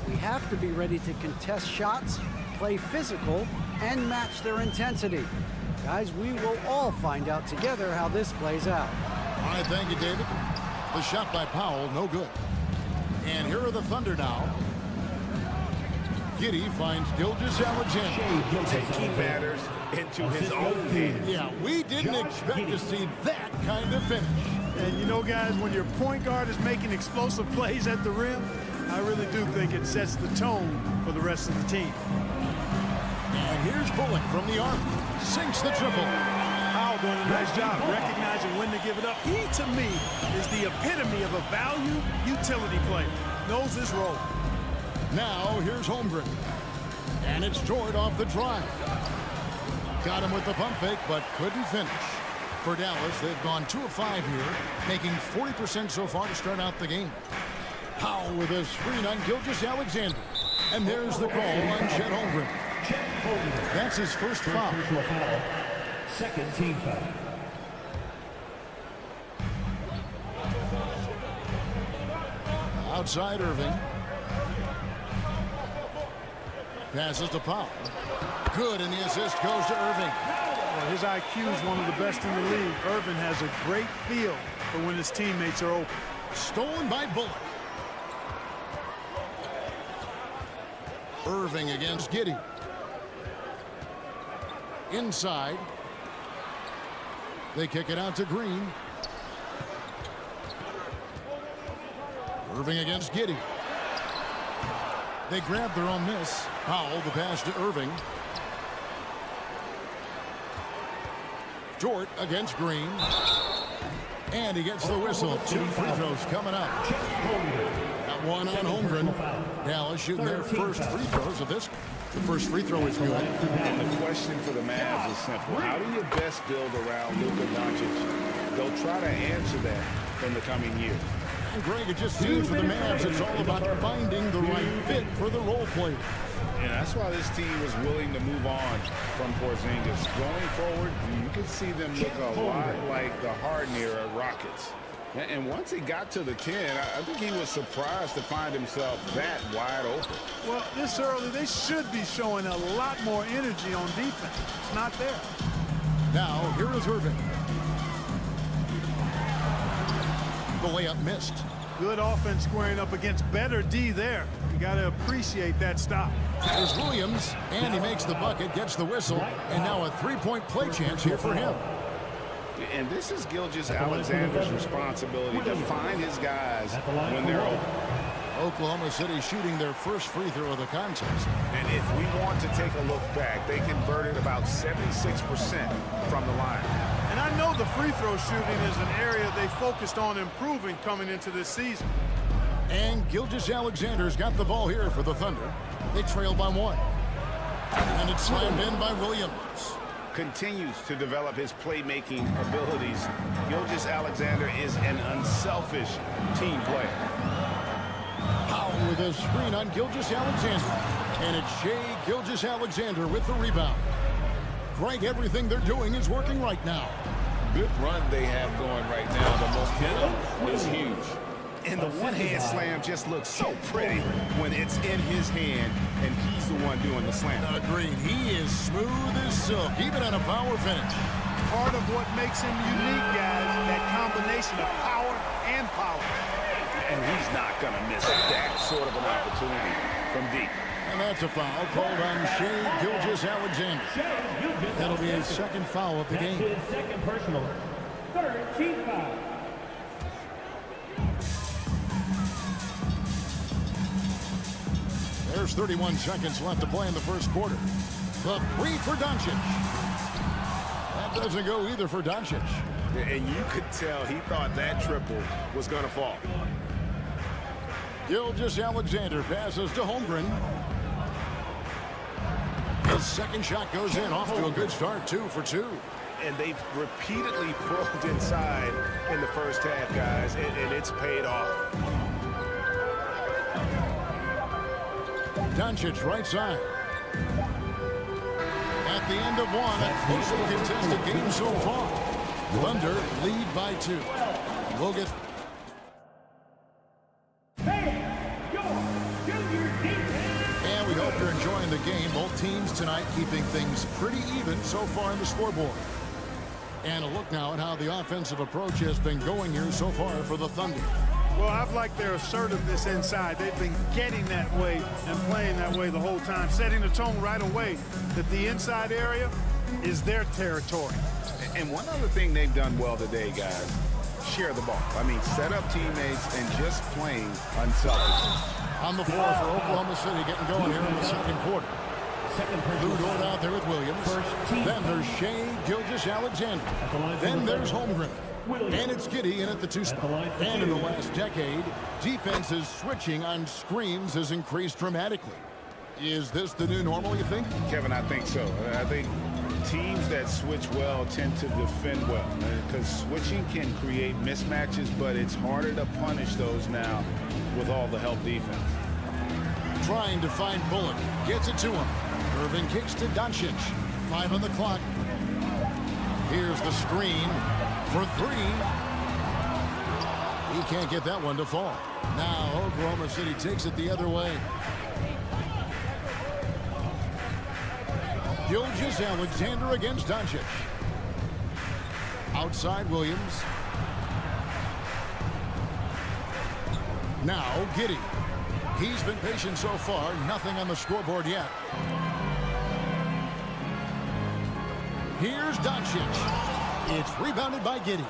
We have to be ready to contest shots, play physical, and match their intensity. Guys, we will all find out together how this plays out. All right, thank you, David. The shot by Powell, no good. And here are the Thunder now. Giddey finds Gilgeous-Alexander. Taking matters into his own hands. Yeah, we didn't expect to see that kind of finish. And you know, guys, when your point guard is making explosive plays at the rim, I really do think it sets the tone for the rest of the team. And here's Bullock from the arc. Sinks the triple. Powell doing a nice job recognizing when to give it up. He, to me, is the epitome of a value utility player. Knows his role. Now, here's Holmgren. And it's Dort off the drive. Got him with the pump fake, but couldn't finish. For Dallas, they've gone 2 of 5 here, making 40% so far to start out the game. Powell with a screen on Gilgeous-Alexander. And there's the call on Chet Holmgren. That's his first foul. Second team foul. Outside Irving. Passes to Powell. Good, and the assist goes to Irving. Well, his IQ is one of the best in the league. Irving has a great feel for when his teammates are open. Stolen by Bullock. Irving against Giddey. Inside. They kick it out to Green. Irving against Giddey. They grab their own miss. Powell, the pass to Irving. Dort against Green. And he gets the whistle. 2 free throws coming up. Got one on Holmgren. Dallas shooting their first free throws of this. The first free throw is good. And the question for the Mavs is simple. How do you best build around Luka Doncic? They'll try to answer that in the coming year. And Greg, it just seems for the Mavs it's all about finding the right fit for the role players. And that's why this team was willing to move on from Porzingis. Going forward, you can see them look a lot like the Harden era Rockets. And once he got to the 10, I think he was surprised to find himself that wide open. Well, this early, they should be showing a lot more energy on defense. It's not there. Now, here is Irving. The layup missed. Good offense squaring up against better D there. You got to appreciate that stop. There's Williams, and he makes the bucket, gets the whistle, and now a three-point play chance here for him. And this is Gilgeous-Alexander's responsibility to find his guys when they're open. Oklahoma City shooting their first free throw of the contest. And if we want to take a look back, they converted about 76% from the line. And I know the free throw shooting is an area they focused on improving coming into this season. And Gilgeous-Alexander's got the ball here for the Thunder. They trail by 1. And it's slammed in by Williams. Continues to develop his playmaking abilities. Gilgeous-Alexander is an unselfish team player. Powell with a screen on Gilgeous-Alexander. And it's Shai Gilgeous-Alexander with the rebound. Greg, everything they're doing is working right now. Good run they have going right now. The momentum is huge. And the one-hand slam just looks so pretty when it's in his hand and he's the one doing the slam. Agreed. He is smooth as silk, even on a power finish. Part of what makes him unique, guys, that combination of power and power. And he's not going to miss that sort of an opportunity from deep. And that's a foul called on Shai Gilgeous-Alexander. That'll be his second foul of the game. His second personal, third team foul. There's 31 seconds left to play in the first quarter. The three for Doncic. That doesn't go either for Doncic. And you could tell he thought that triple was going to fall. Gilgeous-Alexander passes to Holmgren. His second shot goes in, off to a good start, 2 for 2. And they've repeatedly probed inside in the first half, guys, and it's paid off. Doncic right side. At the end of one, a closely contested game so far. Thunder lead by 2. We'll get... And we hope you're enjoying the game. Both teams tonight keeping things pretty even so far in the scoreboard. And a look now at how the offensive approach has been going here so far for the Thunder. Well, I've liked their assertiveness inside. They've been getting that way and playing that way the whole time, setting the tone right away that the inside area is their territory. And one other thing they've done well today, guys, share the ball. I mean, set up teammates and just playing unselfishly. On the floor for Oklahoma City, getting going here in the second quarter. Lou Dort out there with Williams. Then there's Shai Gilgeous-Alexander. Then there's Holmgren. And it's Giddey in at the 2 spot. And in the last decade, defenses switching on screens has increased dramatically. Is this the new normal, you think? Kevin, I think so. I think teams that switch well tend to defend well, because switching can create mismatches, but it's harder to punish those now with all the help defense. Trying to find Bullock. Gets it to him. Irving kicks to Doncic. 5 on the clock. Here's the screen for 3. He can't get that one to fall. Now Oklahoma City takes it the other way. Gilgeous-Alexander against Doncic. Outside Williams. Now Giddey. He's been patient so far. Nothing on the scoreboard yet. Here's Doncic. It's rebounded by Giddey.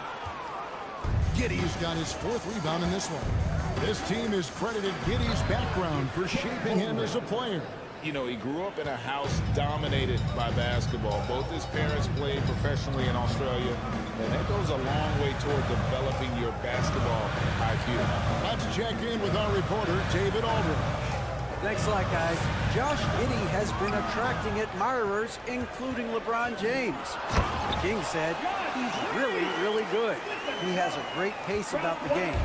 Giddey's got his 4th rebound in this one. This team has credited Giddey's background for shaping him as a player. You know, he grew up in a house dominated by basketball. Both his parents played professionally in Australia, and that goes a long way toward developing your basketball IQ. Let's check in with our reporter, David Aldridge. Thanks a lot, guys. Josh Giddey has been attracting admirers, including LeBron James. The King said he's really, really good. He has a great pace about the game,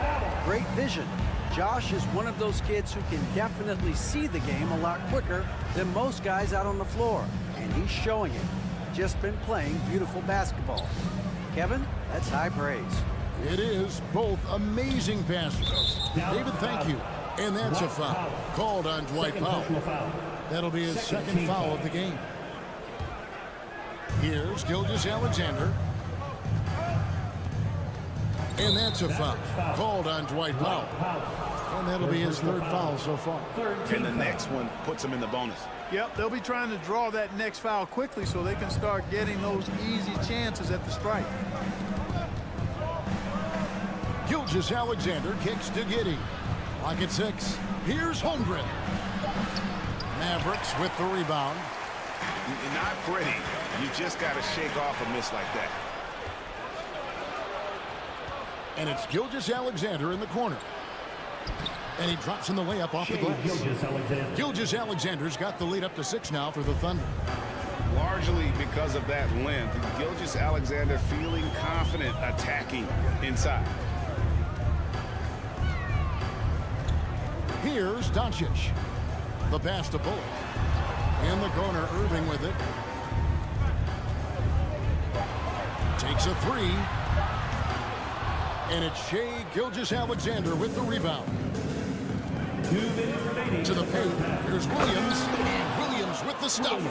great vision. Josh is one of those kids who can definitely see the game a lot quicker than most guys out on the floor, and he's showing it. Just been playing beautiful basketball. Kevin, that's high praise. It is. Both amazing passes. David, thank you. And that's a foul called on Dwight Powell. That'll be his second foul of the game. Here's Gilgeous-Alexander. And that's a foul called on Dwight Powell. And that'll be his 3rd foul so far. And the next one puts him in the bonus. Yep, they'll be trying to draw that next foul quickly so they can start getting those easy chances at the strike. Gilgeous-Alexander kicks to Giddey. Lock at 6. Here's Holmgren. Mavericks with the rebound. Not pretty. You just got to shake off a miss like that. And it's Gilgeous-Alexander in the corner. And he drops in the layup off the glass. Gilgeous-Alexander's got the lead up to 6 now for the Thunder. Largely because of that length, Gilgeous-Alexander feeling confident attacking inside. Here's Doncic. The pass to Bullock. In the corner, Irving with it. Takes a 3. And it's Shai Gilgeous-Alexander with the rebound. To the paint. Here's Williams. And Williams with the stuff.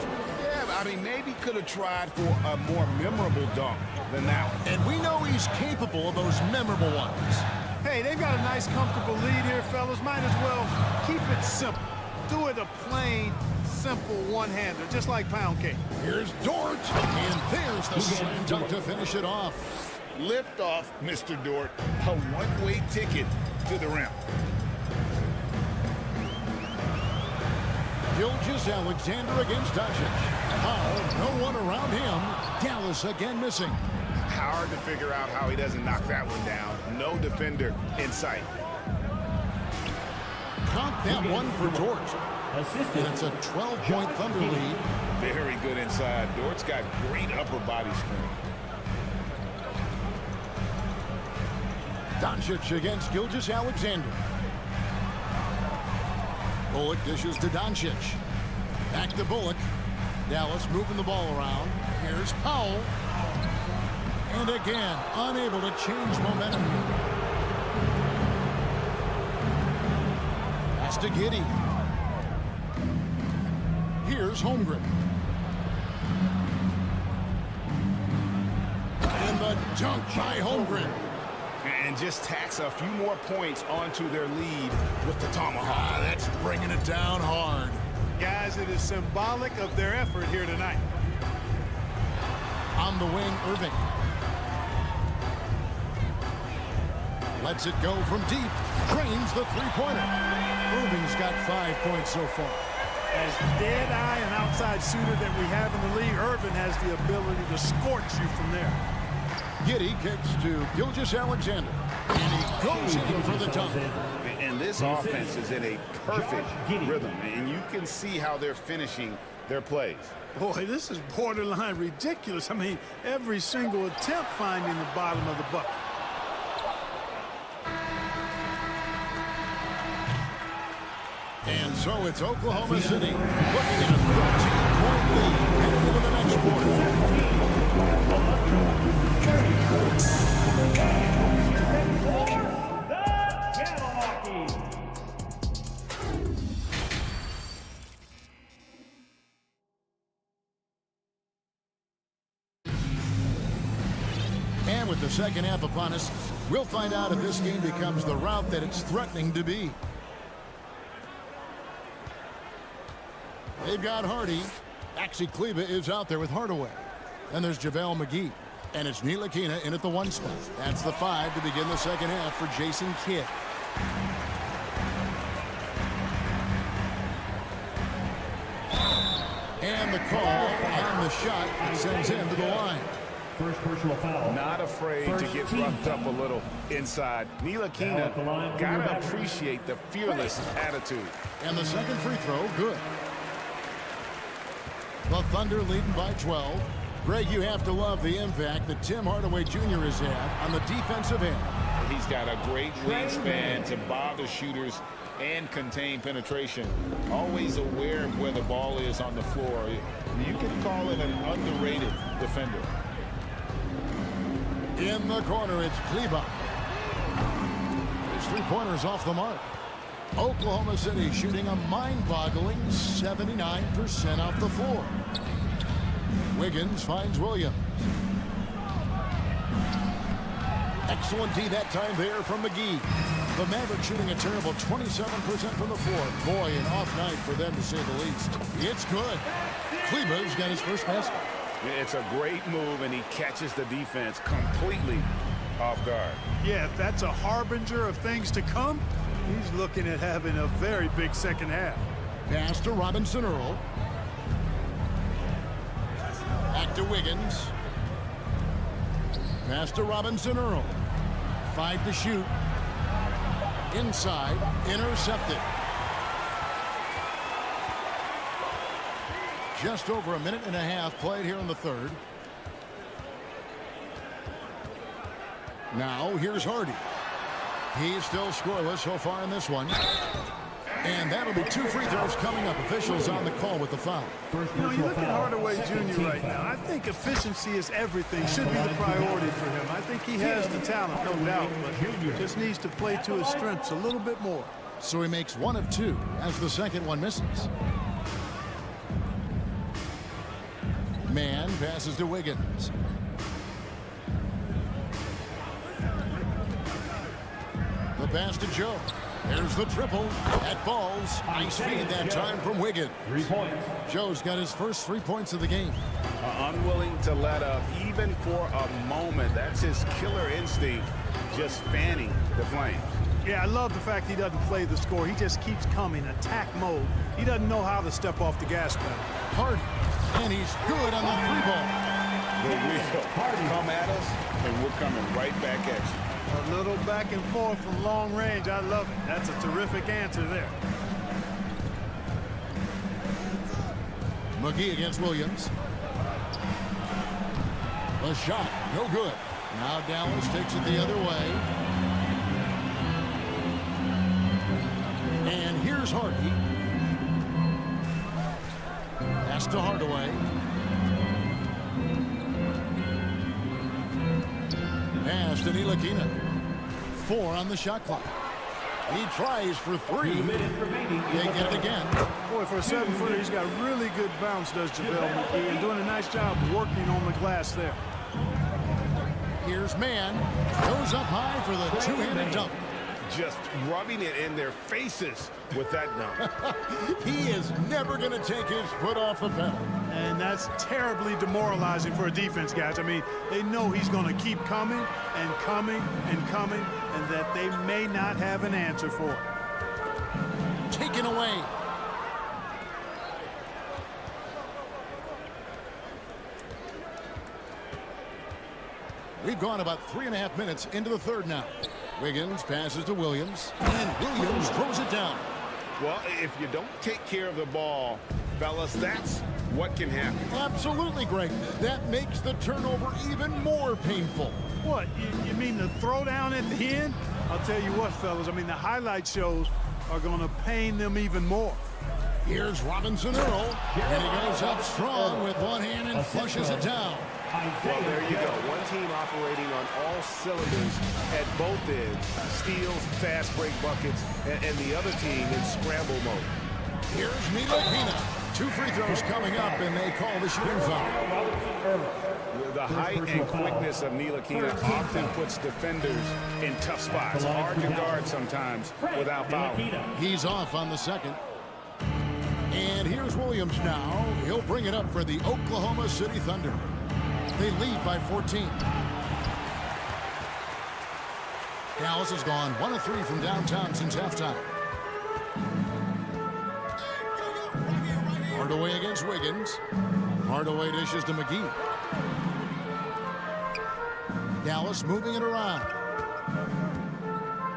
Yeah, I mean, maybe could have tried for a more memorable dunk than that one. And we know he's capable of those memorable ones. Hey, they've got a nice, comfortable lead here, fellas. Might as well keep it simple. Do it a plain, simple one-hander, just like pound cake. Here's Dort. And there's the slam dunk to finish it off. Lift off, Mr. Dort. A one-way ticket to the rim. Gilgeous-Alexander against Doncic. No one around him. Dallas again missing. Hard to figure out how he doesn't knock that one down. No defender in sight. Count that one for Dort. And it's a 12-point Thunder lead. Very good inside. Dort's got great upper body strength. Doncic against Gilgeous-Alexander. Bullock dishes to Doncic. Back to Bullock. Dallas moving the ball around. Here's Powell. And again, unable to change momentum here. Pass to Giddey. Here's Holmgren. And the dunk by Holmgren. And just tacks a few more points onto their lead with the tomahawk. That's bringing it down hard. Guys, it is symbolic of their effort here tonight. On the wing, Irving. Lets it go from deep. Drains the three-pointer. Irving's got 5 points so far. As dead-eye and outside shooter that we have in the league, Irving has the ability to scorch you from there. Giddey kicks to Gilgeous-Alexander. And he goes in for the dunk. And this offense is in a perfect rhythm. And you can see how they're finishing their plays. Boy, this is borderline ridiculous. I mean, every single attempt finding the bottom of the bucket. And so it's Oklahoma City looking at a 13-point lead heading into the next quarter. And with the second half upon us, we'll find out if this game becomes the route that it's threatening to be. They've got Hardy. Maxi Kleber is out there with Hardaway. And there's JaVale McGee. And it's Ntilikina in at the 1 spot. That's the 5 to begin the second half for Jason Kidd. And the call on the shot that sends him to the line. First personal foul. Not afraid to get roughed up a little inside. Ntilikina gotta appreciate the fearless attitude. And the second free throw, good. The Thunder leading by 12. Greg, you have to love the impact that Tim Hardaway Jr. has had on the defensive end. He's got a great wingspan to bother shooters and contain penetration. Always aware of where the ball is on the floor. You can call him an underrated defender. In the corner, it's Kleber. His three-pointers off the mark. Oklahoma City shooting a mind-boggling 79% off the floor. Wiggins finds Williams. Excellent D that time there from McGee. The Mavericks shooting a terrible 27% from the floor. Boy, an off night for them to say the least. It's good. Kleber's got his first basket. It's a great move, and he catches the defense completely off guard. Yeah, if that's a harbinger of things to come, he's looking at having a very big second half. Pass to Robinson Earl. Back to Wiggins. Pass to Robinson Earl. 5 to shoot. Inside, intercepted. Just over a minute and a half played here in the third. Now here's Hardy. He's still scoreless so far in this one. And that'll be 2 free throws coming up. Officials on the call with the foul. You know, you look at Hardaway Jr. right now. I think efficiency is everything. Should be the priority for him. I think he has the talent, no doubt, but just needs to play to his strengths a little bit more. So he makes 1 of 2 as the second one misses. Man passes to Wiggins. The pass to Joe. There's the triple. That falls. Nice feed that time from Wiggins. 3 points. Joe's got his first 3 points of the game. Unwilling to let up even for a moment. That's his killer instinct, just fanning the flames. Yeah, I love the fact he doesn't play the score. He just keeps coming, attack mode. He doesn't know how to step off the gas pedal. Hardy, and he's good on the 3-ball. The wheel come at us, and we're coming right back at you. A little back and forth from long range. I love it. That's a terrific answer there. McGee against Williams. The shot, no good. Now Dallas takes it the other way. And here's Hardy. Pass to Hardaway. Pass to Ntilikina. 4 on the shot clock. He tries for 3. They get it again. Boy, for a 7-footer, he's got really good bounce, does JaVale McGee, and doing a nice job working on the glass there. Here's Man. Goes up high for the 2-handed dunk. Just rubbing it in their faces with that dunk. He is never going to take his foot off the pedal. And that's terribly demoralizing for a defense, guys. I mean, they know he's going to keep coming and coming and coming, and that they may not have an answer for it. Taken away. We've gone about 3.5 minutes into the third now. Wiggins passes to Williams, and Williams throws it down. Well, if you don't take care of the ball, fellas, that's what can happen. Absolutely, Greg. That makes the turnover even more painful. What, you mean the throwdown at the end? I'll tell you what, fellas, I mean, the highlight shows are going to pain them even more. Here's Robinson Earl, and he goes up strong with one hand and flushes it down. Well, there you go. One team operating on all cylinders at both ends. Steals, fast break buckets, and the other team in scramble mode. Here's Ntilikina. 2 free throws coming up, and they call the shooting foul. The height and quickness of Ntilikina often puts defenders in tough spots. Hard to guard sometimes without fouling. He's off on the second. And here's Williams now. He'll bring it up for the Oklahoma City Thunder. They lead by 14. Dallas has gone 1 of 3 from downtown since halftime. Hardaway against Wiggins. Hardaway dishes to McGee. Dallas moving it around.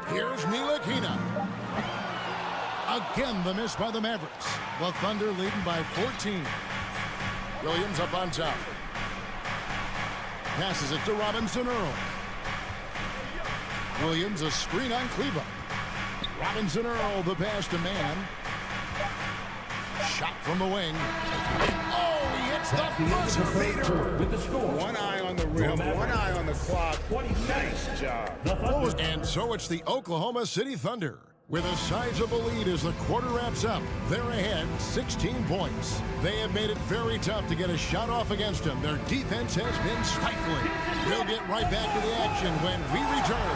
Here's Ntilikina. Again, the miss by the Mavericks. The Thunder leading by 14. Williams up on top. Passes it to Robinson Earl. Williams a screen on Cleveland. Robinson Earl the pass to Man. Shot from the wing. Oh, he hits the buzzer beater. With the score. One eye on the rim, one eye on the clock. Nice job. And so it's the Oklahoma City Thunder with a sizable lead as the quarter wraps up. They're ahead 16 points. They have made it very tough to get a shot off against them. Their defense has been stifling. We'll get right back to the action when we return.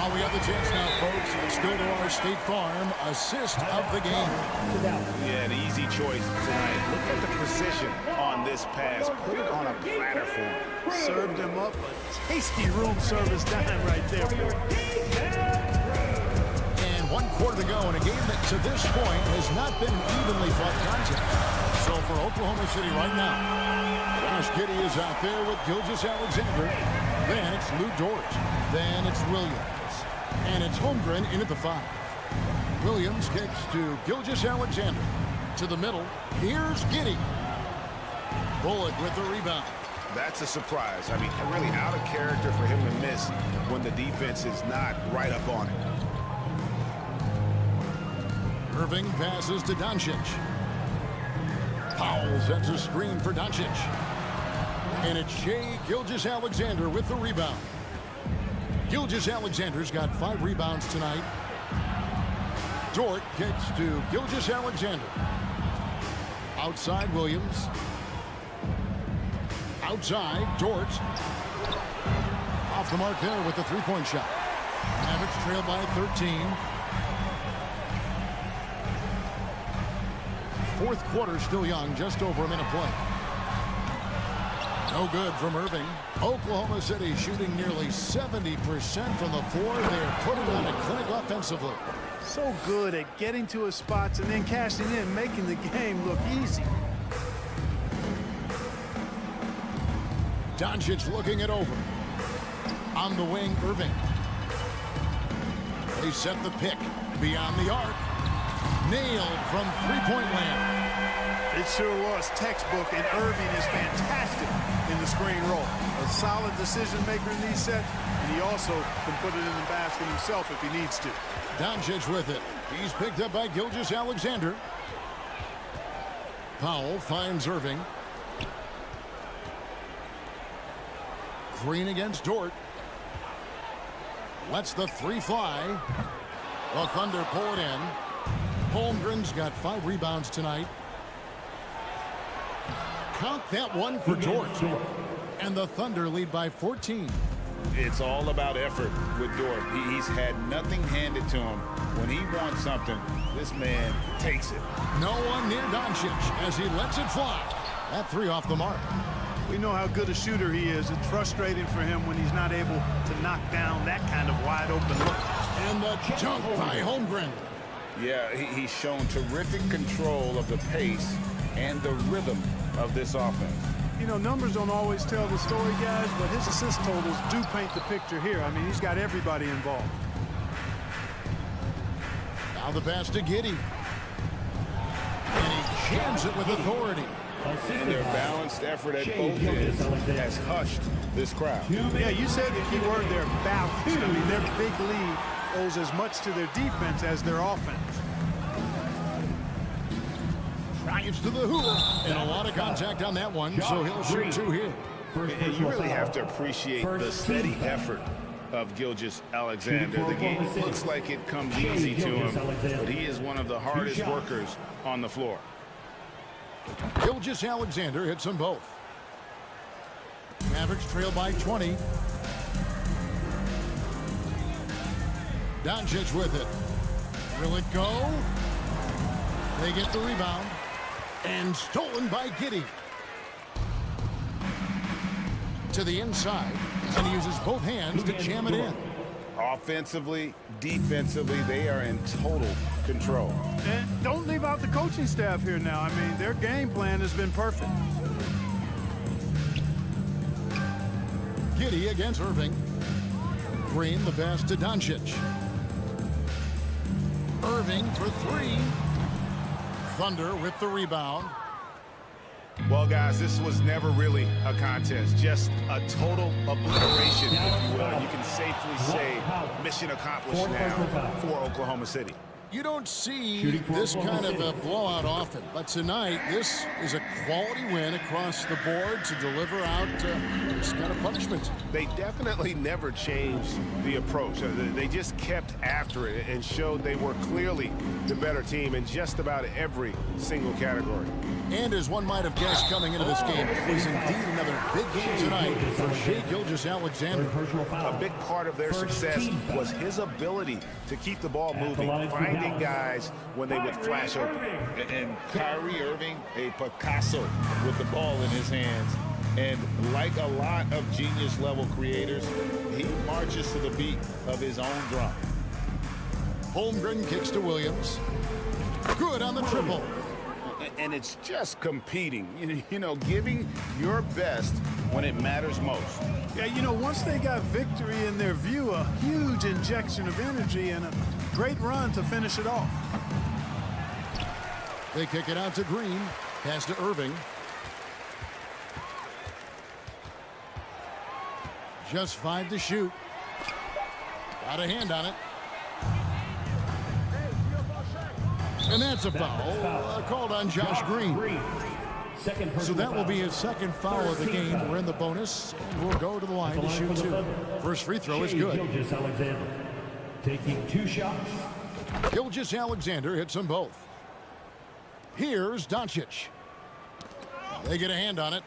While we have the chance now, folks, let's go to our State Farm assist of the game. Yeah, an easy choice tonight. Look at the precision on this pass. Put it on a platter for him. Served him up a tasty room service dime right there. 1 quarter to go in a game that to this point has not been an evenly fought contest. So for Oklahoma City right now, Josh Giddey is out there with Gilgeous-Alexander. Then it's Lou Dort. Then it's Williams. And it's Holmgren in at the 5. Williams kicks to Gilgeous-Alexander. To the middle. Here's Giddey. Bullock with the rebound. That's a surprise. I mean, really out of character for him to miss when the defense is not right up on it. Irving passes to Doncic. Powell sets a screen for Doncic. And it's Shai Gilgeous-Alexander with the rebound. Gilgeous-Alexander's got 5 rebounds tonight. Dort kicks to Gilgeous-Alexander. Outside Williams. Outside Dort. Off the mark there with the 3-point shot. Mavericks trail by 13. Fourth quarter still young, just over a minute play. No good from Irving. Oklahoma City shooting nearly 70% from the floor. They're putting on a clinic offensively. So good at getting to his spots and then cashing in, making the game look easy. Doncic looking it over. On the wing, Irving. They set the pick beyond the arc. Nailed from three-point land. It sure was textbook, and Irving is fantastic in the screen roll. A solid decision maker in these sets, and he also can put it in the basket himself if he needs to. Doncic with it. He's picked up by Gilgeous-Alexander. Powell finds Irving. Green against Dort. Lets the 3 fly. The Thunder pull it in. Holmgren's got 5 rebounds tonight. Count that one for Dort. And the Thunder lead by 14. It's all about effort with Dort. He's had nothing handed to him. When he wants something, this man takes it. No one near Doncic as he lets it fly. That 3 off the mark. We know how good a shooter he is. It's frustrating for him when he's not able to knock down that kind of wide open look. And the dunk by Holmgren. Yeah, he's shown terrific control of the pace and the rhythm of this offense. You know, numbers don't always tell the story, guys, but his assist totals do paint the picture here. I mean, he's got everybody involved. Now the pass to Giddey. And he jams it with authority. And their balanced effort at both ends has hushed this crowd. Yeah, you said the key word there, balance. I mean, their big lead owes as much to their defense as their offense. Drives to the hoop. And a lot of contact on that one, so he'll shoot 2 here. And you really have to appreciate the steady effort of Gilgeous-Alexander. The game looks like it comes easy to him, but he is one of the hardest workers on the floor. Gilgeous-Alexander hits them both. Mavericks trail by 20. Doncic with it. Will it go? They get the rebound. And stolen by Giddey. To the inside. And he uses both hands to jam it in. Offensively, defensively, they are in total control. And don't leave out the coaching staff here now. I mean, their game plan has been perfect. Giddey against Irving. Green the pass to Doncic. Irving for 3. Thunder with the rebound. Well, guys, this was never really a contest, just a total obliteration, if you will. You can safely say mission accomplished now for Oklahoma City. You don't see this kind of a blowout often, but tonight this is a quality win across the board to deliver out this kind of punishment. They definitely never changed the approach. They just kept after it and showed they were clearly the better team in just about every single category. And as one might have guessed coming into this game, it was indeed another big game tonight for Shai Gilgeous-Alexander. A big part of their success was his ability to keep the ball moving, finding guys when they would flash open. And Kyrie Irving, a Picasso with the ball in his hands. And like a lot of genius-level creators, he marches to the beat of his own drum. Holmgren kicks to Williams. Good on the triple. And it's just competing, you know, giving your best when it matters most. Yeah, you know, once they got victory in their view, a huge injection of energy and a great run to finish it off. They kick it out to Green. Pass to Irving. Just 5 to shoot. Got a hand on it. And that's a foul called on Josh Green. So that will be his second foul of the game. We're in the bonus, and we'll go to the line to shoot 2. First free throw is good. Gilgeous-Alexander taking 2 shots. Gilgeous-Alexander hits them both. Here's Doncic. They get a hand on it.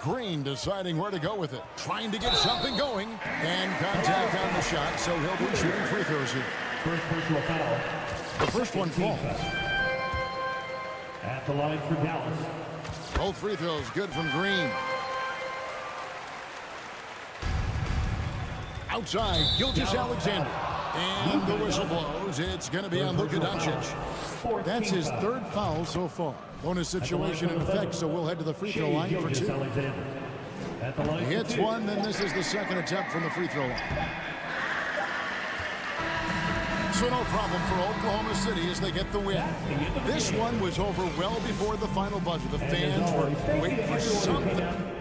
Green deciding where to go with it. Trying to get something going. And contact on the shot, so he'll be shooting free throws here. First personal foul. The first one falls. At the line for Dallas. Both free throws good from Green. Outside, Gilgeous-Alexander. And the whistle blows. It's going to be on Luka Doncic. That's his 3rd foul so far. Bonus situation in effect, so we'll head to the free throw line for 2. He hits one, then this is the second attempt from the free throw line. So no problem for Oklahoma City as they get the win. This one was over well before the final buzzer. The fans were waiting for something.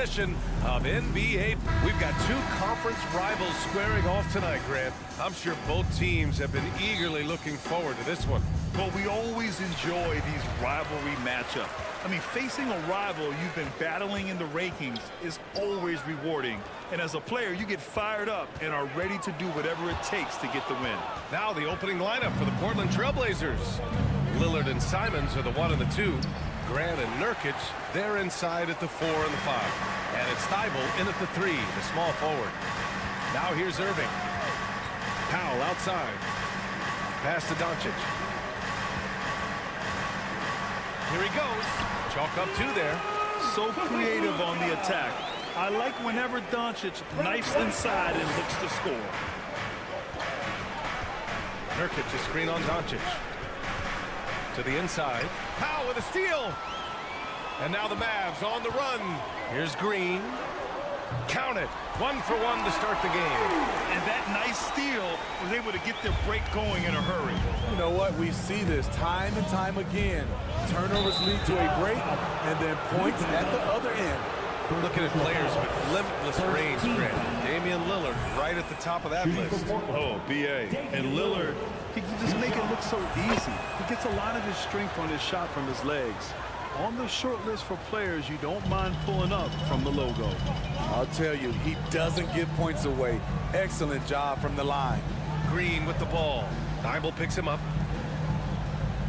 edition of NBA. We've got two conference rivals squaring off tonight, Grant. I'm sure both teams have been eagerly looking forward to this one. Well, we always enjoy these rivalry matchups. I mean, facing a rival you've been battling in the rankings is always rewarding. And as a player, you get fired up and are ready to do whatever it takes to get the win. Now the opening lineup for the Portland Trailblazers. Lillard and Simons are the 1 and the 2. Grant and Nurkic, they're inside at the 4 and the 5. And it's Thibault in at the 3, the small forward. Now here's Irving. Powell outside. Pass to Doncic. Here he goes. Chalk up 2 there. So creative on the attack. I like whenever Doncic knifes inside and looks to score. Nurkic, a screen on Doncic. To the inside. Powell with a steal. And now the Mavs on the run. Here's Green. Count it. 1 for 1 to start the game. And that nice steal was able to get their break going in a hurry. You know what? We see this time and time again. Turnovers lead to a break and then points at the other end. Looking at players with limitless range, Grant. Damian Lillard right at the top of that list. Oh, B.A. And Lillard, he can just make it look so easy. He gets a lot of his strength on his shot from his legs. On the short list for players you don't mind pulling up from the logo. I'll tell you, he doesn't give points away. Excellent job from the line. Green with the ball. Thibault picks him up.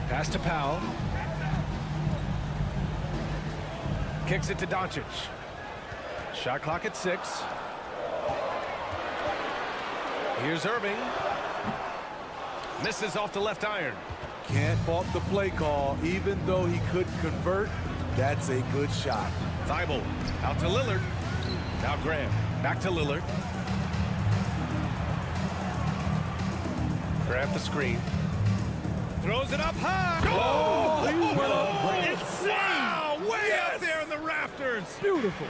Pass to Powell. Kicks it to Doncic. Shot clock at 6. Here's Irving. Misses off the left iron. Can't fault the play call. Even though he couldn't convert, that's a good shot. Thibault out to Lillard. Now Grant back to Lillard. Grant the screen. Throws it up high. Oh, he went up. Insane! Wow, way up there in the rafters. Beautiful.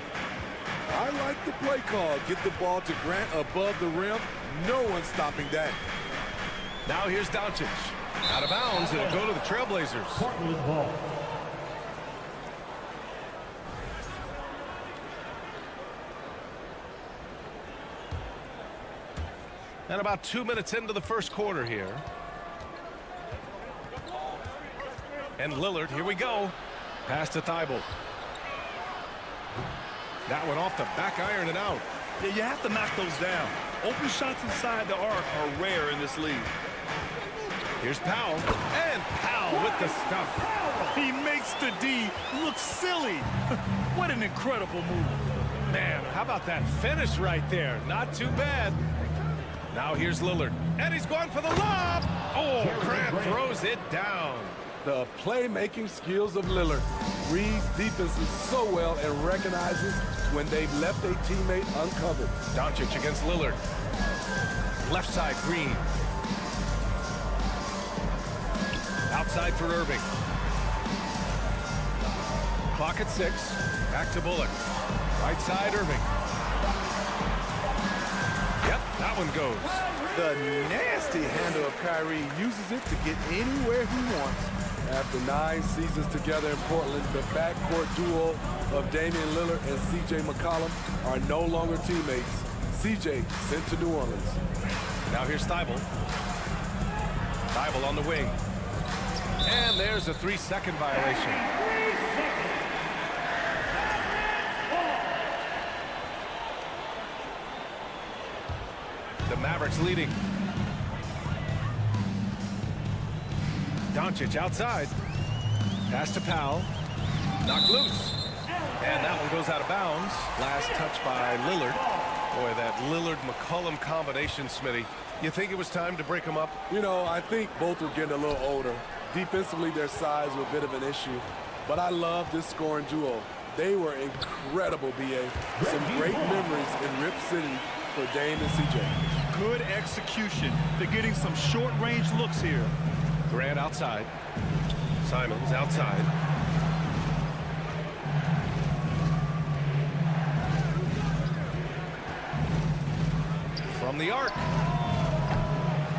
I like the play call. Get the ball to Grant above the rim. No one's stopping that. Now here's Doncic. Out of bounds. It'll go to the Trailblazers. Portland ball. And about 2 minutes into the first quarter here. And Lillard, here we go. Pass to Thibault. That one off the back iron and out. Yeah, you have to knock those down. Open shots inside the arc are rare in this league. Here's Powell. And Powell with the stuff. He makes the D look silly. What an incredible move. Man, how about that finish right there? Not too bad. Now here's Lillard. And he's going for the lob. Oh, Grant throws it down. The playmaking skills of Lillard. Reads defenses so well and recognizes when they've left a teammate uncovered. Doncic against Lillard. Left side, Green. Outside for Irving. Clock at 6. Back to Bullock. Right side, Irving. Yep, that one goes. The nasty handle of Kyrie uses it to get anywhere he wants. After 9 seasons together in Portland, the backcourt duo of Damian Lillard and C.J. McCollum are no longer teammates. C.J. sent to New Orleans. Now here's Thibault. Thibault on the wing. And there's a 3-second violation. The Mavericks leading. Doncic outside. Pass to Powell. Knocked loose. And that one goes out of bounds. Last touch by Lillard. Boy, that Lillard-McCollum combination, Smitty. You think it was time to break them up? You know, I think both were getting a little older. Defensively, their size was a bit of an issue. But I love this scoring duo. They were incredible, B.A. Some great memories in Rip City for Dame and C.J. Good execution. They're getting some short-range looks here. Grant outside. Simons outside. From the arc.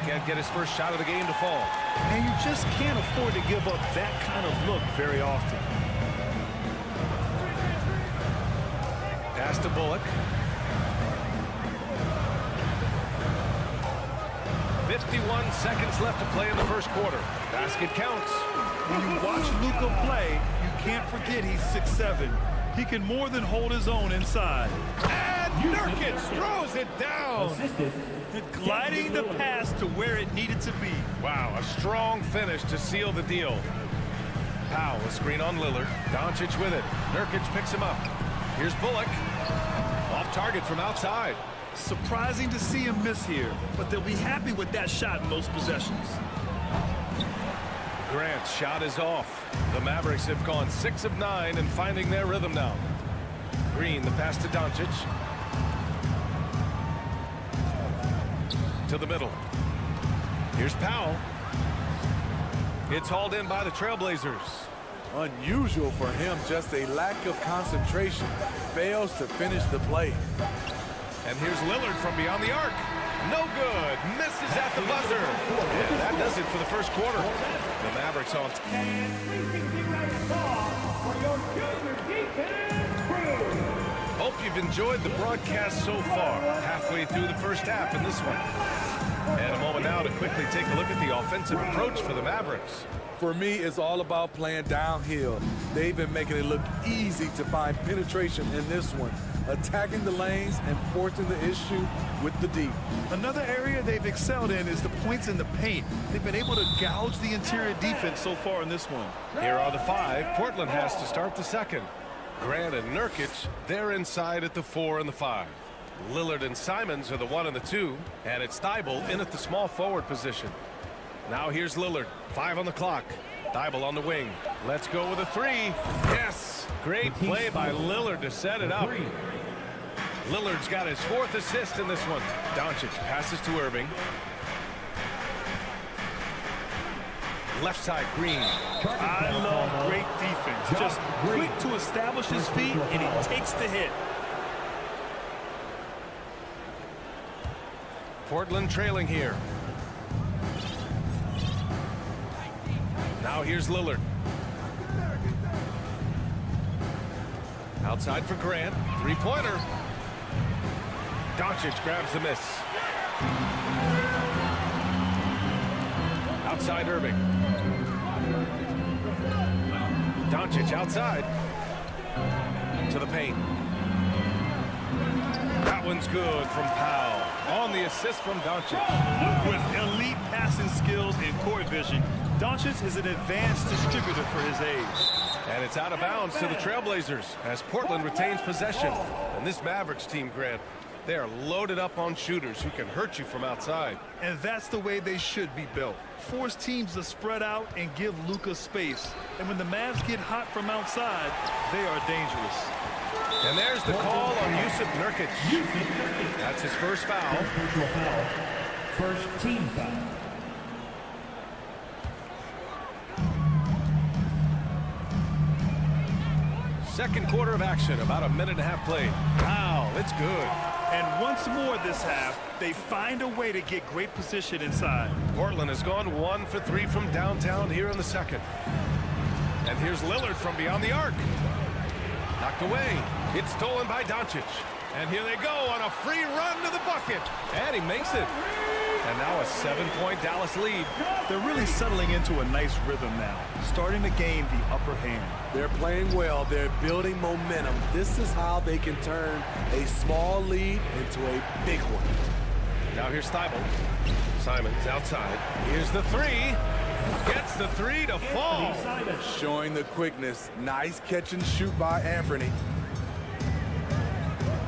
Can't get his first shot of the game to fall. And you just can't afford to give up that kind of look very often. Pass to Bullock. 51 seconds left to play in the first quarter. Basket counts. When you watch Luka play, you can't forget he's 6'7". He can more than hold his own inside. And Nurkic throws it down. Gliding the pass to where it needed to be. Wow, a strong finish to seal the deal. Powell, a screen on Lillard. Doncic with it. Nurkic picks him up. Here's Bullock. Off target from outside. Surprising to see him miss here, but they'll be happy with that shot in most possessions. Grant's shot is off. The Mavericks have gone 6 of 9 and finding their rhythm now. Green, the pass to Doncic. To the middle. Here's Powell. It's hauled in by the Trailblazers. Unusual for him, just a lack of concentration. Fails to finish the play. And here's Lillard from beyond the arc. No good. Misses at the buzzer. And that does it for the first quarter. The Mavericks on. Hope you've enjoyed the broadcast so far. Halfway through the first half in this one. And a moment now to quickly take a look at the offensive approach for the Mavericks. For me, it's all about playing downhill. They've been making it look easy to find penetration in this one, attacking the lanes and forcing the issue with the deep. Another area they've excelled in is the points in the paint. They've been able to gouge the interior defense so far in this one. Here are the 5. Portland has to start the second. Grant and Nurkic, they're inside at the 4 and the 5. Lillard and Simons are the 1 and the 2, and it's Thibault in at the small forward position. Now here's Lillard, 5 on the clock. Thibault on the wing. Let's go with a 3. Yes! Great play by Lillard to set it up. Lillard's got his 4th assist in this one. Doncic passes to Irving. Left side, Green. I love great defense. Just quick to establish his feet, and he takes the hit. Portland trailing here. Now here's Lillard. Outside for Grant. 3-pointer. Doncic grabs the miss. Outside Irving. Doncic outside. To the paint. That one's good from Powell. On the assist from Doncic. With elite passing skills and court vision, Doncic is an advanced distributor for his age. And it's out of bounds to the Trailblazers as Portland retains possession. And this Mavericks team, Grant, they are loaded up on shooters who can hurt you from outside. And that's the way they should be built. Force teams to spread out and give Luka space. And when the Mavs get hot from outside, they are dangerous. And there's the call on Yusuf Nurkic. That's his first foul. First team foul. Second quarter of action, about a minute and a half played. Wow, it's good. And once more this half, they find a way to get great position inside. Portland has gone 1 for 3 from downtown here in the second. And here's Lillard from beyond the arc. Knocked away. It's stolen by Doncic. And here they go on a free run to the bucket. And he makes it. And now a 7-point Dallas lead. They're really settling into a nice rhythm now, starting to gain the upper hand. They're playing well. They're building momentum. This is how they can turn a small lead into a big one. Now here's Thibault. Simons outside. Here's the 3. Gets the 3 to fall. Showing the quickness. Nice catch and shoot by Anthony.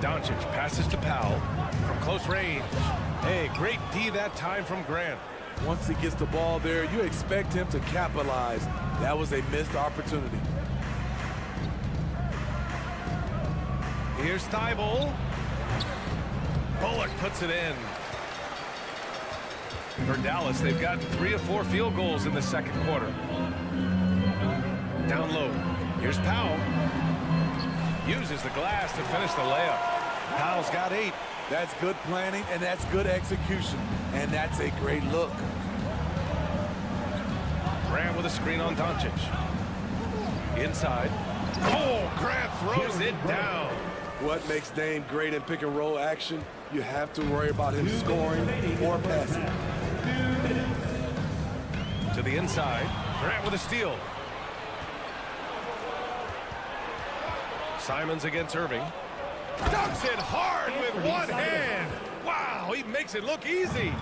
Doncic passes to Powell from close range. Hey, great D that time from Grant. Once he gets the ball there, you expect him to capitalize. That was a missed opportunity. Here's Thibault. Bullock puts it in. For Dallas, they've got 3 of 4 field goals in the second quarter. Down low. Here's Powell. Uses the glass to finish the layup. Powell's got 8. That's good planning, and that's good execution. And that's a great look. Grant with a screen on Doncic. Inside. Oh, Grant throws it down. What makes Dame great in pick and roll action? You have to worry about him scoring or passing. To the inside. Grant with a steal. Simons against Irving. Dunks it hard with one hand. Wow, he makes it look easy.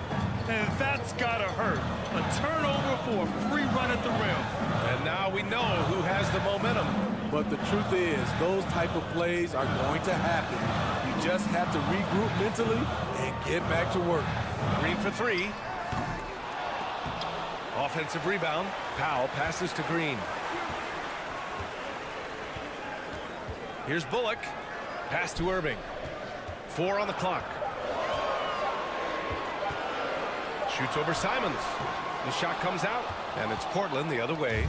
And that's gotta hurt. A turnover for a free run at the rim. And now we know who has the momentum. But the truth is, those type of plays are going to happen. You just have to regroup mentally and get back to work. Green for three. Offensive rebound. Powell passes to Green. Here's Bullock. Pass to Irving. 4 on the clock. Shoots over Simons. The shot comes out, and it's Portland the other way.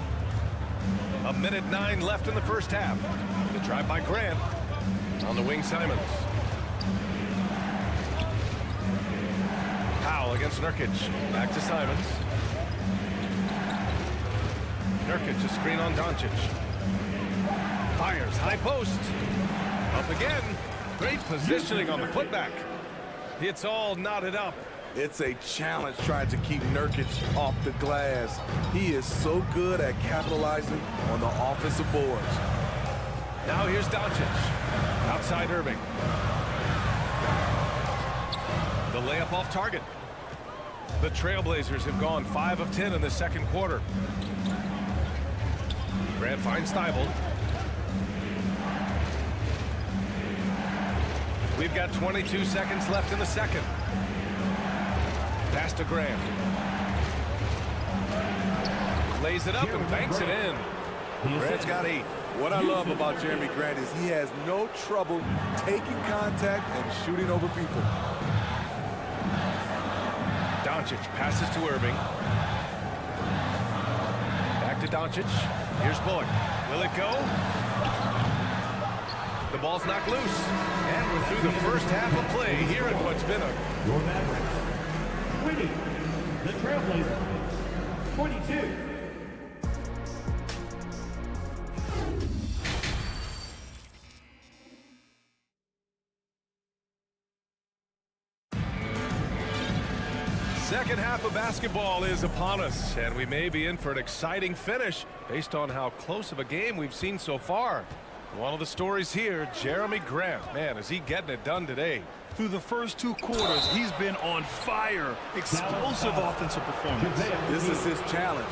1:09 left in the first half. The drive by Grant. On the wing, Simons. Powell against Nurkic. Back to Simons. Nurkic, a screen on Doncic. Fires, high post. Up again. Great positioning on the putback. It's all knotted up. It's a challenge trying to keep Nurkic off the glass. He is so good at capitalizing on the offensive boards. Now here's Doncic. Outside Irving. The layup off target. The Trailblazers have gone 5 of 10 in the second quarter. Grant finds Thibault. We've got 22 seconds left in the second. Pass to Grant. Lays it up and banks it in. Grant's got 8. What I love about Jeremy Grant is he has no trouble taking contact and shooting over people. Doncic passes to Irving. Back to Doncic. Here's Bullock. Will it go? The ball's knocked loose. And we're through the first half of play here at what's been a... Your Mavericks winning the Trailblazers 22. Second half of basketball is upon us, and we may be in for an exciting finish based on how close of a game we've seen so far. One of the stories here, Jeremy Grant. Man, is he getting it done today. Through the first 2 quarters, he's been on fire. Explosive offensive performance. This is his challenge.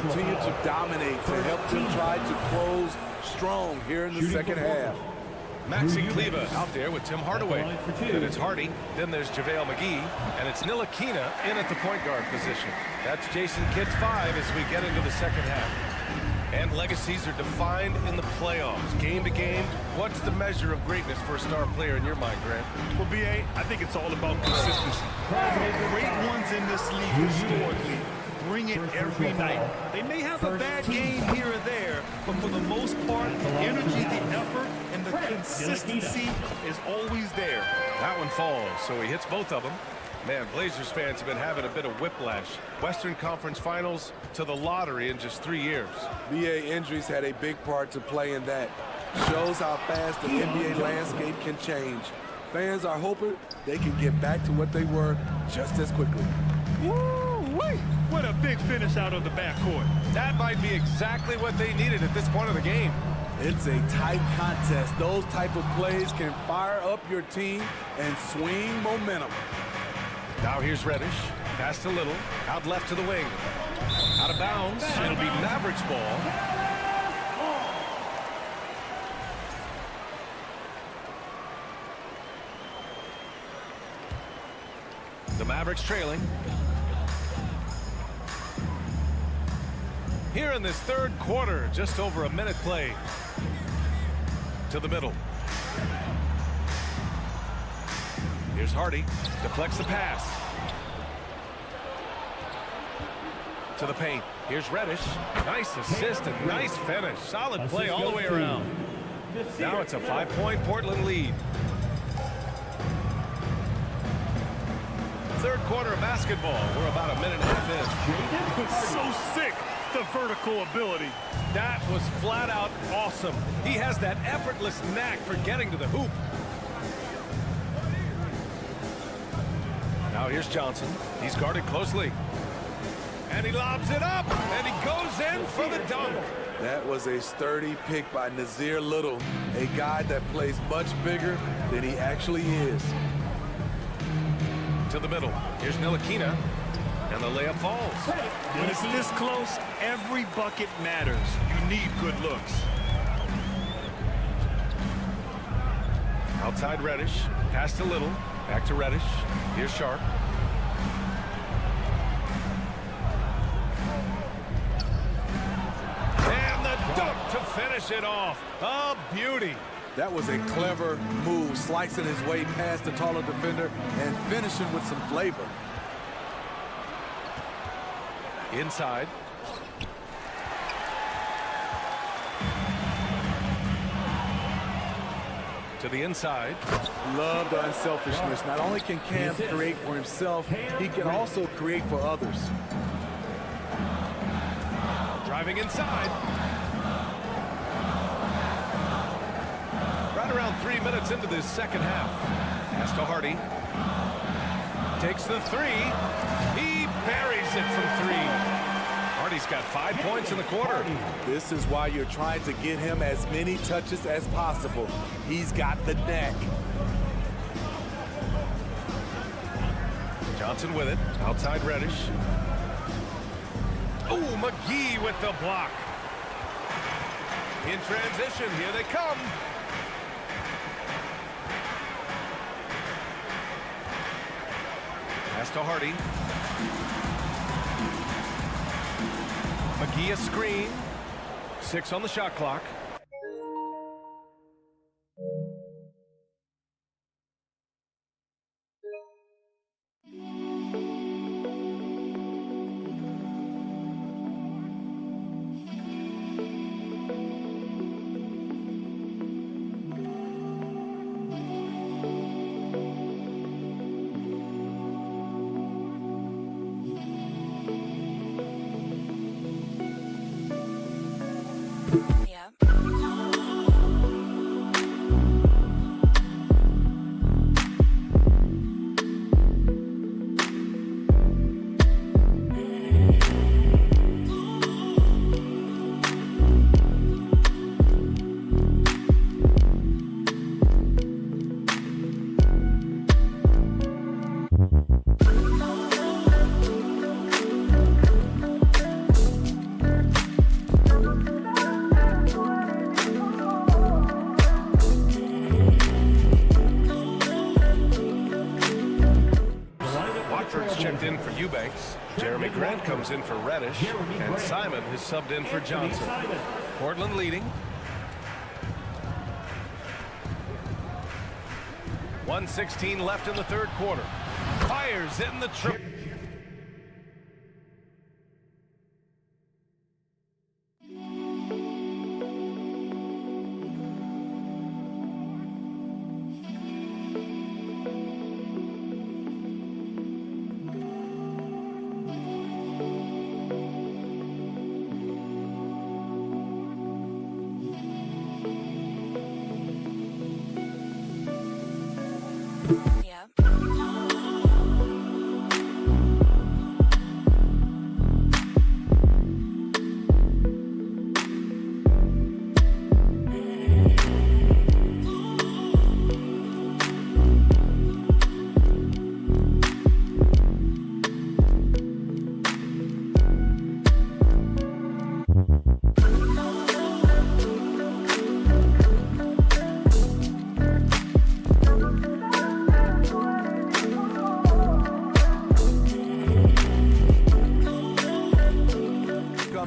Continue to dominate to help him try to close strong here in the second half. Maxi Kleba out there with Tim Hardaway. Then it's Hardy. Then there's JaVale McGee. And it's Ntilikina in at the point guard position. That's Jason Kidd's 5 as we get into the second half. And legacies are defined in the playoffs. Game to game, what's the measure of greatness for a star player in your mind, Grant? Well, B.A., I think it's all about consistency. Great ones in this league historically bring it every night. They may have a bad game here or there, but for the most part, the energy, the effort, and the consistency is always there. That one falls, so he hits both of them. Man, Blazers fans have been having a bit of whiplash. Western Conference Finals to the lottery in just 3 years. BA injuries had a big part to play in that. Shows how fast the NBA landscape can change. Fans are hoping they can get back to what they were just as quickly. Woo-wee! What a big finish out of the backcourt. That might be exactly what they needed at this point of the game. It's a tight contest. Those type of plays can fire up your team and swing momentum. Now here's Reddish. Pass to Little. Out left to the wing. Out of bounds. It'll be Mavericks ball. The Mavericks trailing. Here in this third quarter, just over a minute play. To the middle. Here's Hardy. Deflects the pass. To the paint. Here's Reddish. Nice assist and nice finish. Solid play all the way around. Now it's a 5-point Portland lead. Third quarter of basketball. We're about a minute and a half in. So sick. the vertical ability. That was flat out awesome. He has that effortless knack for getting to the hoop. Now here's Johnson. He's guarded closely. And he lobs it up, and he goes in for the dunk. That was a sturdy pick by Nasir Little, a guy that plays much bigger than he actually is. To the middle. Here's Ntilikina, and the layup falls. When it's this close, every bucket matters. You need good looks. Outside Reddish, pass to Little, back to Reddish. Here's Sharp. And the dunk to finish it off. A beauty. That was a clever move, slicing his way past the taller defender and finishing with some flavor. Inside. To the inside. Love the unselfishness. Not only can Cam create for himself, he can also create for others. Driving inside. Right around 3 minutes into this second half. Pass to Hardy. Takes the three. He buries it from three. Hardy's got 5 points in the quarter. This is why you're trying to get him as many touches as possible. He's got the knack. Johnson with it. Outside Reddish. Oh, McGee with the block. In transition, here they come. Pass to Hardy. McGee a screen. 6 on the shot clock. In for Eubanks. Jeremy Grant comes in for Reddish, and Simon has subbed in for Johnson. Portland leading. 1:16 left in the third quarter. Fires in the triple.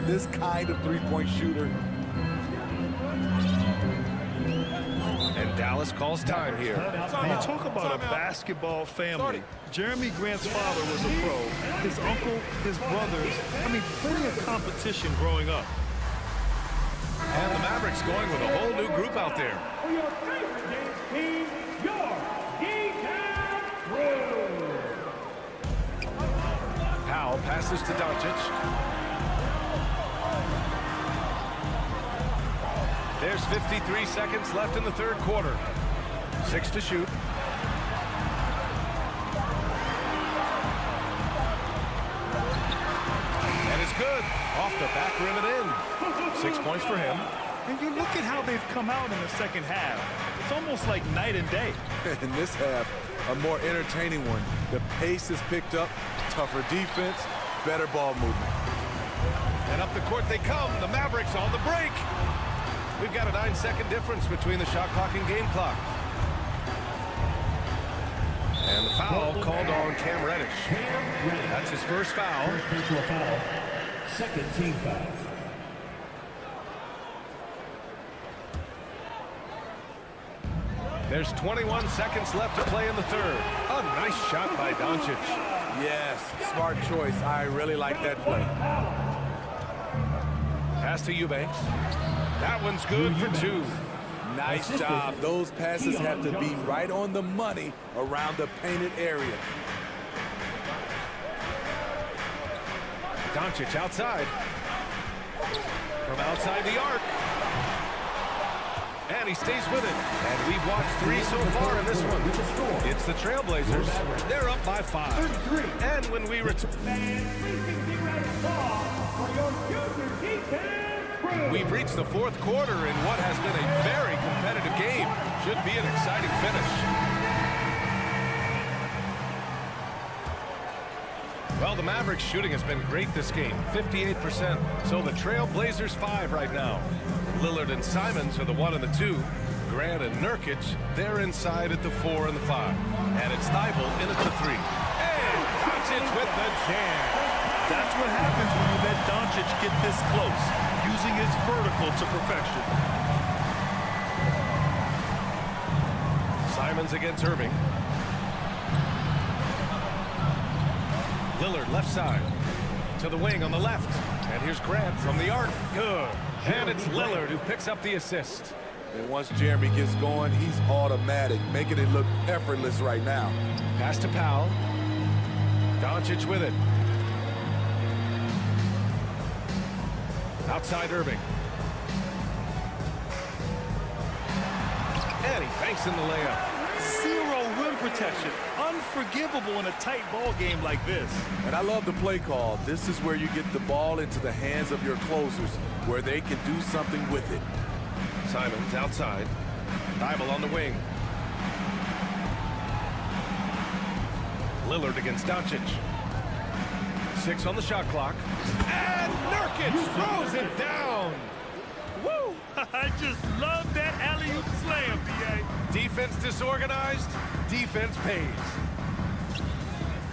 This kind of three-point shooter. And Dallas calls time here. You talk about a basketball family. Jeremy Grant's father was a pro. His uncle, his brothers. I mean, plenty of competition growing up. And the Mavericks going with a whole new group out there. For your favorite dance team, your D-Town Crew. Powell passes to Doncic. There's 53 seconds left in the third quarter. 6 to shoot. And it's good. Off the back rim and in. 6 points for him. And you look at how they've come out in the second half. It's almost like night and day. In this half, a more entertaining one. The pace is picked up, tougher defense, better ball movement. And up the court they come. The Mavericks on the break. We've got a 9-second difference between the shot clock and game clock. And the foul called on Cam Reddish. That's his first foul. First personal foul. Second team foul. There's 21 seconds left to play in the third. A nice shot by Doncic. Yes, smart choice. I really like that play. Pass to Eubanks. That one's good for 2. Nice job. Those passes have to be right on the money around the painted area. Doncic outside. From outside the arc. And he stays with it. And we've watched 3 so far in this one. It's the Trailblazers. They're up by 5. And when we return... We've reached the fourth quarter in what has been a very competitive game. Should be an exciting finish. Well, the Mavericks shooting has been great this game, 58%. So the Trailblazers 5 right now. Lillard and Simons are the 1 and the 2. Grant and Nurkic, they're inside at the 4 and the 5. And it's Thibault in at the 3. And Doncic with the jam. That's what happens when you let Doncic get this close, using his vertical to perfection. Simons against Irving. Lillard left side to the wing on the left. And here's Grant from the arc. Good. And it's Lillard who picks up the assist. And once Jeremy gets going, he's automatic, making it look effortless right now. Pass to Powell. Doncic with it. Outside Irving. And he banks in the layup. Zero rim protection. Unforgivable in a tight ball game like this. And I love the play call. This is where you get the ball into the hands of your closers, where they can do something with it. Simons outside. Thibault on the wing. Lillard against Doncic. 6 on the shot clock. And Nurkic throws it down. Woo! I just love that alley-oop slam, B.A. Defense disorganized. Defense pays.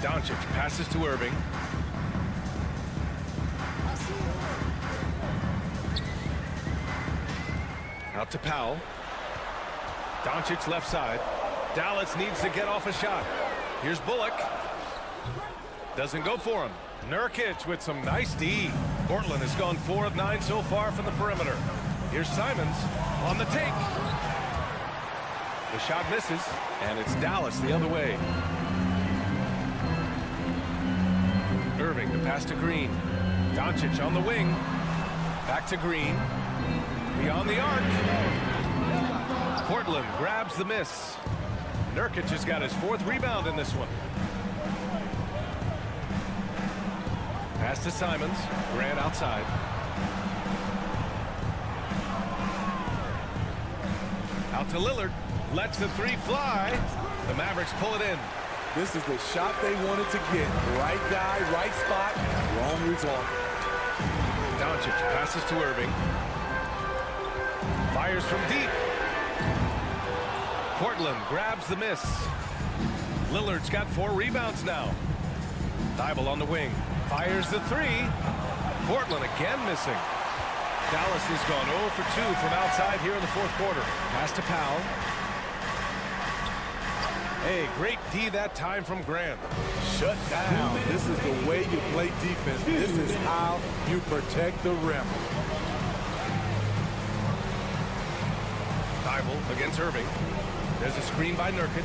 Doncic passes to Irving. Out to Powell. Doncic left side. Dallas needs to get off a shot. Here's Bullock. Doesn't go for him. Nurkic with some nice D. Portland has gone 4 of 9 so far from the perimeter. Here's Simons on the take. The shot misses, and it's Dallas the other way. Irving, the pass to Green. Doncic on the wing. Back to Green. Beyond the arc. Portland grabs the miss. Nurkic has got his 4th rebound in this one. Pass to Simons. Grant outside. Out to Lillard. Lets the 3 fly. The Mavericks pull it in. This is the shot they wanted to get. Right guy, right spot, wrong result. Doncic passes to Irving. Fires from deep. Portland grabs the miss. Lillard's got 4 rebounds now. Thibault on the wing. Fires the 3. Portland again missing. Dallas has gone 0 for 2 from outside here in the 4th quarter. Pass to Powell. Hey, great D that time from Grant. Shut down. This is the way you play defense. This is how you protect the rim. Thibault against Irving. There's a screen by Nurkic.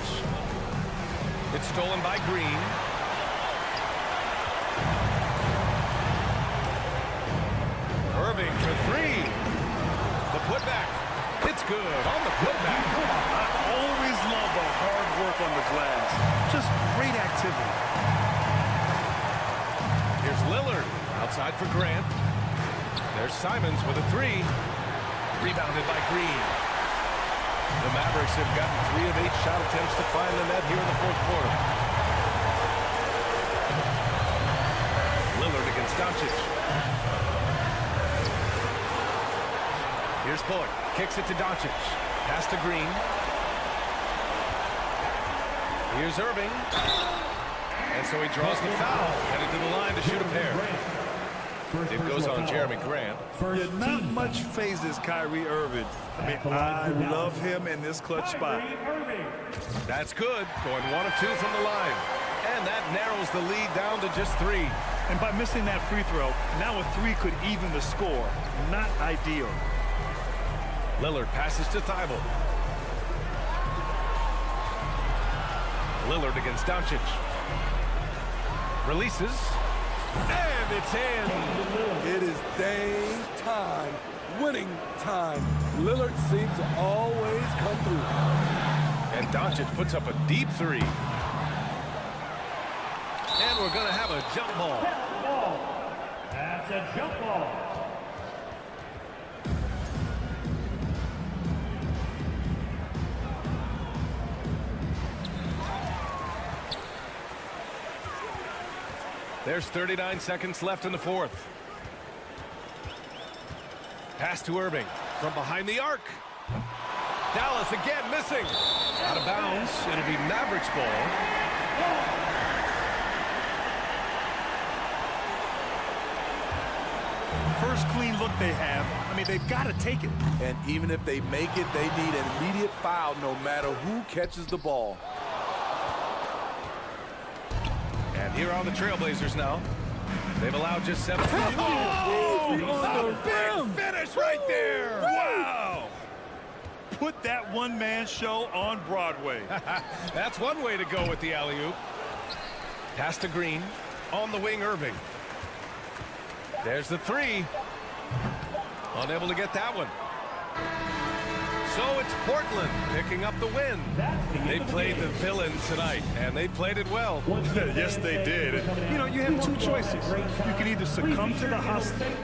It's stolen by Green. Irving for 3. The putback. It's good on the putback. I always love the hard work on the glass. Just great activity. Here's Lillard outside for Grant. There's Simons with a three. Rebounded by Green. The Mavericks have gotten 3 of 8 shot attempts to find the net here in the fourth quarter. Lillard against Doncic. Here's Bullock. Kicks it to Doncic. Pass to Green. Here's Irving. And so he draws the foul. Headed to the line to shoot a pair. It goes on Jeremy Grant. Yeah, not much phases Kyrie Irving. I mean, I love him in this clutch spot. That's good. Going 1 of 2 from the line. And that narrows the lead down to just 3. And by missing that free throw, now a 3 could even the score. Not ideal. Lillard passes to Thibault. Lillard against Doncic. Releases. And it's in. It is day time, winning time. Lillard seems to always come through. And Doncic puts up a deep 3. And we're going to have a jump ball. That's a jump ball. There's 39 seconds left in the fourth. Pass to Irving from behind the arc. Dallas again missing. Out of bounds. It'll be Mavericks ball. First clean look they have. I mean, they've got to take it. And even if they make it, they need an immediate foul no matter who catches the ball. And here are the Trailblazers now. They've allowed just 7. Finish right there. Wow. Put that one-man show on Broadway. That's one way to go with the alley-oop. Pass to Green. On the wing, Irving. There's the 3. Unable to get that one. So it's Portland picking up the win. They played the villain tonight, and they played it well. Yes, they did. You know, you have 2 choices. You can either succumb to the hostility